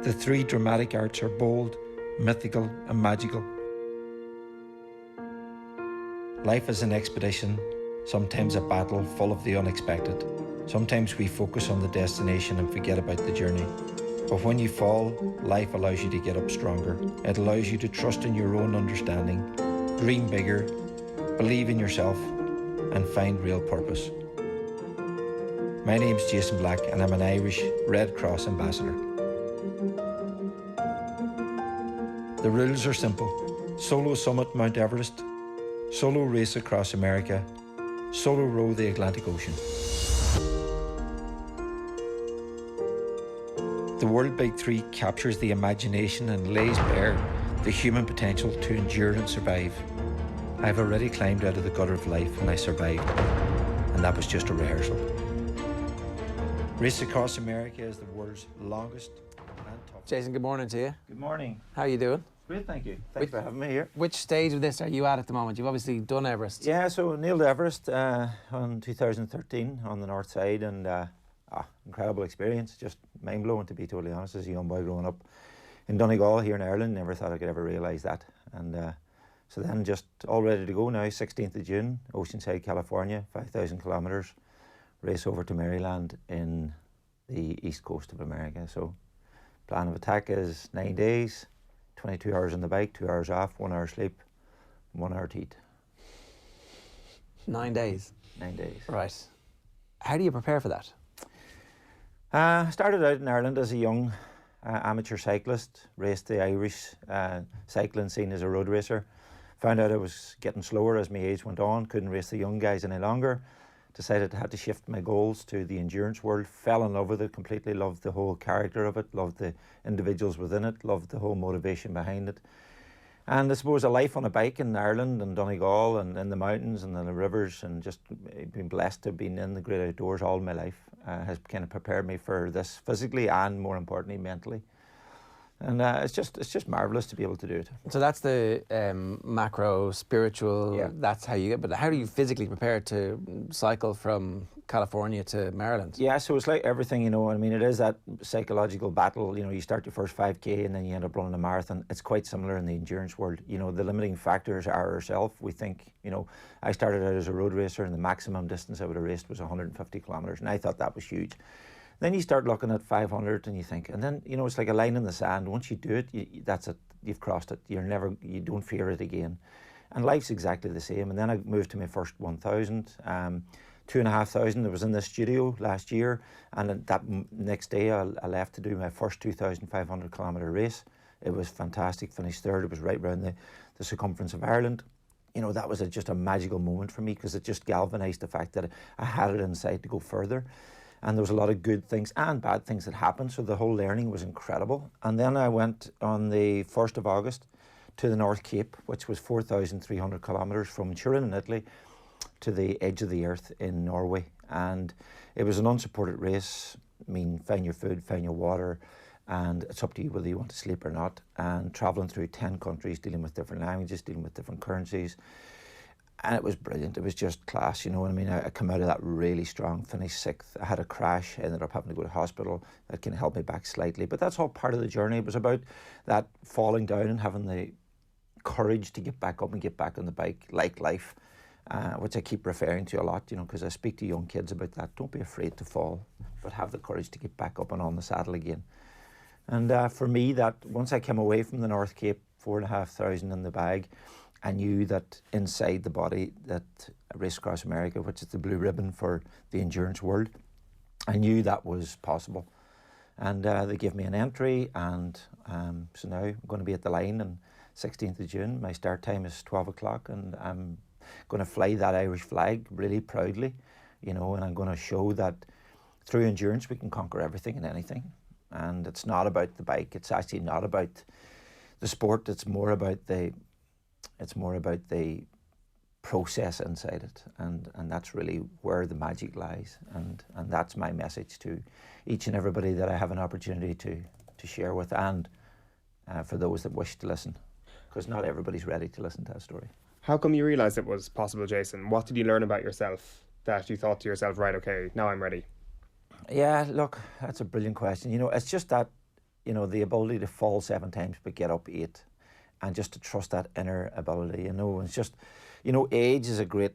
The three dramatic arts are bold, mythical and magical. Life is an expedition, sometimes a battle full of the unexpected. Sometimes we focus on the destination and forget about the journey. But when you fall, life allows you to get up stronger. It allows you to trust in your own understanding, dream bigger, believe in yourself, and find real purpose. My name's Jason Black and I'm an Irish Red Cross ambassador. The rules are simple. Solo summit Mount Everest, solo race across America, solo row the Atlantic Ocean. The World Big Three captures the imagination and lays bare the human potential to endure and survive. I've already climbed out of the gutter of life and I survived, and that was just a rehearsal. Race Across America is the world's longest and toughest. Jason, good morning to you. Good morning. How are you doing? Great, thank you. Thanks for having me here. Which stage of this are you at the moment? You've obviously done Everest. Yeah, so nailed Everest on 2013 on the north side, and incredible experience, just mind-blowing to be totally honest. As a young boy growing up in Donegal here in Ireland, never thought I could ever realise that. And so then just all ready to go now, 16th of June, Oceanside, California, 5,000 kilometres, race over to Maryland in the east coast of America. So plan of attack is 9 days, 22 hours on the bike, 2 hours off, 1 hour sleep, 1 hour to eat. 9 days? 9 days. Right. How do you prepare for that? I started out in Ireland as a young amateur cyclist, raced the Irish cycling scene as a road racer. Found out I was getting slower as my age went on, couldn't race the young guys any longer. Decided I had to shift my goals to the endurance world, fell in love with it completely, loved the whole character of it, loved the individuals within it, loved the whole motivation behind it. And I suppose a life on a bike in Ireland and Donegal and in the mountains and in the rivers, and just been blessed to have been in the great outdoors all my life, has kind of prepared me for this physically and more importantly mentally. And it's just marvellous to be able to do it. So that's the macro, spiritual, that's how you get, but how do you physically prepare to cycle from California to Maryland? Yeah, so it's like everything, you know, I mean, it is that psychological battle, you know, you start your first 5K and then you end up running a marathon. It's quite similar in the endurance world. You know, the limiting factors are ourselves. We think, you know, I started out as a road racer and the maximum distance I would have raced was 150 kilometres, and I thought that was huge. Then you start looking at 500 and you think, and then, you know, it's like a line in the sand. Once you do it, that's it. You've crossed it. You don't fear it again. And life's exactly the same. And then I moved to my first 1,000, 2,500. I was in the studio last year, and that next day I left to do my first 2,500 kilometre race. It was fantastic. Finished third. It was right around the circumference of Ireland. You know, that was just a magical moment for me, because it just galvanised the fact that I had it inside to go further. And there was a lot of good things and bad things that happened, so the whole learning was incredible. And then I went on the 1st of August to the North Cape, which was 4,300 kilometres from Turin in Italy to the edge of the earth in Norway. And it was an unsupported race. I mean, find your food, find your water, and it's up to you whether you want to sleep or not. And travelling through 10 countries, dealing with different languages, dealing with different currencies. And it was brilliant. It was just class, you know what I mean? I come out of that really strong, finished 6th. I had a crash, ended up having to go to hospital. That can help me back slightly, but that's all part of the journey. It was about that falling down and having the courage to get back up and get back on the bike, like life, which I keep referring to a lot, you know, because I speak to young kids about that. Don't be afraid to fall, but have the courage to get back up and on the saddle again. And for me, that once I came away from the North Cape, 4,500 in the bag, I knew that inside the body, that Race Across America, which is the blue ribbon for the endurance world, I knew that was possible. And they gave me an entry, and so now I'm going to be at the line on 16th of June. My start time is 12 o'clock, and I'm going to fly that Irish flag really proudly, you know, and I'm going to show that through endurance we can conquer everything and anything. And it's not about the bike. It's actually not about the sport. It's more about the process inside it, and that's really where the magic lies, and that's my message to each and everybody that I have an opportunity to share with, and for those that wish to listen, because not everybody's ready to listen to that story. How come you realised it was possible, Jason? What did you learn about yourself that you thought to yourself, right, okay, now I'm ready? Yeah, look, that's a brilliant question. You know, it's just that, you know, the ability to fall 7 times but get up 8. And just to trust that inner ability, you know. It's just, you know, age is a great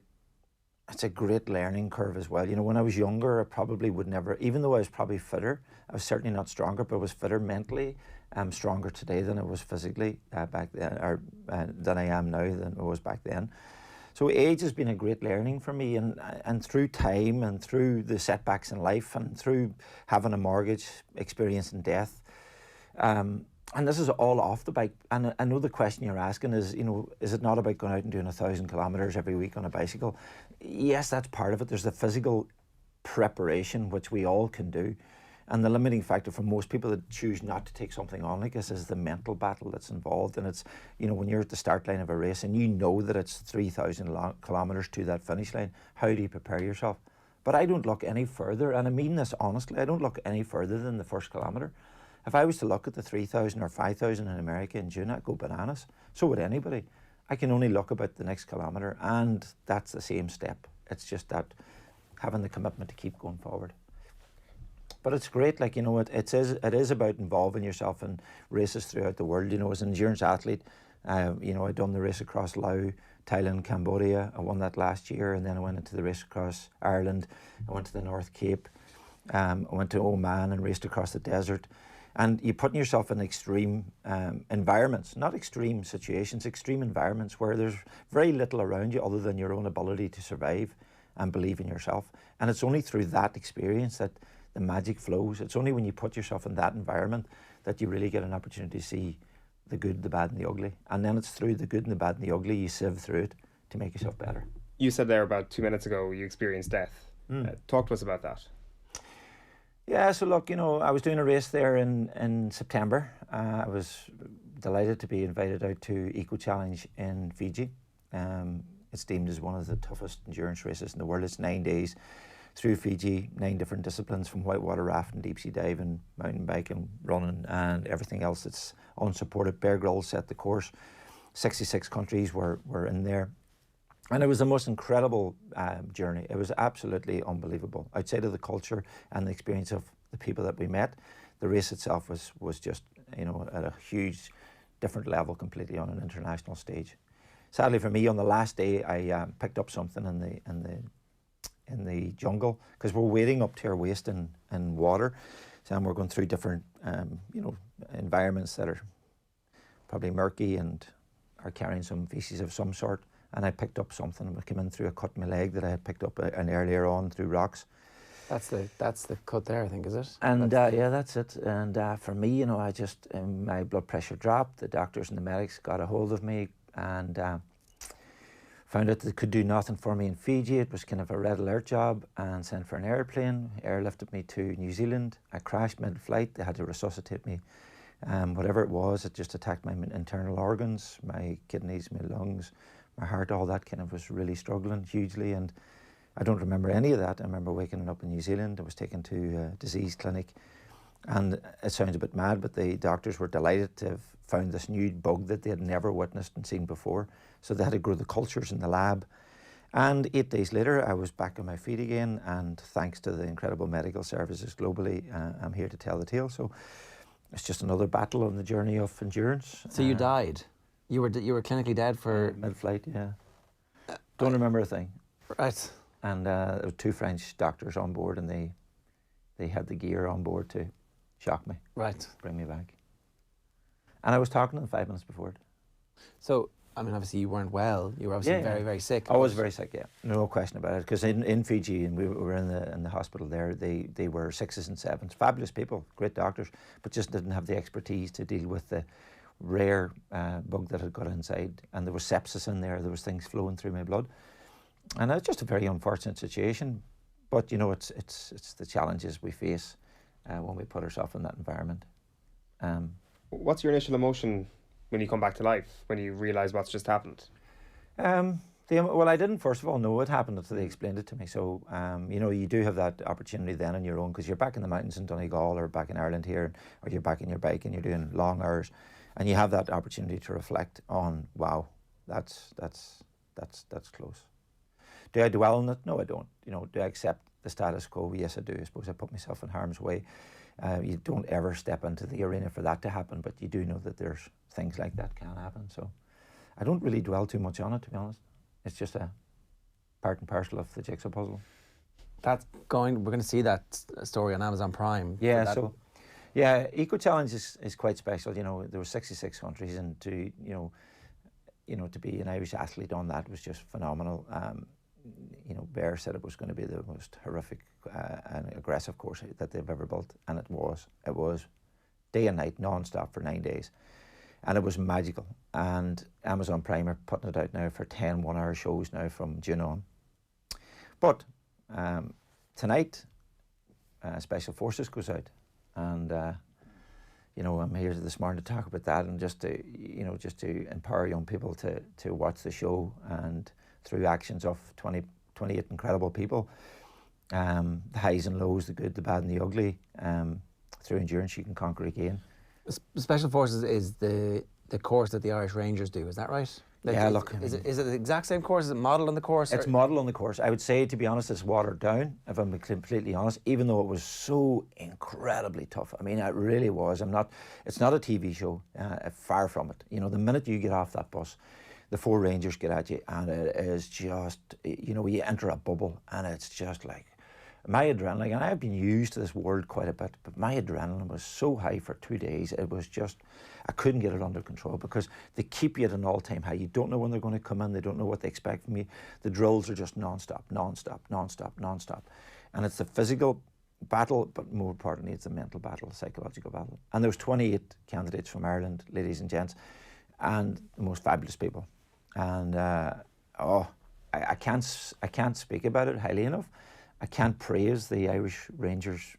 learning curve as well. You know, when I was younger, I probably would never, even though I was probably fitter, I was certainly not stronger, but I was fitter mentally. I'm stronger today than I was physically back then, or than I am now than I was back then. So age has been a great learning for me, and through time and through the setbacks in life and through having a mortgage, experiencing death, and this is all off the bike. And I know the question you're asking is, is it not about going out and doing 1,000 kilometres every week on a bicycle? Yes, that's part of it. There's the physical preparation, which we all can do. And the limiting factor for most people that choose not to take something on like this is the mental battle that's involved. And it's, when you're at the start line of a race and you know that it's 3,000 kilometres to that finish line, how do you prepare yourself? But I don't look any further, and I mean this honestly, I don't look any further than the first kilometre. If I was to look at the 3,000 or 5,000 in America in June, I'd go bananas. So would anybody. I can only look about the next kilometre, and that's the same step. It's just that having the commitment to keep going forward. But it's great, it is about involving yourself in races throughout the world. As an endurance athlete, I'd done the race across Laos, Thailand, Cambodia. I won that last year, and then I went into the race across Ireland. I went to the North Cape. I went to Oman and raced across the desert. And you're putting yourself in extreme environments, not extreme situations, extreme environments where there's very little around you other than your own ability to survive and believe in yourself. And it's only through that experience that the magic flows. It's only when you put yourself in that environment that you really get an opportunity to see the good, the bad and the ugly. And then it's through the good and the bad and the ugly you sieve through it to make yourself better. You said there about 2 minutes ago you experienced death. Talk to us about that. Yeah, so look, I was doing a race there in September. I was delighted to be invited out to Eco Challenge in Fiji. It's deemed as one of the toughest endurance races in the world. It's 9 days through Fiji, 9 different disciplines, from whitewater rafting, deep sea diving, mountain biking, running and everything else that's unsupported. Bear Grylls set the course. 66 countries were in there. And it was the most incredible journey. It was absolutely unbelievable. Outside of the culture and the experience of the people that we met, the race itself was just, at a huge different level completely on an international stage. Sadly for me, on the last day, I picked up something in the jungle, because we're wading up to our waist in water. So we're going through different, environments that are probably murky and are carrying some feces of some sort. And I picked up something. It came in through a cut in my leg that I had picked up earlier on through rocks. That's the cut there, I think, is it? And yeah, that's it. And for me, I just my blood pressure dropped. The doctors and the medics got a hold of me and found out that they could do nothing for me in Fiji. It was kind of a red alert job, and sent for an airplane. Airlifted me to New Zealand. I crashed mid-flight. They had to resuscitate me. Whatever it was, it just attacked my internal organs, my kidneys, my lungs, my heart. All that kind of was really struggling hugely, and I don't remember any of that. I remember waking up in New Zealand. I was taken to a disease clinic, and it sounds a bit mad, but the doctors were delighted to have found this new bug that they had never witnessed and seen before. So they had to grow the cultures in the lab. And 8 days later, I was back on my feet again, and thanks to the incredible medical services globally, I'm here to tell the tale. So it's just another battle on the journey of endurance. So you died? You were clinically dead for... Mid-flight, yeah. Don't remember a thing. Right. And there were 2 French doctors on board, and they had the gear on board to shock me. Right. Bring me back. And I was talking to them 5 minutes before it. So, obviously you weren't well. You were obviously very, very sick. I was very sick, yeah. No question about it. Because in Fiji, and we were in the hospital there, they were 6s and 7s. Fabulous people, great doctors, but just didn't have the expertise to deal with the rare bug that had got inside. And there was sepsis in there. There was things flowing through my blood. And it's just a very unfortunate situation. But, it's the challenges we face when we put ourselves in that environment. What's your initial emotion when you come back to life, when you realise what's just happened? Well, I didn't, first of all, know it happened until they explained it to me. So, you do have that opportunity then on your own, because you're back in the mountains in Donegal or back in Ireland here, or you're back in your bike and you're doing long hours, and you have that opportunity to reflect on, wow, that's close. Do I dwell on it? No, I don't. Do I accept the status quo? Yes, I do. I suppose I put myself in harm's way. You don't ever step into the arena for that to happen, but you do know that there's things like that can happen. So I don't really dwell too much on it, to be honest. It's just a part and parcel of the jigsaw puzzle. We're going to see that story on Amazon Prime. Yeah, Eco Challenge is quite special. There were 66 countries, and you know, to be an Irish athlete on that was just phenomenal. You know, Bear said it was going to be the most horrific and aggressive course that they've ever built, and it was. It was day and night, non-stop for 9 days, and it was magical. And Amazon Prime are putting it out now for 10 one-hour shows now from June on. But tonight, Special Forces goes out, and you know, I'm here this morning to talk about that, and just to, you know, just to empower young people to watch the show, and through actions of 28 incredible people, the highs and lows, the good, the bad and the ugly, through endurance you can conquer again. Special Forces is the course that the Irish Rangers do, is that right? Like, yeah, look. Is it the exact same course? Is it modelled on the course? It's modelled on the course. I would say, to be honest, it's watered down, if I'm completely honest, even though it was so incredibly tough. I mean, it really was. It's not a TV show, far from it. You know, the minute you get off that bus, the 4 Rangers get at you, and it is just, you know, you enter a bubble, and it's just like, my adrenaline, and I've been used to this world quite a bit, but my adrenaline was so high for 2 days, it was just, I couldn't get it under control, because they keep you at an all-time high. You don't know when they're going to come in, they don't know what they expect from you. The drills are just non-stop, non-stop, non-stop, non-stop. And it's the physical battle, but more importantly, it's the mental battle, the psychological battle. And there was 28 candidates from Ireland, ladies and gents, and the most fabulous people. And I can't speak about it highly enough. I can't praise the Irish Rangers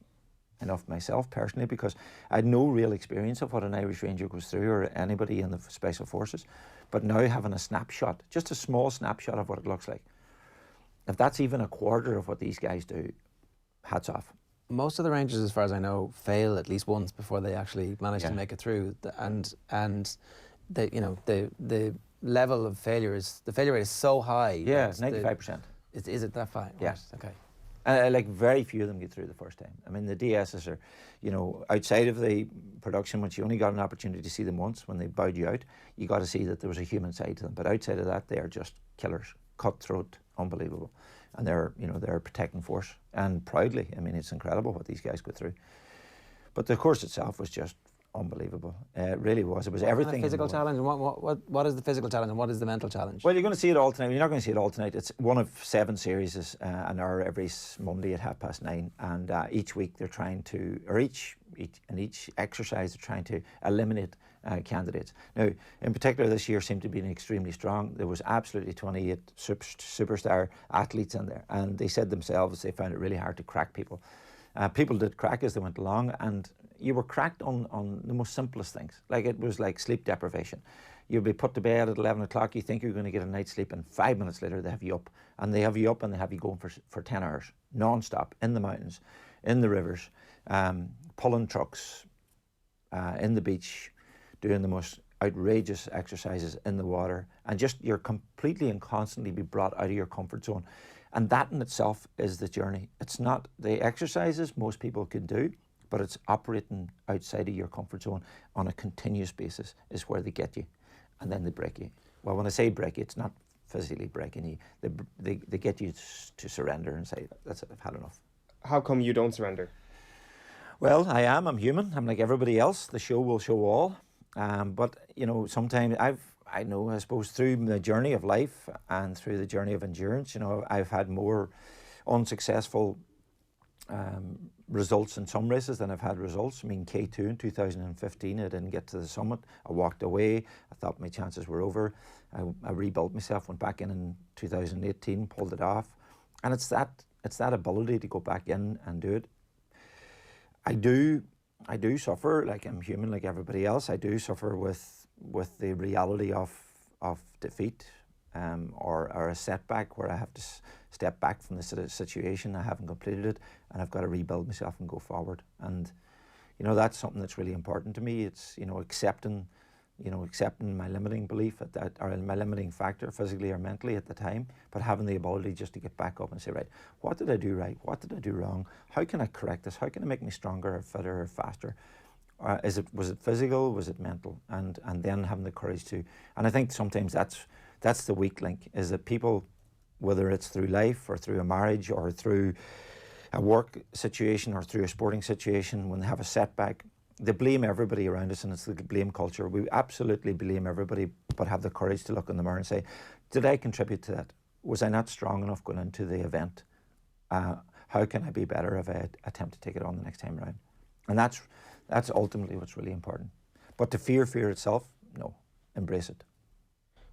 enough myself personally, because I had no real experience of what an Irish Ranger goes through, or anybody in the Special Forces. But now having a snapshot, just a small snapshot of what it looks like, if that's even a quarter of what these guys do, hats off. Most of the Rangers, as far as I know, fail at least once before they actually manage to make it through, and the, you know, the level of failure rate is so high. Yeah, 95%. Is it that high? Yeah. Right, okay. Like very few of them get through the first time. I mean, the DSs are, you know, outside of the production, which you only got an opportunity to see them once when they bowed you out, you got to see that there was a human side to them. But outside of that, they are just killers, cutthroat, unbelievable. And they're, you know, they're a protecting force. And proudly, I mean, it's incredible what these guys go through. But the course itself was just unbelievable. It really was. It was everything. The physical challenge. And what is the physical challenge, and what is the mental challenge? Well, you're going to see it all tonight. You're not going to see it all tonight. It's one of 7 series, an hour every Monday at 9:30, and each week they're trying to, or each exercise they're trying to eliminate candidates. Now, in particular, this year seemed to be extremely strong. There was absolutely 28 superstar athletes in there, and they said themselves they found it really hard to crack people. People did crack as they went along, and you were cracked on the most simplest things. Like, it was like sleep deprivation. You'd be put to bed at 11 o'clock, you think you're going to get a night's sleep, and 5 minutes later they have you up. And they have you up and they have you going for 10 hours, non-stop, in the mountains, in the rivers, pulling trucks, in the beach, doing the most outrageous exercises in the water. And just, you're completely and constantly be brought out of your comfort zone. And that in itself is the journey. It's not the exercises most people can do, but it's operating outside of your comfort zone on a continuous basis is where they get you, and then they break you. Well, when I say break you, it's not physically breaking you. They get you to surrender and say, that's it, I've had enough. How come you don't surrender? Well, I'm human. I'm like everybody else. The show will show all. But, you know, sometimes I suppose through the journey of life and through the journey of endurance, you know, I've had more unsuccessful results in some races than I've had results. I mean, K2 in 2015, I didn't get to the summit. I walked away. I thought my chances were over. I rebuilt myself, went back in 2018, pulled it off. And it's that ability to go back in and do it. I do suffer, like I'm human like everybody else. I do suffer with the reality of defeat, or a setback where I have to step back from the situation. I haven't completed it, and I've got to rebuild myself and go forward. And, you know, that's something that's really important to me. It's, you know, accepting my limiting belief or my limiting factor, physically or mentally at the time, but having the ability just to get back up and say, right, what did I do right? What did I do wrong? How can I correct this? How can I make me stronger or fitter or faster? Was it physical? Was it mental? And then having the courage to, and I think sometimes that's the weak link, is that people, whether it's through life or through a marriage or through a work situation or through a sporting situation, when they have a setback, they blame everybody around us, and it's the blame culture. We absolutely blame everybody, but have the courage to look in the mirror and say, did I contribute to that? Was I not strong enough going into the event? How can I be better if I attempt to take it on the next time around? And that's ultimately what's really important. But to fear itself, no, embrace it.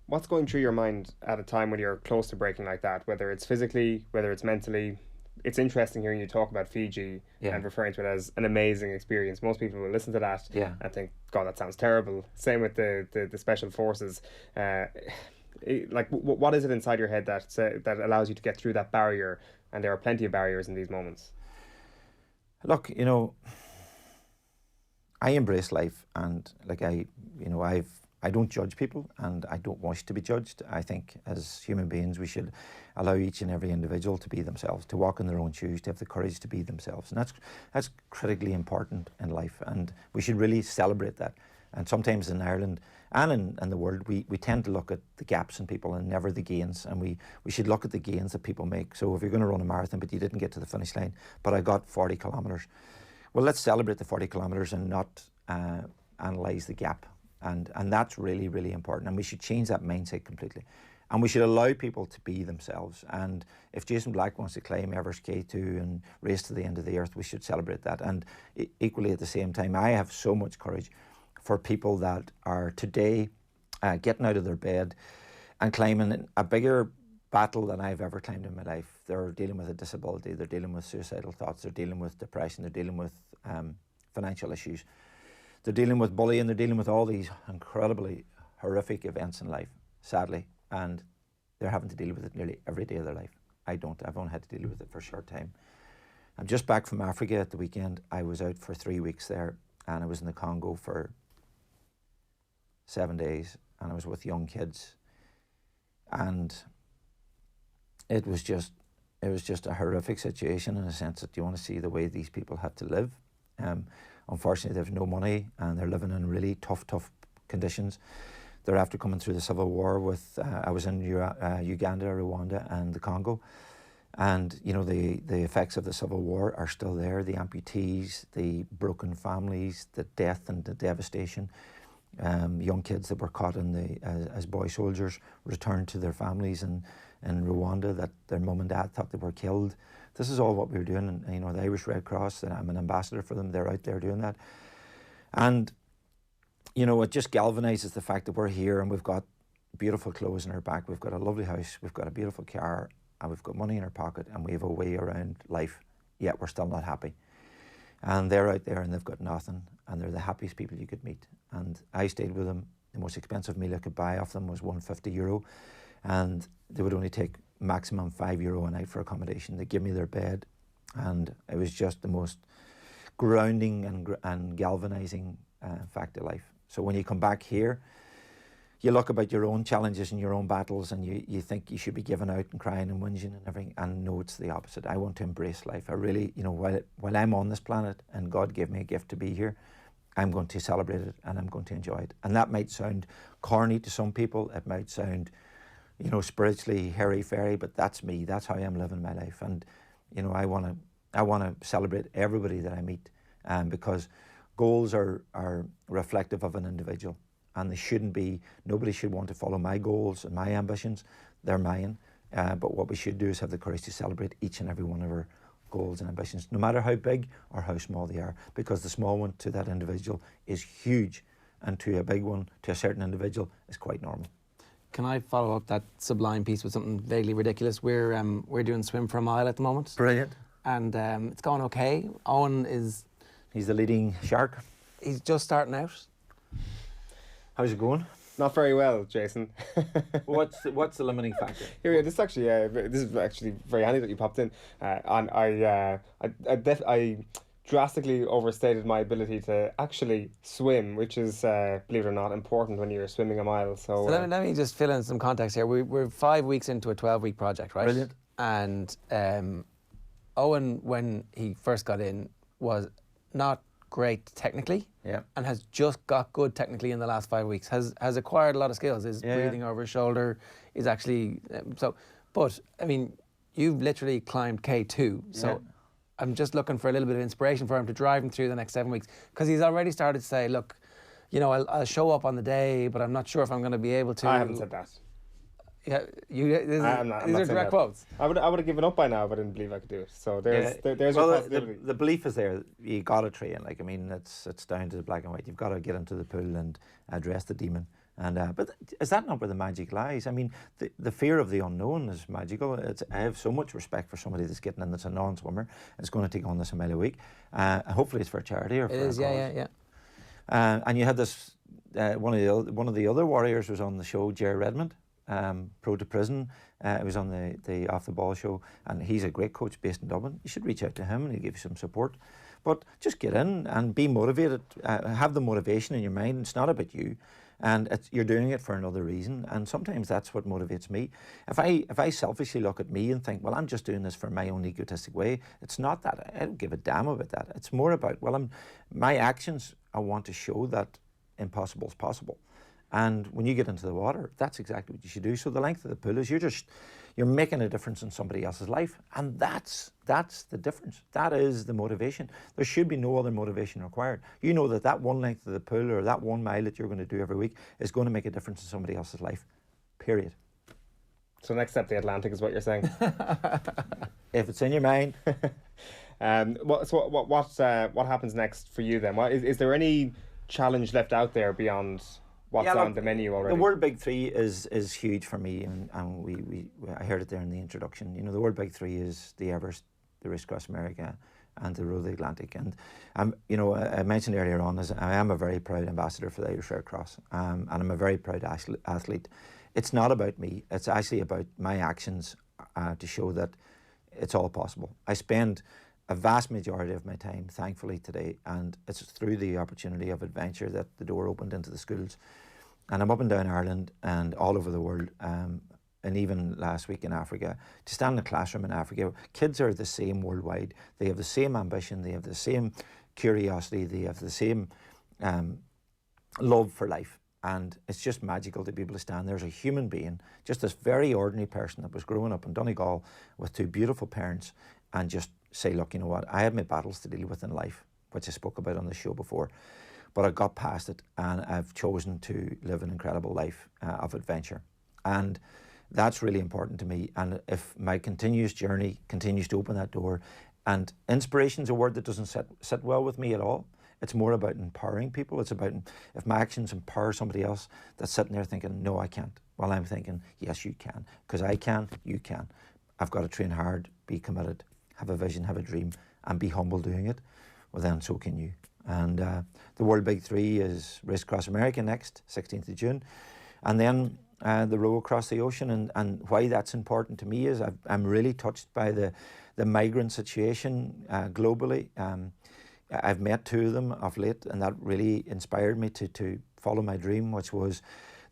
What's going through your mind at a time when you're close to breaking like that, whether it's physically, whether it's mentally? It's interesting hearing you talk about Fiji and referring to it as an amazing experience. Most people will listen to that and think, God, that sounds terrible. Same with the special forces. What is it inside your head that allows you to get through that barrier? And there are plenty of barriers in these moments. Look, you know, I embrace life, and I don't judge people, and I don't wish to be judged. I think as human beings we should allow each and every individual to be themselves, to walk in their own shoes, to have the courage to be themselves, and that's critically important in life, and we should really celebrate that. And sometimes in Ireland and in the world, we tend to look at the gaps in people and never the gains, and we should look at the gains that people make. So if you're going to run a marathon but you didn't get to the finish line, but I got 40 kilometres, well, let's celebrate the 40 kilometres and not analyse the gap. And that's really, really important. And we should change that mindset completely. And we should allow people to be themselves. And if Jason Black wants to climb Everest K2 and race to the end of the earth, we should celebrate that. And equally at the same time, I have so much courage for people that are today getting out of their bed and climbing a bigger battle than I've ever climbed in my life. They're dealing with a disability, they're dealing with suicidal thoughts, they're dealing with depression, they're dealing with financial issues. They're dealing with bullying, they're dealing with all these incredibly horrific events in life, sadly, and they're having to deal with it nearly every day of their life. I don't. I've only had to deal with it for a short time. I'm just back from Africa at the weekend. I was out for 3 weeks there, and I was in the Congo for 7 days, and I was with young kids, and it was just a horrific situation in a sense that you want to see the way these people have to live. Unfortunately, they have no money, and they're living in really tough conditions. They're after coming through the civil war with, I was in Uganda, Rwanda, and the Congo. And, you know, the effects of the civil war are still there, the amputees, the broken families, the death and the devastation. Young kids that were caught as boy soldiers returned to their families in Rwanda that their mum and dad thought they were killed. This is all what we were doing, and you know, the Irish Red Cross, and I'm an ambassador for them, they're out there doing that. And, you know, it just galvanises the fact that we're here and we've got beautiful clothes in our back, we've got a lovely house, we've got a beautiful car, and we've got money in our pocket, and we have a way around life, yet we're still not happy. And they're out there and they've got nothing, and they're the happiest people you could meet. And I stayed with them. The most expensive meal I could buy off them was €150, and they would only take maximum €5 a night for accommodation. They give me their bed, and it was just the most grounding and galvanising fact of life. So when you come back here, you look about your own challenges and your own battles, and you think you should be giving out and crying and whinging and everything, and no, it's the opposite. I want to embrace life. I really, you know, while I'm on this planet and God gave me a gift to be here, I'm going to celebrate it and I'm going to enjoy it. And that might sound corny to some people, it might sound, you know, spiritually hairy-fairy, but that's me. That's how I'm living my life. And, you know, I want to celebrate everybody that I meet, because goals are reflective of an individual, and they shouldn't be. Nobody should want to follow my goals and my ambitions. They're mine. But what we should do is have the courage to celebrate each and every one of our goals and ambitions, no matter how big or how small they are, because the small one to that individual is huge, and to a big one, to a certain individual, is quite normal. Can I follow up that sublime piece with something vaguely ridiculous? We're doing swim for a mile at the moment. Brilliant. And it's going okay. Eoin is... He's the leading shark. He's just starting out. How's it going? Not very well, Jason. What's the limiting factor? Here, this is actually very handy that you popped in. I drastically overstated my ability to actually swim, which is, believe it or not, important when you're swimming a mile. So let me just fill in some context here. We're 5 weeks into a 12-week project, right? Brilliant. And Eoin, when he first got in, was not great technically, and has just got good technically in the last 5 weeks. Has acquired a lot of skills. Is breathing over his shoulder. Is actually But I mean, you've literally climbed K2, so. I'm just looking for a little bit of inspiration for him to drive him through the next 7 weeks, because he's already started to say, look, you know, I'll show up on the day, but I'm not sure if I'm going to be able to. I haven't said that. Yeah, I'm not these are direct quotes. I would have given up by now if I didn't believe I could do it. So there's your possibility. The belief is there. You got to train. Like, I mean, it's down to the black and white. You've got to get into the pool and address the demon. And but is that not where the magic lies? I mean, the fear of the unknown is magical. I have so much respect for somebody that's getting in that's a non-swimmer. It's going to take on this a mile a week. Hopefully, it's for charity or for a cause. Yeah. And you had this. One of the other warriors was on the show, Jerry Redmond. Pro to Prison. It was on the Off the Ball show, and he's a great coach based in Dublin. You should reach out to him and he'll give you some support. But just get in and be motivated. Have the motivation in your mind. It's not about you, and you're doing it for another reason. And sometimes that's what motivates me. If I selfishly look at me and think, well, I'm just doing this for my own egotistic way, it's not that. I don't give a damn about that. It's more about, well, my actions. I want to show that impossible is possible. And when you get into the water, that's exactly what you should do. So the length of the pool is you're making a difference in somebody else's life. And that's the difference. That is the motivation. There should be no other motivation required. You know that one length of the pool or that 1 mile that you're going to do every week is going to make a difference in somebody else's life. Period. So next step, the Atlantic is what you're saying. If it's in your mind. What happens next for you then? Is there any challenge left out there beyond what's on the menu already? The World Big Three is huge for me, and I heard it there in the introduction. You know, the World Big Three is the Everest, the Race Across America, and the Road of the Atlantic. And you know, I mentioned earlier on, I am a very proud ambassador for the Irish Red Cross, and I'm a very proud athlete. It's not about me. It's actually about my actions to show that it's all possible. I spend a vast majority of my time, thankfully, today, and it's through the opportunity of adventure that the door opened into the schools. And I'm up and down Ireland and all over the world, and even last week in Africa, to stand in a classroom in Africa. Kids are the same worldwide. They have the same ambition, they have the same curiosity, they have the same love for life. And it's just magical to be able to stand there as a human being, just this very ordinary person that was growing up in Donegal with two beautiful parents, and just say, look, you know what, I have my battles to deal with in life, which I spoke about on the show before, but I got past it and I've chosen to live an incredible life of adventure. And that's really important to me. And if my continuous journey continues to open that door, and inspiration's a word that doesn't sit well with me at all. It's more about empowering people. It's about, if my actions empower somebody else that's sitting there thinking, no, I can't. Well, I'm thinking, yes, you can. Because I can, you can. I've got to train hard, be committed, have a vision, have a dream, and be humble doing it. Well, then so can you. And the World Big Three is Race Across America next, 16th of June. And then the row across the ocean. And why that's important to me is I'm really touched by the migrant situation globally. I've met two of them of late, and that really inspired me to follow my dream, which was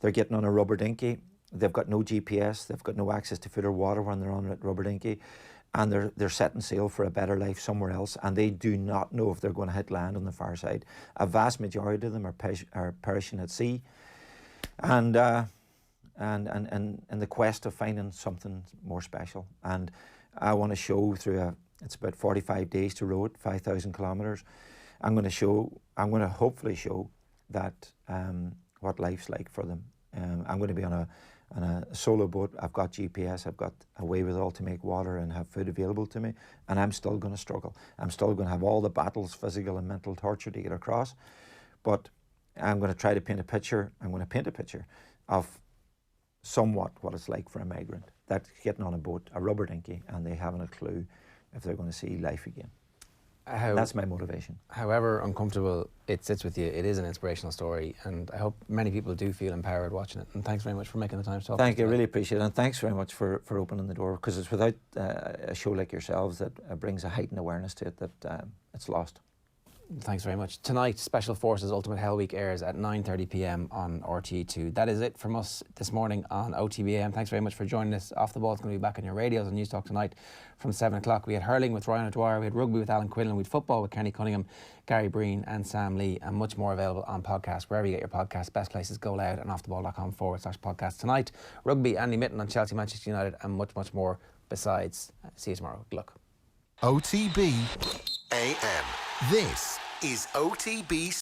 they're getting on a rubber dinghy. They've got no GPS, they've got no access to food or water when they're on a rubber dinghy, and they're setting sail for a better life somewhere else, and they do not know if they're going to hit land on the far side. A vast majority of them are perishing at sea, and in the quest of finding something more special. And I want to show through it's about 45 days to row it, 5,000 kilometres. I'm going to hopefully show that what life's like for them. I'm going to be on a solo boat. I've got GPS, I've got a wherewithal to make water and have food available to me, and I'm still going to struggle. I'm still going to have all the battles, physical and mental torture to get across, but I'm going to try to paint a picture. I'm going to paint a picture of somewhat what it's like for a migrant, that's getting on a boat, a rubber dinghy, and they haven't a clue if they're going to see life again. That's my motivation. However uncomfortable it sits with you, it is an inspirational story, and I hope many people do feel empowered watching it. And thanks very much for making the time to talk. Thank you, I really appreciate it, and thanks very much for opening the door, because it's without a show like yourselves that brings a heightened awareness to it that it's lost. Thanks very much. Tonight, Special Forces Ultimate Hell Week airs at 9:30 p.m. on RTE2. That is it from us this morning on OTBAM. Thanks very much for joining us. Off the Ball is going to be back on your radios on News Talk tonight from 7 o'clock. We had hurling with Ryan O'Dwyer, we had rugby with Alan Quinlan, we had football with Kenny Cunningham, Gary Breen and Sam Lee, and much more available on podcast. Wherever you get your podcasts, best places, Go Loud and offtheball.com/podcast. Tonight, rugby, Andy Mitten on Chelsea, Manchester United, and much, much more besides. See you tomorrow. Good luck. OTB AM. This is OTB